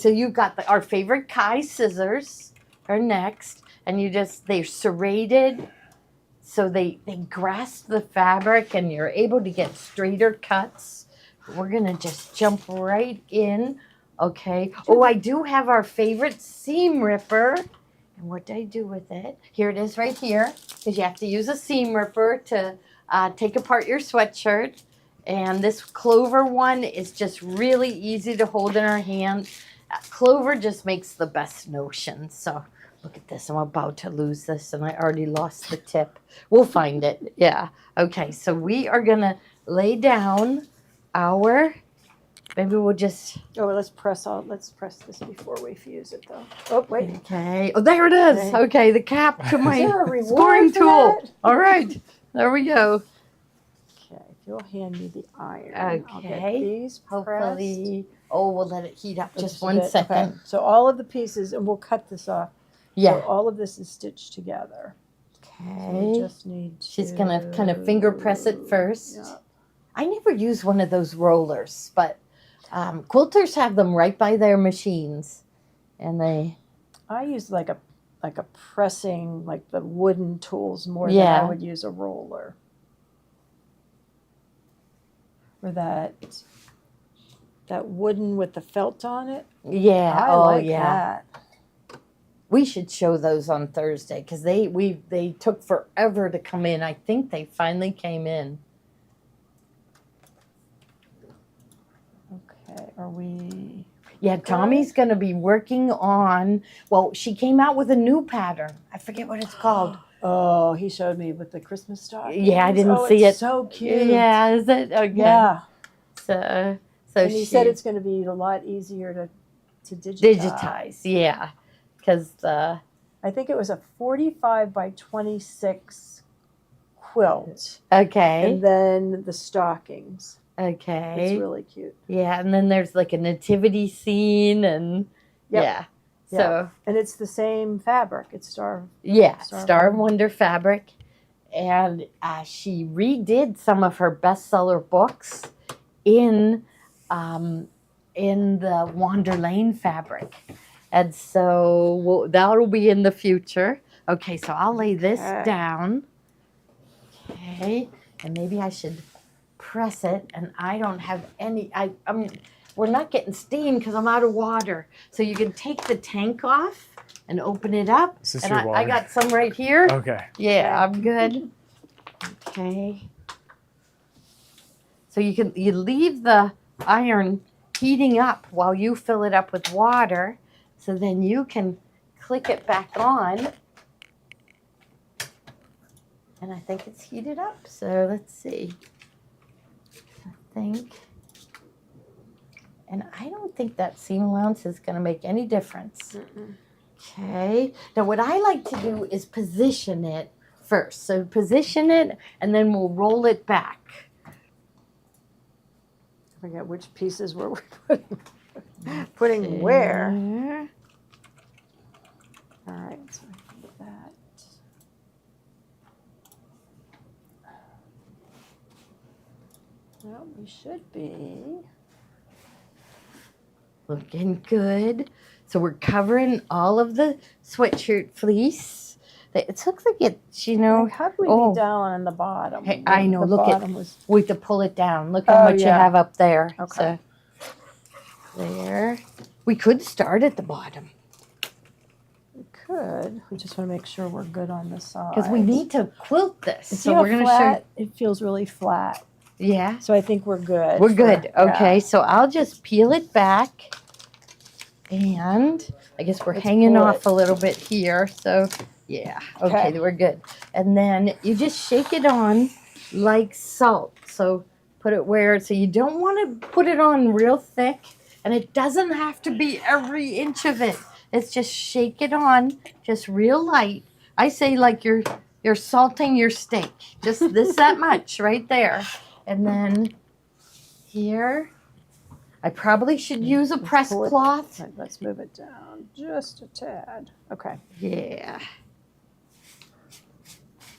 you've got our favorite Kai scissors are next, and they're serrated, so they grasp the fabric, and you're able to get straighter cuts. We're gonna just jump right in Okay. Oh, I do have our favorite seam ripper. And what did I do with it? Here it is right here, because you have to use a seam ripper to take apart your sweatshirt. And this Clover one is just really easy to hold in our hand. Clover just makes the best notion. So look at this. I'm about to lose this, and I already lost the tip. We'll find it. Yeah. Okay, so we are going to lay down our... Maybe we'll just... Oh, let's press this before we fuse it, though. Oh, wait. Okay. Oh, there it is. Okay, the cap to my scoring tool. All right. There we go. Okay, if you'll hand me the iron, I'll get these hopefully. Oh, we'll let it heat up just one second. second. Okay. So all of the pieces, and we'll cut this off. Yeah. So all of this is stitched together. Okay. So we just need to... She's going to kind of finger press it first. Yeah. I never use one of those rollers, but quilters have them right by their machines. And I use like a pressing, like the wooden tools more than I would use a roller. Or that wooden with the felt on it. Yeah. I like that. We should show those on Thursday because they took forever to come in. I think they finally came in. Okay, are we... Yeah, Tommy's going to be working on, well, she came out with a new pattern. I forget what it's called. Oh, he showed me with the Christmas stockings. Yeah, I didn't see it's it. So cute. Yeah, is it? Okay. Yeah. So and he said it's going to be a lot easier to digitize. Digitize, yeah. Because I think it was a 45 by 26 quilt. Okay. And then the stockings. Okay. It's really cute. Yeah, and then there's like a nativity scene and yeah. So and it's the same fabric. It's Star of Wonder fabric. And she redid some of her bestseller books in the Wander Lane fabric. And so that'll be in the future. Okay, so I'll lay this down. Okay, and maybe I should press it, and I don't have any, we're not getting steam because I'm out of water. So you can take the tank off and open it up. Is this and your water? I got some right here. Okay. Yeah, I'm good. Okay. So you leave the iron heating up while you fill it up with water. So then you can click it back on. And I think it's heated up. So let's see. And I don't think that seam allowance is going to make any difference. Okay. Now what I like to do is position it first. So position it and then we'll roll it back. I forget which pieces we're putting where. All right. So I can get that. Well, we should be looking good. So we're covering all of the sweatshirt fleece. It looks like it's, how do we be down on the bottom? Hey, I know. Look we have to pull it down. Look how much you have up there. Okay. So there. We could start at the bottom. We could. We just want to make sure we're good on the side. Because we need to quilt this. So we're going to show. It feels really flat. Yeah. So I think we're good. We're good. Okay. So I'll just peel it back. And I guess we're hanging off a little bit here. So, yeah. Okay, we're good. And then you just shake it on like salt. So put it so you don't want to put it on real thick. And it doesn't have to be every inch of it. It's just shake it on, just real light. I say like you're salting your steak. Just that much right there. And then here, I probably should use a press cloth. Right, let's move it down just a tad. Okay. Yeah.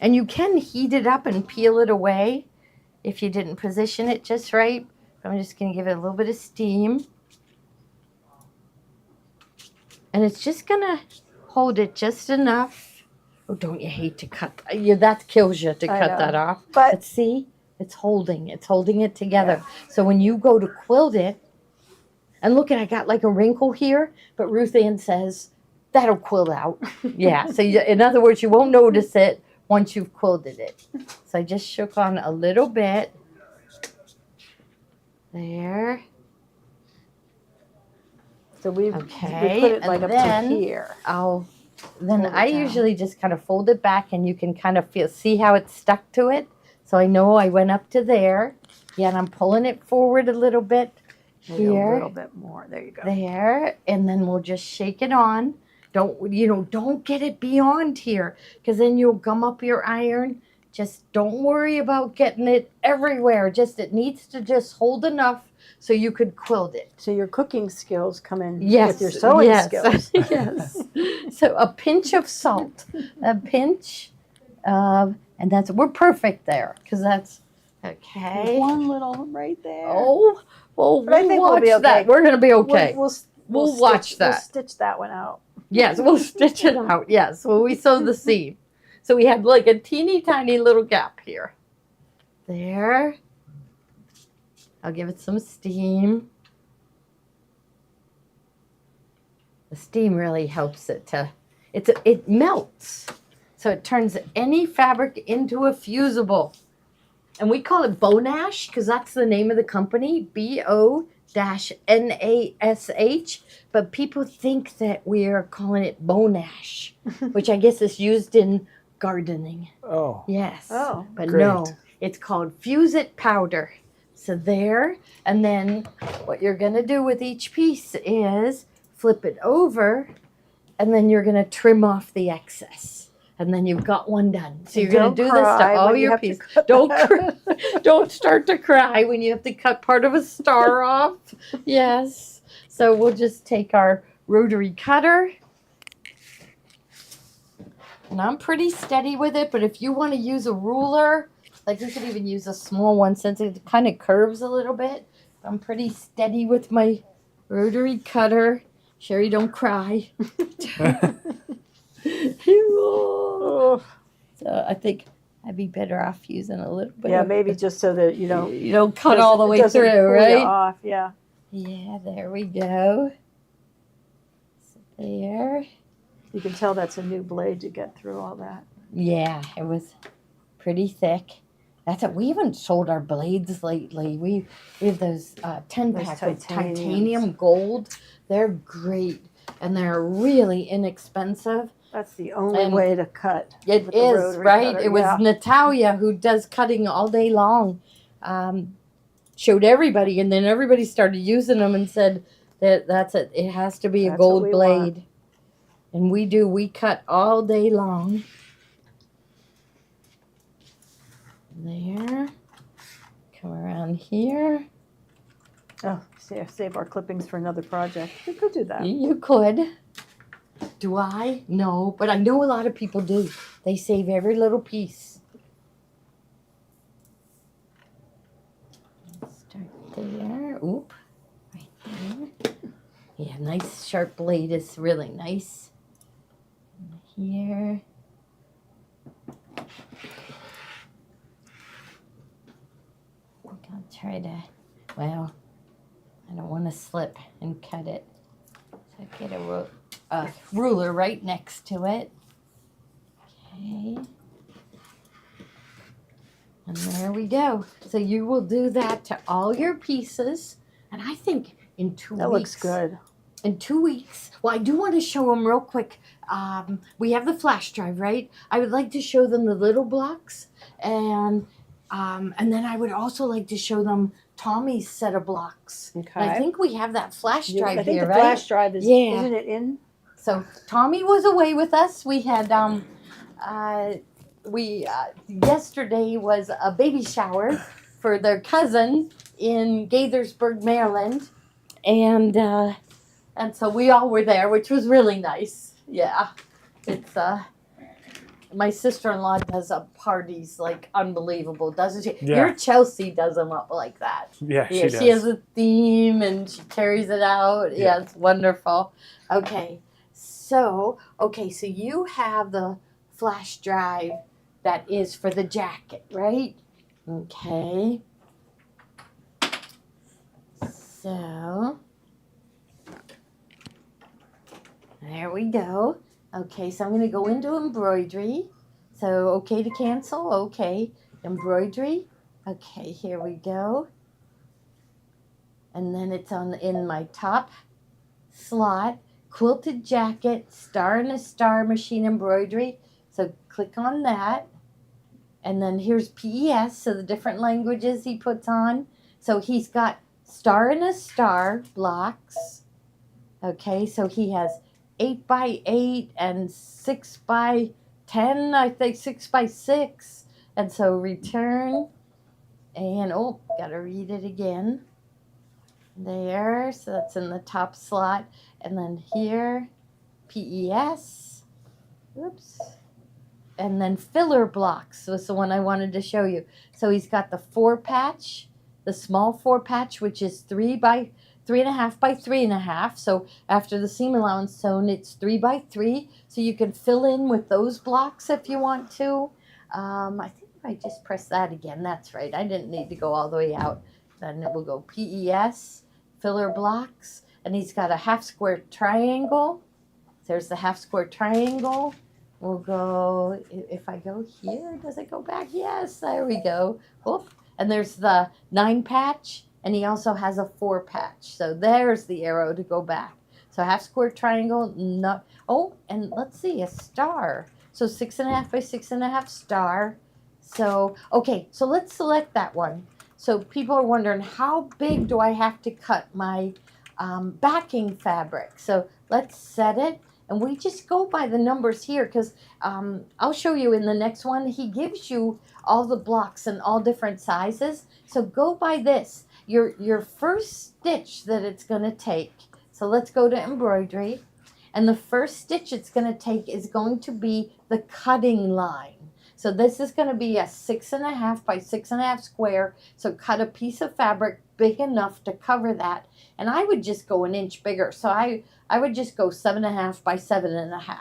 And you can heat it up and peel it away if you didn't position it just right. I'm just going to give it a little bit of steam. And it's just going to hold it just enough. Oh, don't you hate to cut? That kills you to cut that off. But see, it's holding it together. Yeah. So when you go to quilt it, And look, I got like a wrinkle here, but Ruth Ann says, that'll quilt out. Yeah, so in other words, you won't notice it once you've quilted it. So I just shook on a little bit. There. So we Okay, put it and like up then to here. Then Fold it I down. usually just kind of fold it back, and you can kind of see how it's stuck to it. So I know I went up to there. Yeah, and I'm pulling it forward a little bit Maybe here. a little bit more. There you go. There, and then we'll just shake it on. Don't get it beyond here, because then you'll gum up your iron. Just don't worry about getting it everywhere. It needs to just hold enough so you could quilt it. So your cooking skills come in Yes, with your sewing yes, skills. yes. So a pinch of salt, a pinch of, and we're perfect there, because that's okay. One little right there. Oh, well, But I think we'll be okay. that. We're gonna be okay. We'll watch that. We'll stitch that one out. Yes, we'll stitch it out. Yes, well, we sew the seam. So we had like a teeny tiny little gap here. There. I'll give it some steam. The steam really helps it to, it melts. So it turns any fabric into a fusible. And we call it Bonash because that's the name of the company, B-O-Nash. But people think that we are calling it Bonash, which I guess is used in gardening. Oh. Yes. Oh. But Great. no, it's called Fuse It Powder. So there, and then what you're going to do with each piece is flip it over, and then you're going to trim off the excess. And then you've got one done. So you're going to do this to all your pieces. Don't start to cry when you have to cut part of a star off. Yes. So we'll just take our rotary cutter. And I'm pretty steady with it, but if you want to use a ruler, like you could even use a small one since it kind of curves a little bit. I'm pretty steady with my rotary cutter. Sherry, don't cry. So I think I'd be better off using a little bit. Yeah, maybe just so that you don't cut all the way through, right? Off. Yeah. Yeah, there we go. So there. You can tell that's a new blade to get through all that. Yeah, it was pretty thick. That's it. We haven't sold our blades lately. We have those 10-pack with titanium gold. They're great, and they're really inexpensive. That's the only way to cut. It is, right? Cutter. It was Natalia, who does cutting all day long, showed everybody, and then everybody started using them and said that's it. It has to be a gold blade. Want. And we cut all day long. There. Come around here. Oh, save our clippings for another project. We could do that. You could. Do I? No, but I know a lot of people do. They save every little piece. Start there. Oop. Right there. Yeah, nice sharp blade is really nice. Here. I'll try to, well, I don't want to slip and cut it. So get a ruler right next to it. Okay. And there we go. So you will do that to all your pieces. And I think in 2 weeks. That looks good. In 2 weeks. Well, I do want to show them real quick. We have the flash drive, right? I would like to show them the little blocks. And then I would also like to show them Tommy's set of blocks. Okay. And I think we have that flash drive here, right? I think the flash drive is, isn't it in? So Tommy was away with us. We had, yesterday was a baby shower for their cousin in Gaithersburg, Maryland. And so we all were there, which was really nice. Yeah. It's, my sister-in-law does parties like unbelievable, doesn't she? Yeah. Your Chelsea does them up like that. Yeah, she does. She has a theme and she carries it out. Yeah, it's wonderful. Okay, so you have the flash drive that is for the jacket, right? Okay. So There we go. Okay, so I'm going to go into embroidery. So, okay to cancel. Okay, embroidery. Okay, here we go. And then it's in my top slot, quilted jacket, star and a star machine embroidery. So click on that. And then here's PES, so the different languages he puts on. So he's got star and a star blocks. Okay, so he has 8 by 8 and 6 by 10, I think 6 by 6. And so return, and oh, gotta read it again. There, so that's in the top slot. And then here, PES. Oops. And then filler blocks was the one I wanted to show you. So he's got the 4 patch, the small 4 patch, which is 3 by 3.5 by 3.5. So after the seam allowance sewn, it's 3 by 3. So you can fill in with those blocks if you want to. I think if I just press that again, that's right. I didn't need to go all the way out. Then it will go PES, filler blocks. And he's got a half square triangle. There's the half square triangle. We'll go, if I go here, does it go back? Yes, there we go. Oop. And there's the 9 patch, and he also has a 4 patch. So there's the arrow to go back. So half square triangle, no, oh, and let's see, a star. So 6.5 by 6.5 star. So, okay, so let's select that one. So people are wondering, how big do I have to cut my backing fabric? So let's set it. And we just go by the numbers here because I'll show you in the next one. He gives you all the blocks in all different sizes. So go by this. Your first stitch that it's going to take. So let's go to embroidery. And the first stitch it's going to take is going to be the cutting line. So this is going to be a 6.5 by 6.5 square. So cut a piece of fabric big enough to cover that. And I would just go an inch bigger. So I would just go 7.5 by 7.5,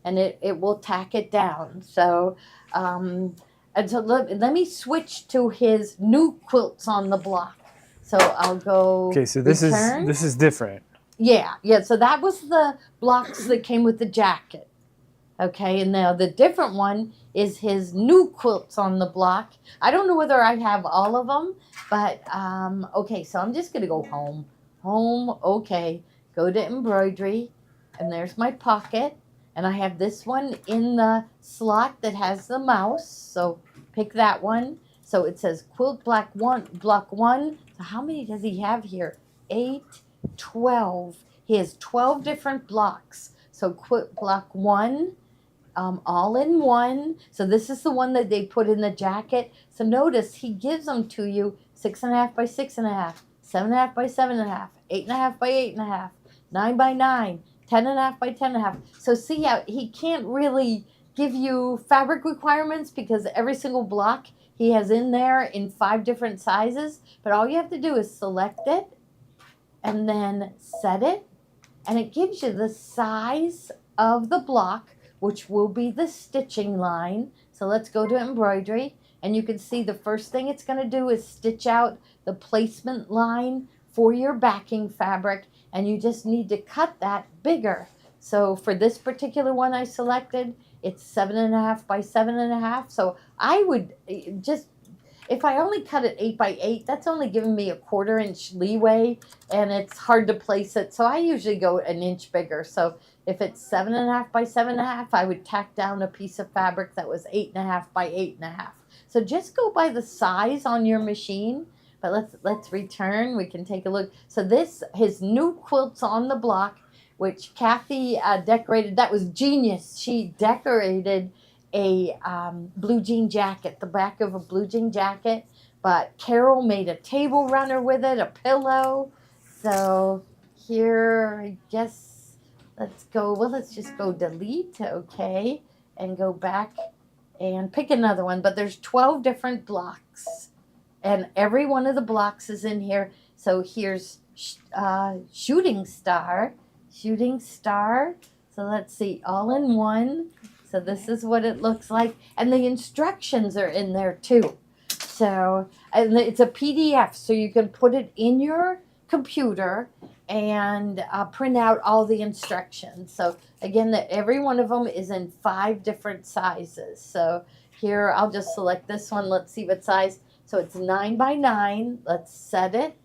and it will tack it down. So, and so let me switch to his new quilts on the block. So I'll go. Okay, so this is different. Yeah. So that was the blocks that came with the jacket. Okay, and now the different one is his new quilts on the block. I don't know whether I have all of them, but okay, so I'm just gonna go home. Okay. Go to embroidery, and there's my pocket, and I have this one in the slot that has the mouse, so pick that one. So it says quilt block 1. So how many does he have here? 8, 12. He has 12 different blocks. So quilt block 1, all in one. So this is the one that they put in the jacket. So notice he gives them to you 6.5 by 6.5, 7.5 by 7.5, 8.5 by 8.5. 9 by 9, 10.5 by 10.5. So see how he can't really give you fabric requirements because every single block he has in there in 5 different sizes. But all you have to do is select it and then set it. And it gives you the size of the block, which will be the stitching line. So let's go to embroidery. And you can see the first thing it's going to do is stitch out the placement line for your backing fabric. And you just need to cut that bigger. So for this particular one I selected, it's 7.5 by 7.5. So I would just, if I only cut it 8 by 8, that's only giving me a 1/4 inch leeway, and it's hard to place it. So I usually go an inch bigger. So if it's 7.5 by 7.5, I would tack down a piece of fabric that was 8.5 by 8.5. So just go by the size on your machine. But let's return. We can take a look. So this, his new quilts on the block, which Kathy decorated. That was genius. She decorated a blue jean jacket, the back of a blue jean jacket. But Carol made a table runner with it, a pillow. So here, I guess, let's go. Well, let's just go delete. Okay. And go back and pick another one. But there's 12 different blocks. And every one of the blocks is in here. So here's shooting star. So let's see, all in one. So this is what it looks like. And the instructions are in there too. So, and it's a PDF, so you can put it in your computer and print out all the instructions. So again, every one of them is in 5 different sizes. So here, I'll just select this one. Let's see what size. So it's 9 by 9. Let's set it.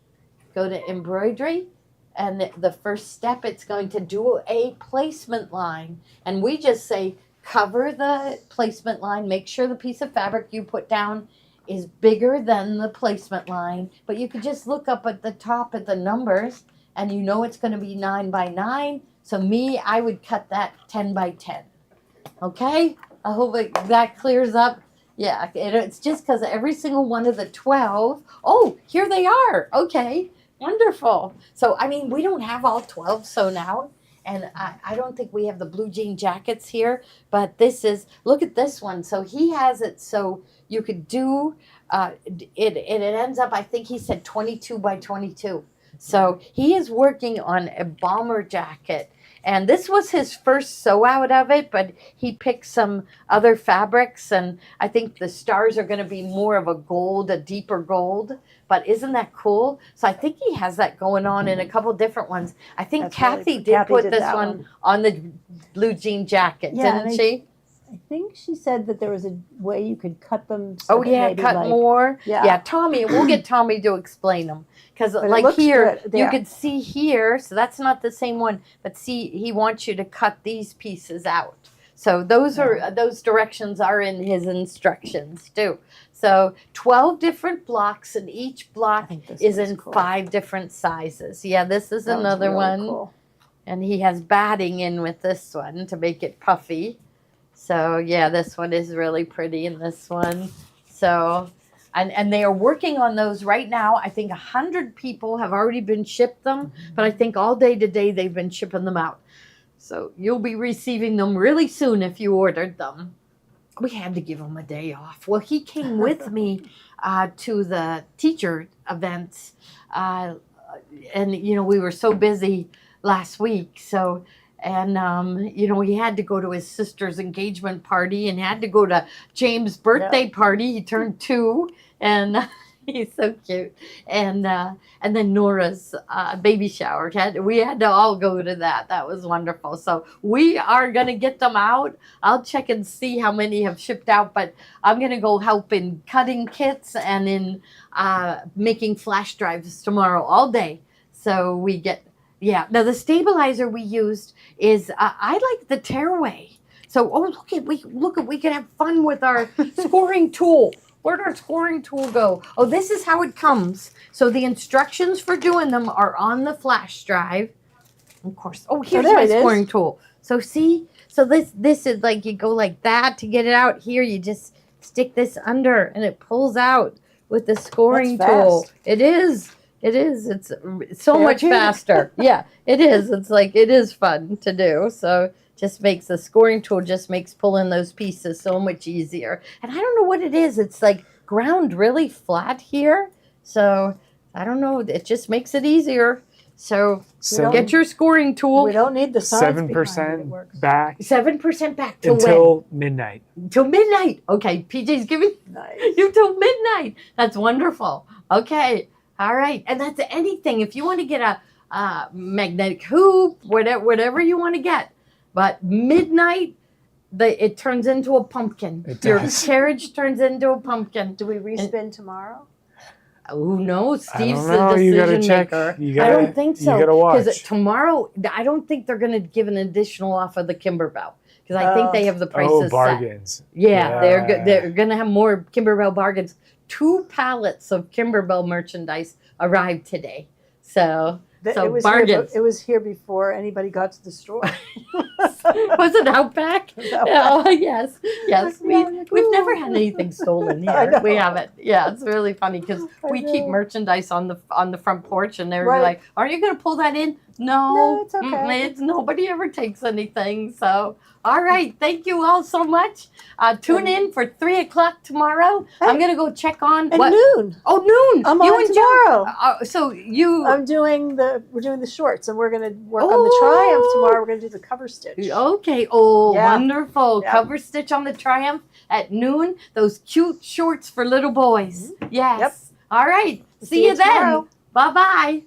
Go to embroidery. And the first step, it's going to do a placement line. And we just say, cover the placement line. Make sure the piece of fabric you put down is bigger than the placement line. But you could just look up at the top at the numbers, and you know it's going to be 9 by 9. So I would cut that 10 by 10. Okay? I hope that clears up. Yeah, it's just because every single one of the 12, oh, here they are. Okay. Wonderful. So, I mean, we don't have all 12 sewn out, and I don't think we have the blue jean jackets here, but this is, look at this one. So he has it so you could do, it ends up, I think he said 22 by 22. So he is working on a bomber jacket. And this was his first sew out of it, but he picked some other fabrics, and I think the stars are going to be more of a gold, a deeper gold. But isn't that cool? So I think he has that going on in a couple different ones. I think That's Kathy did put this one on the blue jean jacket, didn't she? I think she said that there was a way you could cut them. So cut more. Yeah, Tommy, we'll get Tommy to explain them. Because like here, you could see here, so that's not the same one, but see, he wants you to cut these pieces out. So those directions are in his instructions too. So 12 different blocks, and each block is in 5 different sizes. Yeah, this is another one. Cool. And he has batting in with this one to make it puffy. So yeah, this one is really pretty in this one. So, and they are working on those right now. I think 100 people have already been shipped them, but I think all day today they've been shipping them out. So you'll be receiving them really soon if you ordered them. We had to give him a day off. Well, he came with me to the teacher events, and we were so busy last week. So, and he had to go to his sister's engagement party, and had to go to James' birthday party. He turned 2, and he's so cute. And then Nora's baby shower. We had to all go to that. That was wonderful. So we are going to get them out. I'll check and see how many have shipped out, but I'm going to go help in cutting kits and in making flash drives tomorrow all day. So we get, now the stabilizer we used is, I like the tearaway. So, we could have fun with our scoring tool. Where'd our scoring tool go? Oh, this is how it comes. So the instructions for doing them are on the flash drive. Of course. Oh, here's my scoring tool. So see, so this is like, you go like that to get it out. Here you just stick this under and it pulls out with the scoring tool. It is. It's so much faster. Yeah, it is. It's like, it is fun to do. So just makes the scoring tool makes pulling those pieces so much easier. And I don't know what it is. It's like ground really flat here. So I don't know. It just makes it easier. So get your scoring tool. We don't need the 7% back. 7% back till until midnight. Till midnight. Okay, PJ's giving you till midnight. That's wonderful. Okay. All right. And that's anything. If you want to get a magnetic hoop, whatever you want to get. But midnight, it turns into a pumpkin. Your carriage turns into a pumpkin. Do we respin tomorrow? Oh, no. Steve's the decision maker. I don't think so. You got to watch. Because tomorrow, I don't think they're going to give an additional off of the Kimberbell. Because I think they have the prices bargains. set. Yeah, they're going to have more Kimberbell bargains. 2 pallets of Kimberbell merchandise arrived today. So bargains. It was here before anybody got to the store. Was it Outback? Oh, yes. We've never had anything stolen here. We haven't. Yeah, it's really funny because we keep merchandise on the front porch, and they're like, "Are you going to pull that in?" No, it's okay. Nobody ever takes anything. So, all right. Thank you all so much. Tune in for 3 o'clock tomorrow. I'm going to go check on noon. Oh, noon. I'm on tomorrow. We're doing the shorts, and we're going to work on the Triumph tomorrow. We're going to do the cover stitch. Okay. Oh, wonderful. Yeah. Cover stitch on the Triumph at noon. Those cute shorts for little boys. Yes. Yep. All right. See you then. Bye-bye.